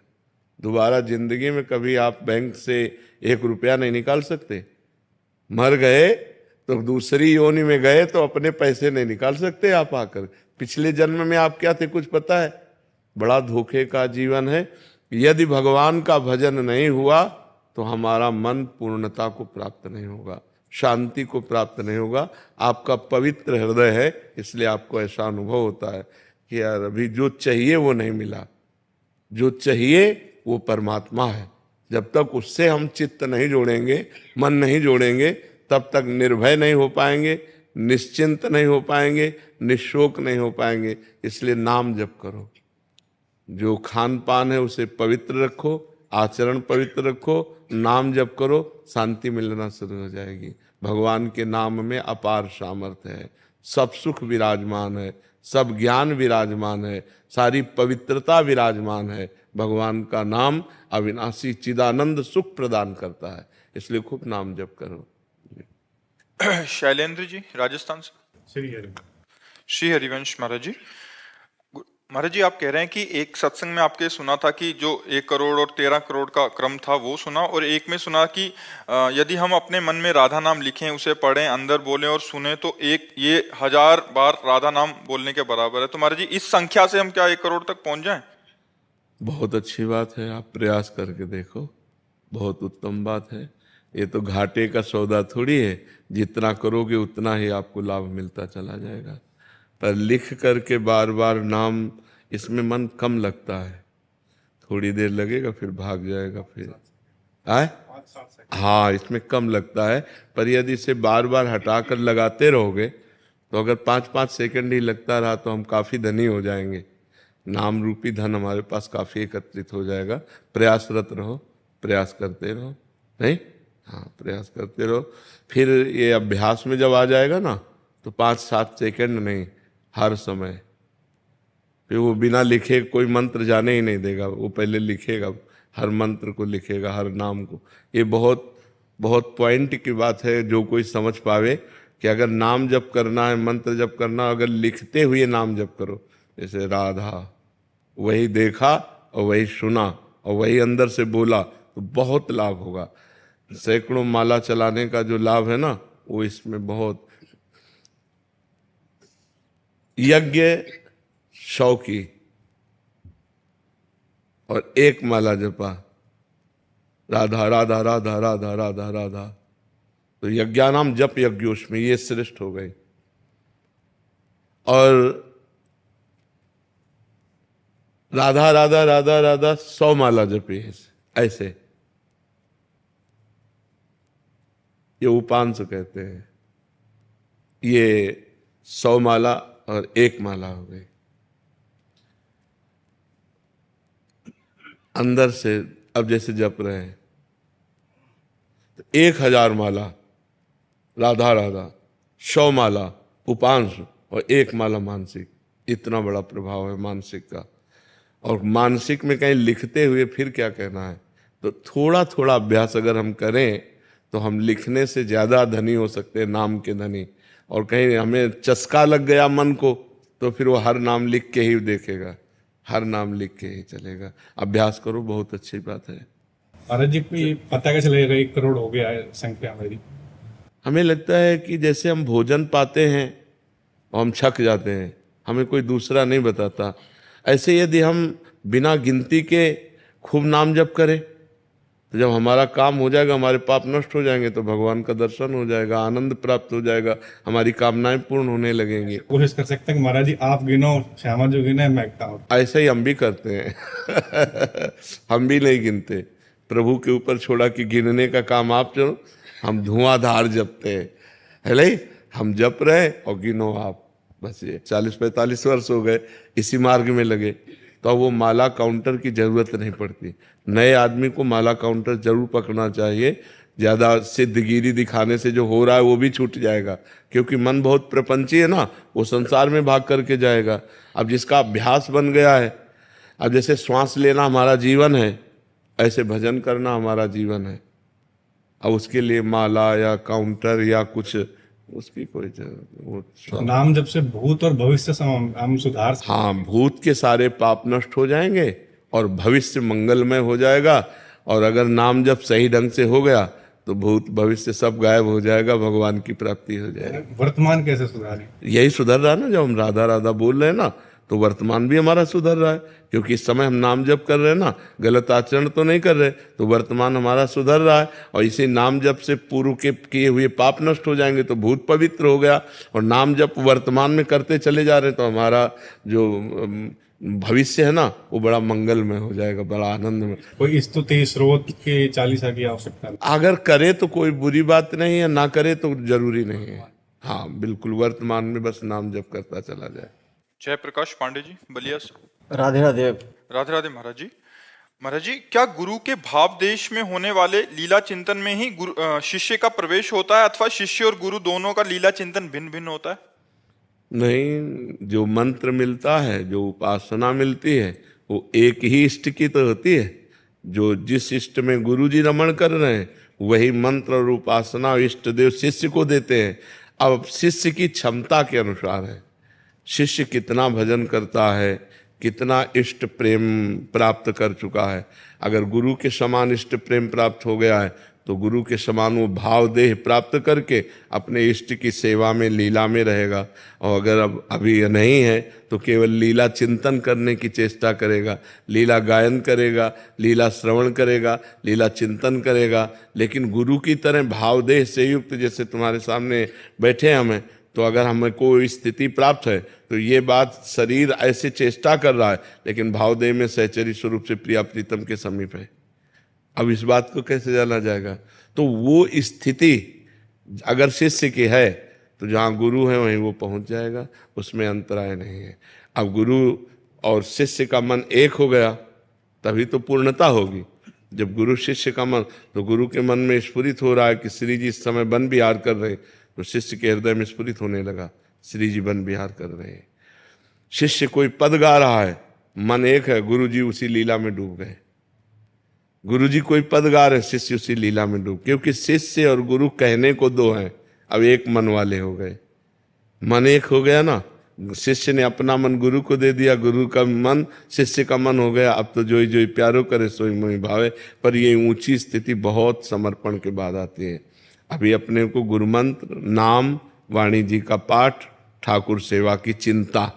दोबारा जिंदगी में कभी आप बैंक से 1 रुपया नहीं निकाल सकते। मर गए तो दूसरी योनि में गए तो अपने पैसे नहीं निकाल सकते आप आकर। पिछले जन्म में आप क्या थे कुछ पता है? बड़ा धोखे का जीवन है। यदि भगवान का भजन नहीं हुआ तो हमारा मन पूर्णता को प्राप्त नहीं होगा, शांति को प्राप्त नहीं होगा। आपका पवित्र हृदय है, इसलिए आपको ऐसा अनुभव होता है कि यार अभी जो चाहिए वो नहीं मिला। जो चाहिए वो परमात्मा है। जब तक उससे हम चित्त नहीं जोड़ेंगे, मन नहीं जोड़ेंगे, तब तक निर्भय नहीं हो पाएंगे, निश्चिंत नहीं हो पाएंगे, निशोक नहीं हो पाएंगे। इसलिए नाम जप करो। जो खान पान है उसे पवित्र रखो, आचरण पवित्र रखो, नाम जप करो, शांति मिलना शुरू हो जाएगी। भगवान के नाम में अपार सामर्थ्य है, सब सुख विराजमान है, सब ज्ञान विराजमान है, सारी पवित्रता विराजमान है। भगवान का नाम अविनाशी चिदानंद सुख प्रदान करता है, इसलिए खूब नाम जप करो। शैलेंद्र जी, राजस्थान से। श्री हरिवंश महाराज जी। महाराज जी, आप कह रहे हैं कि एक सत्संग में आपके सुना था कि जो 1 करोड़ और 13 करोड़ का क्रम था वो सुना, और एक में सुना कि यदि हम अपने मन में राधा नाम लिखें, उसे पढ़ें, अंदर बोलें और सुने तो ये 1000 बार राधा नाम बोलने के बराबर है। तो महाराज जी, इस संख्या से हम क्या 1 करोड़ तक पहुंच जाएं? बहुत अच्छी बात है, आप प्रयास करके देखो, बहुत उत्तम बात है। ये तो घाटे का सौदा थोड़ी है, जितना करोगे उतना ही आपको लाभ मिलता चला जाएगा। पर लिख करके बार बार नाम, इसमें मन कम लगता है, थोड़ी देर लगेगा फिर भाग जाएगा, फिर आए। हाँ, इसमें कम लगता है, पर यदि इसे बार बार हटाकर लगाते रहोगे तो अगर 5-5 सेकंड ही लगता रहा तो हम काफ़ी धनी हो जाएंगे। नाम रूपी धन हमारे पास काफ़ी एकत्रित हो जाएगा। प्रयासरत रहो, प्रयास करते रहो, नहीं? हाँ, प्रयास करते रहो। फिर ये अभ्यास में जब आ जाएगा ना तो 5-7 सेकंड नहीं, हर समय। फिर वो बिना लिखे कोई मंत्र जाने ही नहीं देगा, वो पहले लिखेगा, हर मंत्र को लिखेगा, हर नाम को। ये बहुत बहुत पॉइंट की बात है, जो कोई समझ पावे कि अगर नाम जप करना है, मंत्र जप करना, अगर लिखते हुए नाम जप करो, जैसे राधा, वही देखा और वही सुना और वही अंदर से बोला तो बहुत लाभ होगा। सैकड़ों माला चलाने का जो लाभ है ना, वो इसमें बहुत। यज्ञ 100 की और 1 माला जपा, राधा राधा राधा राधा राधा राधा, तो यज्ञानाम जप यज्ञोष्मी, ये श्रेष्ठ हो गई। और राधा राधा राधा राधा 100 माला जपी ऐसे, ये उपांश कहते हैं। ये 100 माला और 1 माला हो गई। अंदर से अब जैसे जप रहे हैं तो 1000 माला राधा राधा, 100 माला उपांश और 1 माला मानसिक, इतना बड़ा प्रभाव है मानसिक का। और मानसिक में कहीं लिखते हुए फिर क्या कहना है, तो थोड़ा थोड़ा अभ्यास अगर हम करें तो हम लिखने से ज्यादा धनी हो सकते हैं, नाम के धनी। और कहीं हमें चस्का लग गया मन को तो फिर वो हर नाम लिख के ही देखेगा, हर नाम लिख के ही चलेगा। अभ्यास करो, बहुत अच्छी बात है। महाराज जी को ये पता कैसे लगेगा 1 करोड़ हो गया है संख्या मेरी? हमें लगता है कि जैसे हम भोजन पाते हैं और हम छक जाते हैं, हमें कोई दूसरा नहीं बताता। ऐसे यदि हम बिना गिनती के खूब नाम जप करें तो जब हमारा काम हो जाएगा, हमारे पाप नष्ट हो जाएंगे, तो भगवान का दर्शन हो जाएगा, आनंद प्राप्त हो जाएगा, हमारी कामनाएं पूर्ण होने लगेंगी। कोशिश कर सकते हैं कि महाराज जी आप गिनो, श्यामा जो गिने मैं कहूं। ऐसे ही हम भी करते हैं हम भी नहीं गिनते, प्रभु के ऊपर छोड़ा कि गिनने का काम आप चलो, हम धुआंधार जपते हैं, है नहीं? हम जप रहे और गिनो आप, बस। ये 40-45 वर्ष हो गए इसी मार्ग में लगे, तो अब वो माला काउंटर की जरूरत नहीं पड़ती। नए आदमी को माला काउंटर जरूर पकड़ना चाहिए। ज्यादा सिद्धगिरी दिखाने से जो हो रहा है वो भी छूट जाएगा, क्योंकि मन बहुत प्रपंची है ना, वो संसार में भाग करके जाएगा। अब जिसका अभ्यास बन गया है, अब जैसे श्वास लेना हमारा जीवन है, ऐसे भजन करना हमारा जीवन है। अब उसके लिए माला या काउंटर या कुछ उसकी कोई जरूरत। नाम जब से भूत और भविष्य हम सुधार। हाँ, भूत के सारे पाप नष्ट हो जाएंगे और भविष्य मंगलमय हो जाएगा। और अगर नाम जब सही ढंग से हो गया तो भूत भविष्य सब गायब हो जाएगा, भगवान की प्राप्ति हो जाएगी। वर्तमान कैसे सुधारें? यही सुधर रहा है ना, जब हम राधा राधा बोल रहे हैं ना, तो वर्तमान भी हमारा सुधर रहा है, क्योंकि इस समय हम नाम जप कर रहे हैं ना, गलत आचरण तो नहीं कर रहे, तो वर्तमान हमारा सुधर रहा है। और इसी नाम जप से पूर्व के किए हुए पाप नष्ट हो जाएंगे, तो भूत पवित्र हो गया। और नाम जप वर्तमान में करते चले जा रहे हैं, तो हमारा जो भविष्य है ना, वो बड़ा मंगलमय हो जाएगा, बड़ा आनंद में। कोई स्तुति स्रोत के 40 की आवश्यकता नहीं। अगर करे तो कोई बुरी बात नहीं है, ना करे तो जरूरी नहीं है। हाँ बिल्कुल, वर्तमान में बस नाम जप करता चला जाए। जय प्रकाश पांडे जी, बलिया से। राधे राधे। राधे राधे महाराज जी। महाराज जी, क्या गुरु के भाव देश में होने वाले लीला चिंतन में ही शिष्य का प्रवेश होता है, अथवा शिष्य और गुरु दोनों का लीला चिंतन भिन्न भिन्न होता है? नहीं, जो मंत्र मिलता है, जो उपासना मिलती है, वो एक ही इष्ट की तो होती है। जो जिस इष्ट में गुरु जी रमण कर रहे हैं, वही मंत्र और उपासना इष्ट देव शिष्य को देते हैं। अब शिष्य की क्षमता के अनुसार है, शिष्य कितना भजन करता है, कितना इष्ट प्रेम प्राप्त कर चुका है। अगर गुरु के समान इष्ट प्रेम प्राप्त हो गया है, तो गुरु के समान वो भाव देह प्राप्त करके अपने इष्ट की सेवा में, लीला में रहेगा। और अगर अब अभी नहीं है तो केवल लीला चिंतन करने की चेष्टा करेगा, लीला गायन करेगा, लीला श्रवण करेगा, लीला चिंतन करेगा। लेकिन गुरु की तरह भाव देह से युक्त, जैसे तुम्हारे सामने बैठे हैं हमें, तो अगर हमें कोई स्थिति प्राप्त है तो ये बात शरीर ऐसे चेष्टा कर रहा है, लेकिन भावदेह में सहचरी स्वरूप से प्रिया प्रीतम के समीप है। अब इस बात को कैसे जाना जाएगा? तो वो स्थिति अगर शिष्य की है तो जहाँ गुरु है वहीं वो पहुंच जाएगा, उसमें अंतराय नहीं है। अब गुरु और शिष्य का मन एक हो गया तभी तो पूर्णता होगी। जब गुरु शिष्य का मन, तो गुरु के मन में स्फुरित हो रहा है कि श्री जी इस समय वन विहार कर रहे हैं, तो शिष्य के हृदय में स्फुरित होने लगा श्री जी वन विहार कर रहे हैं। शिष्य कोई पद गा रहा है, मन एक है, गुरु जी उसी लीला में डूब गए। गुरु जी कोई पद गा रहे, शिष्य उसी लीला में डूब, क्योंकि शिष्य और गुरु कहने को दो हैं, अब एक मन वाले हो गए। मन एक हो गया ना, शिष्य ने अपना मन गुरु को दे दिया, गुरु का मन शिष्य का मन हो गया, अब तो जोई जोई प्यारो करे सोई मोई भावे। पर ये ऊंची स्थिति बहुत समर्पण के बाद आती है। अभी अपने को गुरु मंत्र, नाम, वाणी जी का पाठ, ठाकुर सेवा की चिंता,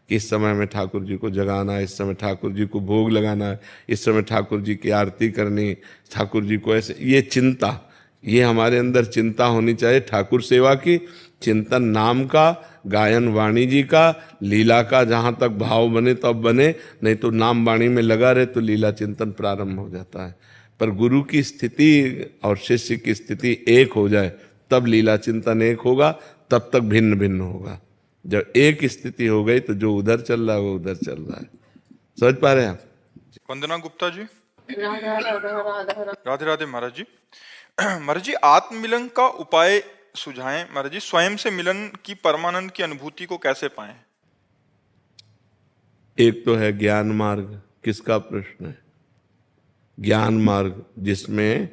इस समय में ठाकुर जी को जगाना है, इस समय ठाकुर जी को भोग लगाना है, इस समय ठाकुर जी की आरती करनी, ठाकुर जी को ऐसे, ये चिंता, ये हमारे अंदर चिंता होनी चाहिए। ठाकुर सेवा की चिंतन, नाम का गायन, वाणी जी का, लीला का, जहाँ तक भाव बने तब बने, नहीं तो नाम वाणी में लगा रहे तो लीला चिंतन प्रारंभ हो जाता है। पर गुरु की स्थिति और शिष्य की स्थिति एक हो जाए तब लीला चिंतन एक होगा, तब तक भिन्न भिन्न होगा। जब एक स्थिति हो गई तो जो उधर चल रहा है वो उधर चल रहा है। समझ पा रहे हैं आप? वंदना गुप्ता जी। राधे राधे महाराज जी। महाराज जी, आत्ममिलन का उपाय सुझाएं महाराज जी। स्वयं से मिलन की परमानंद की अनुभूति को कैसे पाएं? एक तो है ज्ञान मार्ग, किसका प्रश्न है? ज्ञान मार्ग जिसमें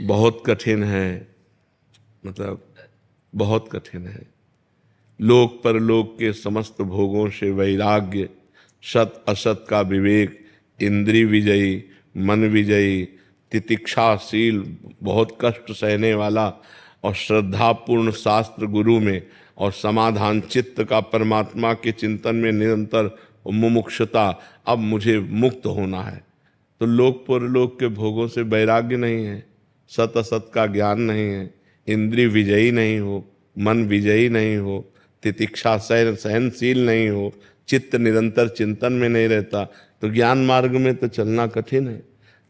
बहुत कठिन है, मतलब बहुत कठिन है। लोक परलोक के समस्त भोगों से वैराग्य, सत असत का विवेक, इंद्रिय विजयी, मन विजयी, तितिक्षाशील, बहुत कष्ट सहने वाला और श्रद्धापूर्ण शास्त्र गुरु में, और समाधान चित्त का परमात्मा के चिंतन में निरंतर मुमुक्षुता, अब मुझे मुक्त होना है। तो लोक परलोक के भोगों से वैराग्य नहीं है, सत असत का ज्ञान नहीं है, इंद्रिय विजयी नहीं हो, मन विजयी नहीं हो, तितिक्षा सहनशील नहीं हो, चित्त निरंतर चिंतन में नहीं रहता, तो ज्ञान मार्ग में तो चलना कठिन है।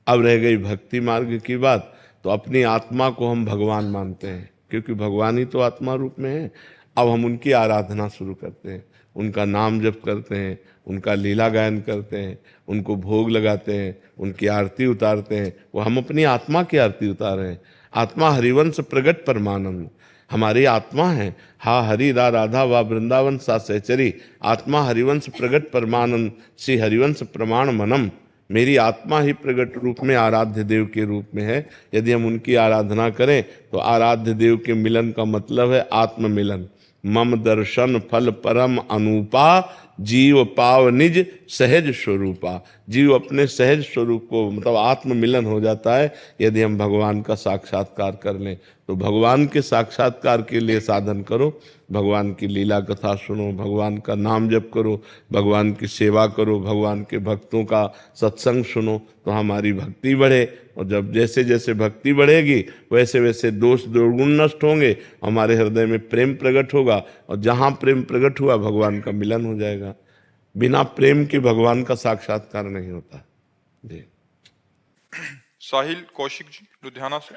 अब रह गई भक्ति मार्ग की बात, तो अपनी आत्मा को हम भगवान मानते हैं, क्योंकि भगवान ही तो आत्मा रूप में है। अब हम उनकी आराधना शुरू करते हैं, उनका नाम जप करते हैं, उनका लीला गायन करते हैं, उनको भोग लगाते हैं, उनकी आरती उतारते हैं। वो हम अपनी आत्मा की आरती उतार रहे हैं। आत्मा हरिवंश प्रगट परमानंद, हमारी आत्मा है। हा हरि रा राधा वा वृंदावन सा सहचरी, आत्मा हरिवंश प्रगट परमानंद, श्री हरिवंश प्रमाण मनम। मेरी आत्मा ही प्रगट रूप में आराध्य देव के रूप में है। यदि हम उनकी आराधना करें तो आराध्य देव के मिलन का मतलब है आत्म मिलन। मम दर्शन फल परम अनूपा, जीव पाव निज सहज स्वरूपा। जीव अपने सहज स्वरूप को, मतलब आत्म मिलन हो जाता है यदि हम भगवान का साक्षात्कार कर लें। तो भगवान के साक्षात्कार के लिए साधन करो, भगवान की लीला कथा सुनो, भगवान का नाम जप करो, भगवान की सेवा करो, भगवान के भक्तों का सत्संग सुनो, तो हमारी भक्ति बढ़े। और जब जैसे जैसे भक्ति बढ़ेगी वैसे वैसे दोष दुर्गुण नष्ट होंगे, हमारे हृदय में प्रेम प्रकट होगा, और जहाँ प्रेम प्रकट हुआ भगवान का मिलन हो जाएगा। बिना प्रेम के भगवान का साक्षात्कार नहीं होता। जी। साहिल कौशिक जी लुधियाना से।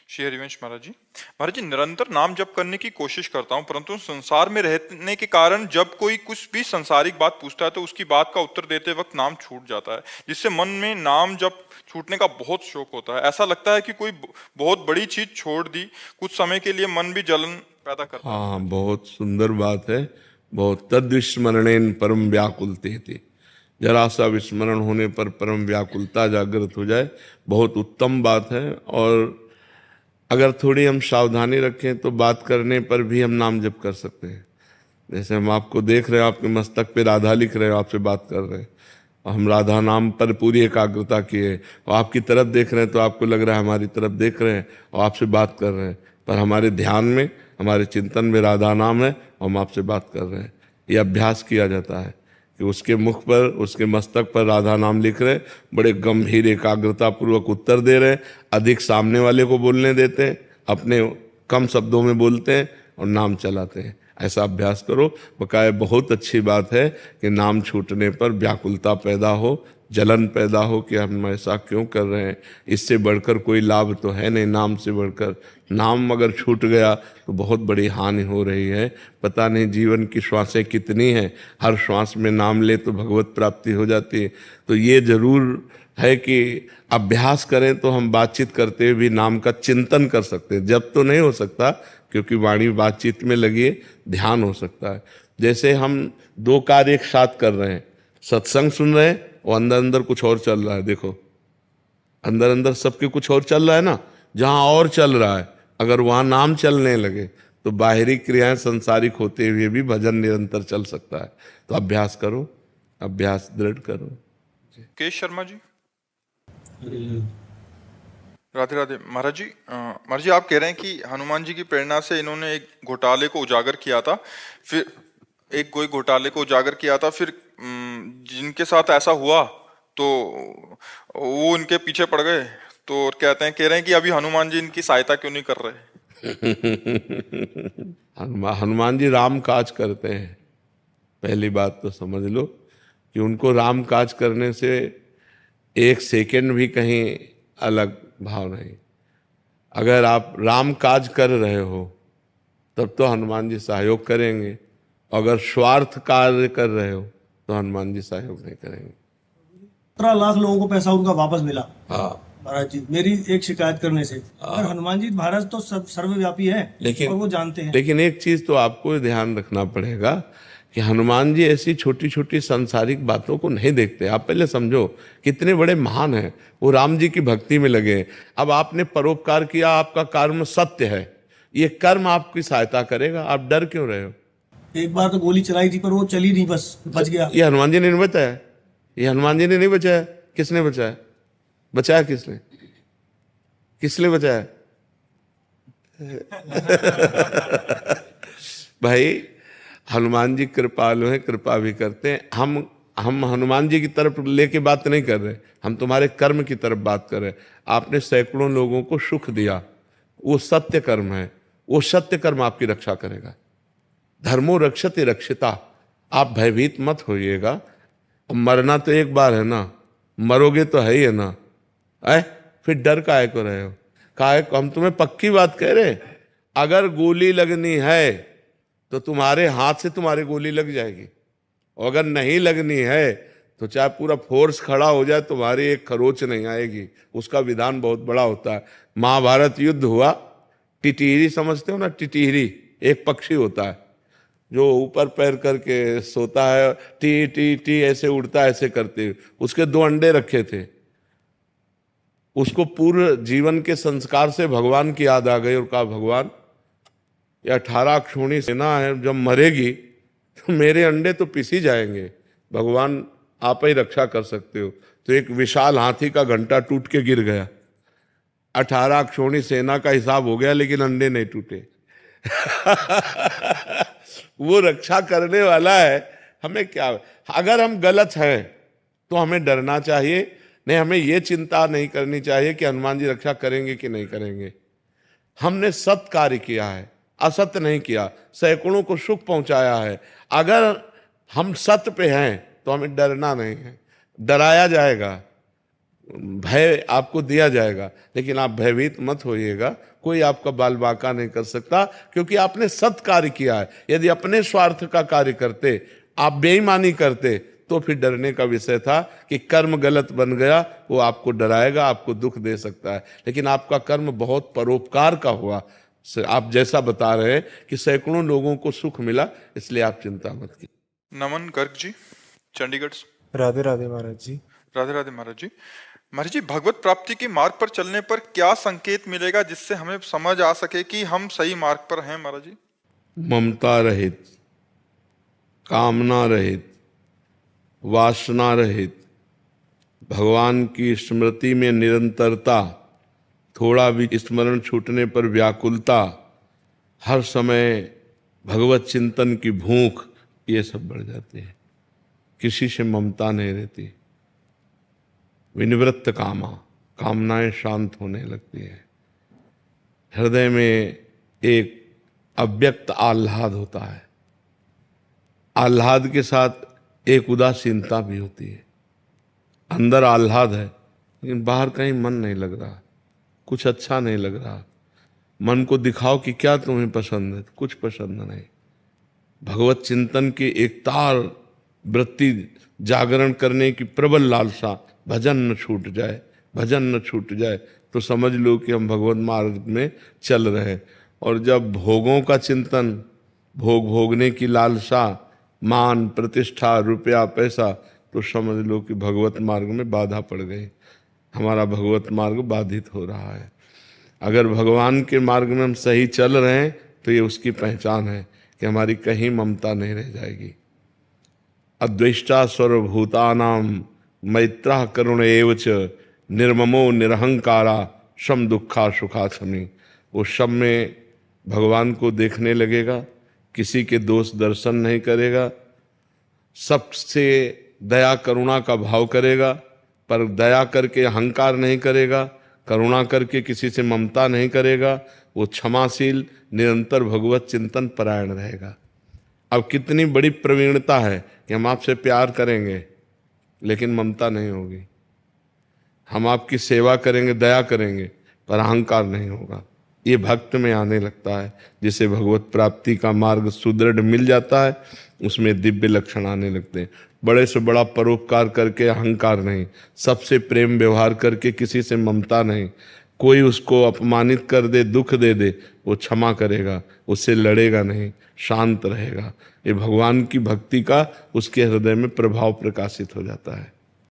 श्री हरिवंश महाराज जी। महाराज जी, निरंतर नाम जप करने की कोशिश करता हूँ, परंतु संसार में रहने के कारण जब कोई कुछ भी संसारिक बात पूछता है तो उसकी बात का उत्तर देते वक्त नाम छूट जाता है, जिससे मन में नाम जप छूटने का बहुत शौक होता है। ऐसा लगता है कि कोई बहुत बड़ी चीज छोड़ दी, कुछ समय के लिए मन भी जलन पैदा करता है। हाँ, बहुत सुंदर बात है। बहुत तद्विस्मरणेन परम व्याकुलते थे, जरा सा विस्मरण होने पर परम व्याकुलता जागृत हो जाए, बहुत उत्तम बात है। और अगर थोड़ी हम सावधानी रखें तो बात करने पर भी हम नाम जप कर सकते हैं। जैसे हम आपको देख रहे हैं, आपके मस्तक पे राधा लिख रहे हो, आपसे बात कर रहे हैं, और हम राधा नाम पर पूरी एकाग्रता किए, और आपकी तरफ देख रहे हैं तो आपको लग रहा है हमारी तरफ देख रहे हैं और आपसे बात कर रहे हैं, पर हमारे ध्यान में, हमारे चिंतन में राधा नाम है और हम आपसे बात कर रहे हैं। ये अभ्यास किया जाता है कि उसके मुख पर, उसके मस्तक पर राधा नाम लिख रहे, बड़े गंभीर एकाग्रता पूर्वक उत्तर दे रहे, अधिक सामने वाले को बोलने देते हैं, अपने कम शब्दों में बोलते हैं और नाम चलाते हैं। ऐसा अभ्यास करो। बकाया बहुत अच्छी बात है कि नाम छूटने पर व्याकुलता पैदा हो, जलन पैदा हो कि हम ऐसा क्यों कर रहे हैं। इससे बढ़कर कोई लाभ तो है नहीं, नाम से बढ़कर। नाम अगर छूट गया तो बहुत बड़ी हानि हो रही है। पता नहीं जीवन की श्वासें कितनी हैं, हर श्वास में नाम ले तो भगवत प्राप्ति हो जाती है। तो ये जरूर है कि अभ्यास करें तो हम बातचीत करते हुए भी नाम का चिंतन कर सकते हैं। जब तो नहीं हो सकता क्योंकि वाणी बातचीत में लगी है, ध्यान हो सकता है। जैसे हम दो कार्य एक साथ कर रहे हैं, सत्संग सुन रहे हैं और अंदर अंदर कुछ और चल रहा है। देखो, अंदर अंदर सबके कुछ और चल रहा है ना। जहाँ और चल रहा है, अगर वहाँ नाम चलने लगे तो बाहरी क्रियाएं संसारिक होते हुए भी भजन निरंतर चल सकता है। तो अभ्यास करो, अभ्यास दृढ़ करो। केश शर्मा जी। राधे राधे। महाराज जी आप कह रहे हैं कि हनुमान जी की प्रेरणा से इन्होंने एक घोटाले को उजागर किया था, फिर कोई घोटाले को उजागर किया था, फिर जिनके साथ ऐसा हुआ तो वो उनके पीछे पड़ गए, तो कह रहे हैं कि अभी हनुमान जी इनकी सहायता क्यों नहीं कर रहे? हनुमान जी राम काज करते हैं। पहली बात तो समझ लो कि उनको राम काज करने से एक सेकंड भी कहीं अलग भाव नहीं। अगर आप राम काज कर रहे हो तब तो हनुमान जी सहयोग करेंगे, अगर स्वार्थ कार्य कर रहे हो तो हनुमान जी सहयोग नहीं करेंगे। 17 लाख लोगों को पैसा उनका वापस मिला। हाँ महाराज जी, मेरी एक शिकायत करने से, और हनुमान जी महाराज तो सर्वव्यापी है, लेकिन और वो जानते हैं। लेकिन एक चीज तो आपको ध्यान रखना पड़ेगा कि हनुमान जी ऐसी छोटी छोटी सांसारिक बातों को नहीं देखते। आप पहले समझो कितने बड़े महान हैं, वो राम जी की भक्ति में लगे। अब आपने परोपकार किया, आपका कर्म सत्य है, ये कर्म आपकी सहायता करेगा, आप डर क्यों रहे हो? एक बार तो गोली चलाई थी पर वो चली नहीं, बस बच गया। ये हनुमान जी ने नहीं बचाया, ये हनुमान जी ने नहीं बचाया। किसने बचाया? बचाया किसने? किसने बचाया? भाई हनुमान जी कृपालु हैं, कृपा भी करते हैं। हम हनुमान जी की तरफ लेके बात नहीं कर रहे, हम तुम्हारे कर्म की तरफ बात कर रहे हैं। आपने सैकड़ों लोगों को सुख दिया, वो सत्य कर्म है, वो सत्य कर्म आपकी रक्षा करेगा। धर्मो रक्षते रक्षिता। आप भयभीत मत होइएगा। मरना तो एक बार है ना, मरोगे तो है ही है ना, फिर डर काहे को रहे हो? काहे को? हम तुम्हें पक्की बात कह रहे, अगर गोली लगनी है तो तुम्हारे हाथ से तुम्हारी गोली लग जाएगी, और अगर नहीं लगनी है तो चाहे पूरा फोर्स खड़ा हो जाए, तुम्हारी एक खरोच नहीं आएगी। उसका विधान बहुत बड़ा होता है। महाभारत युद्ध हुआ, टिटिहरी समझते हो ना? टिटिहरी एक पक्षी होता है जो ऊपर पैर करके सोता है, टी टी टी ऐसे उड़ता है, ऐसे करते हुए। उसके 2 अंडे रखे थे। उसको पूर्व जीवन के संस्कार से भगवान की याद आ गई और कहा, भगवान ये 18 अक्षौणी सेना है, जब मरेगी तो मेरे अंडे तो पिसी जाएंगे, भगवान आप ही रक्षा कर सकते हो। तो एक विशाल हाथी का घंटा टूट के गिर गया। 18 अक्षौणी सेना का हिसाब हो गया, लेकिन अंडे नहीं टूटे। वो रक्षा करने वाला है, हमें क्या? अगर हम गलत हैं तो हमें डरना चाहिए नहीं, हमें ये चिंता नहीं करनी चाहिए कि हनुमान जी रक्षा करेंगे कि नहीं करेंगे। हमने सत्य कार्य किया है, असत्य नहीं किया, सैकड़ों को सुख पहुंचाया है। अगर हम सत्य पे हैं तो हमें डरना नहीं है। डराया जाएगा, भय आपको दिया जाएगा, लेकिन आप भयभीत मत होइएगा। कोई आपका बाल बांका नहीं कर सकता, क्योंकि आपने सत्य कार्य किया है। यदि अपने स्वार्थ का कार्य करते, आप बेईमानी करते, तो फिर डरने का विषय था कि कर्म गलत बन गया, वो आपको डराएगा, आपको दुख दे सकता है। लेकिन आपका कर्म बहुत परोपकार का हुआ। आप जैसा बता रहे हैं कि सैकड़ों लोगों को सुख मिला, इसलिए आप चिंता मत कीजिए। नमन गर्ग जी, चंडीगढ़ से। राधे राधे महाराज जी। राधे राधे महाराज जी। महाराज जी, भगवत प्राप्ति के मार्ग पर चलने पर क्या संकेत मिलेगा जिससे हमें समझ आ सके कि हम सही मार्ग पर हैं? महाराज जी, ममता रहित, कामना रहित, वासना रहित, भगवान की स्मृति में निरंतरता, थोड़ा भी स्मरण छूटने पर व्याकुलता, हर समय भगवत चिंतन की भूख, ये सब बढ़ जाती है। किसी से ममता नहीं रहती। विनिवृत्त कामा, कामनाएं शांत होने लगती है। हृदय में एक अव्यक्त आह्लाद होता है। आह्लाद के साथ एक उदासीनता भी होती है। अंदर आह्लाद है, लेकिन बाहर कहीं मन नहीं लग रहा, कुछ अच्छा नहीं लग रहा। मन को दिखाओ कि क्या तुम्हें पसंद है, कुछ पसंद नहीं। भगवत चिंतन की एक तार वृत्ति जागरण करने की प्रबल लालसा, भजन न छूट जाए, भजन न छूट जाए, तो समझ लो कि हम भगवत मार्ग में चल रहे हैं। और जब भोगों का चिंतन, भोग भोगने की लालसा, मान प्रतिष्ठा, रुपया पैसा, तो समझ लो कि भगवत मार्ग में बाधा पड़ गई, हमारा भगवत मार्ग बाधित हो रहा है। अगर भगवान के मार्ग में हम सही चल रहे हैं तो ये उसकी पहचान है कि हमारी कहीं ममता नहीं रह जाएगी। अद्वेष्टा सर्वभूतानाम मैत्रः करुण एव च निर्ममो निरहंकारा शम दुखा सुखा शमी। वो शम में भगवान को देखने लगेगा, किसी के दोष दर्शन नहीं करेगा, सबसे दया करुणा का भाव करेगा, पर दया करके अहंकार नहीं करेगा, करुणा करके किसी से ममता नहीं करेगा। वो क्षमाशील, निरंतर भगवत चिंतन परायण रहेगा। अब कितनी बड़ी प्रवीणता है कि हम आपसे प्यार करेंगे लेकिन ममता नहीं होगी, हम आपकी सेवा करेंगे, दया करेंगे, पर अहंकार नहीं होगा। ये भक्त में आने लगता है। जिसे भगवत प्राप्ति का मार्ग सुदृढ़ मिल जाता है, उसमें दिव्य लक्षण आने लगते हैं। बड़े से बड़ा परोपकार करके अहंकार नहीं, सबसे प्रेम व्यवहार करके किसी से ममता नहीं, कोई उसको अपमानित कर दे, दुख दे दे, वो क्षमा करेगा, उससे लड़ेगा नहीं, शांत रहेगा। ये भगवान की भक्ति का उसके हृदय में प्रभाव प्रकाशित हो जाता है।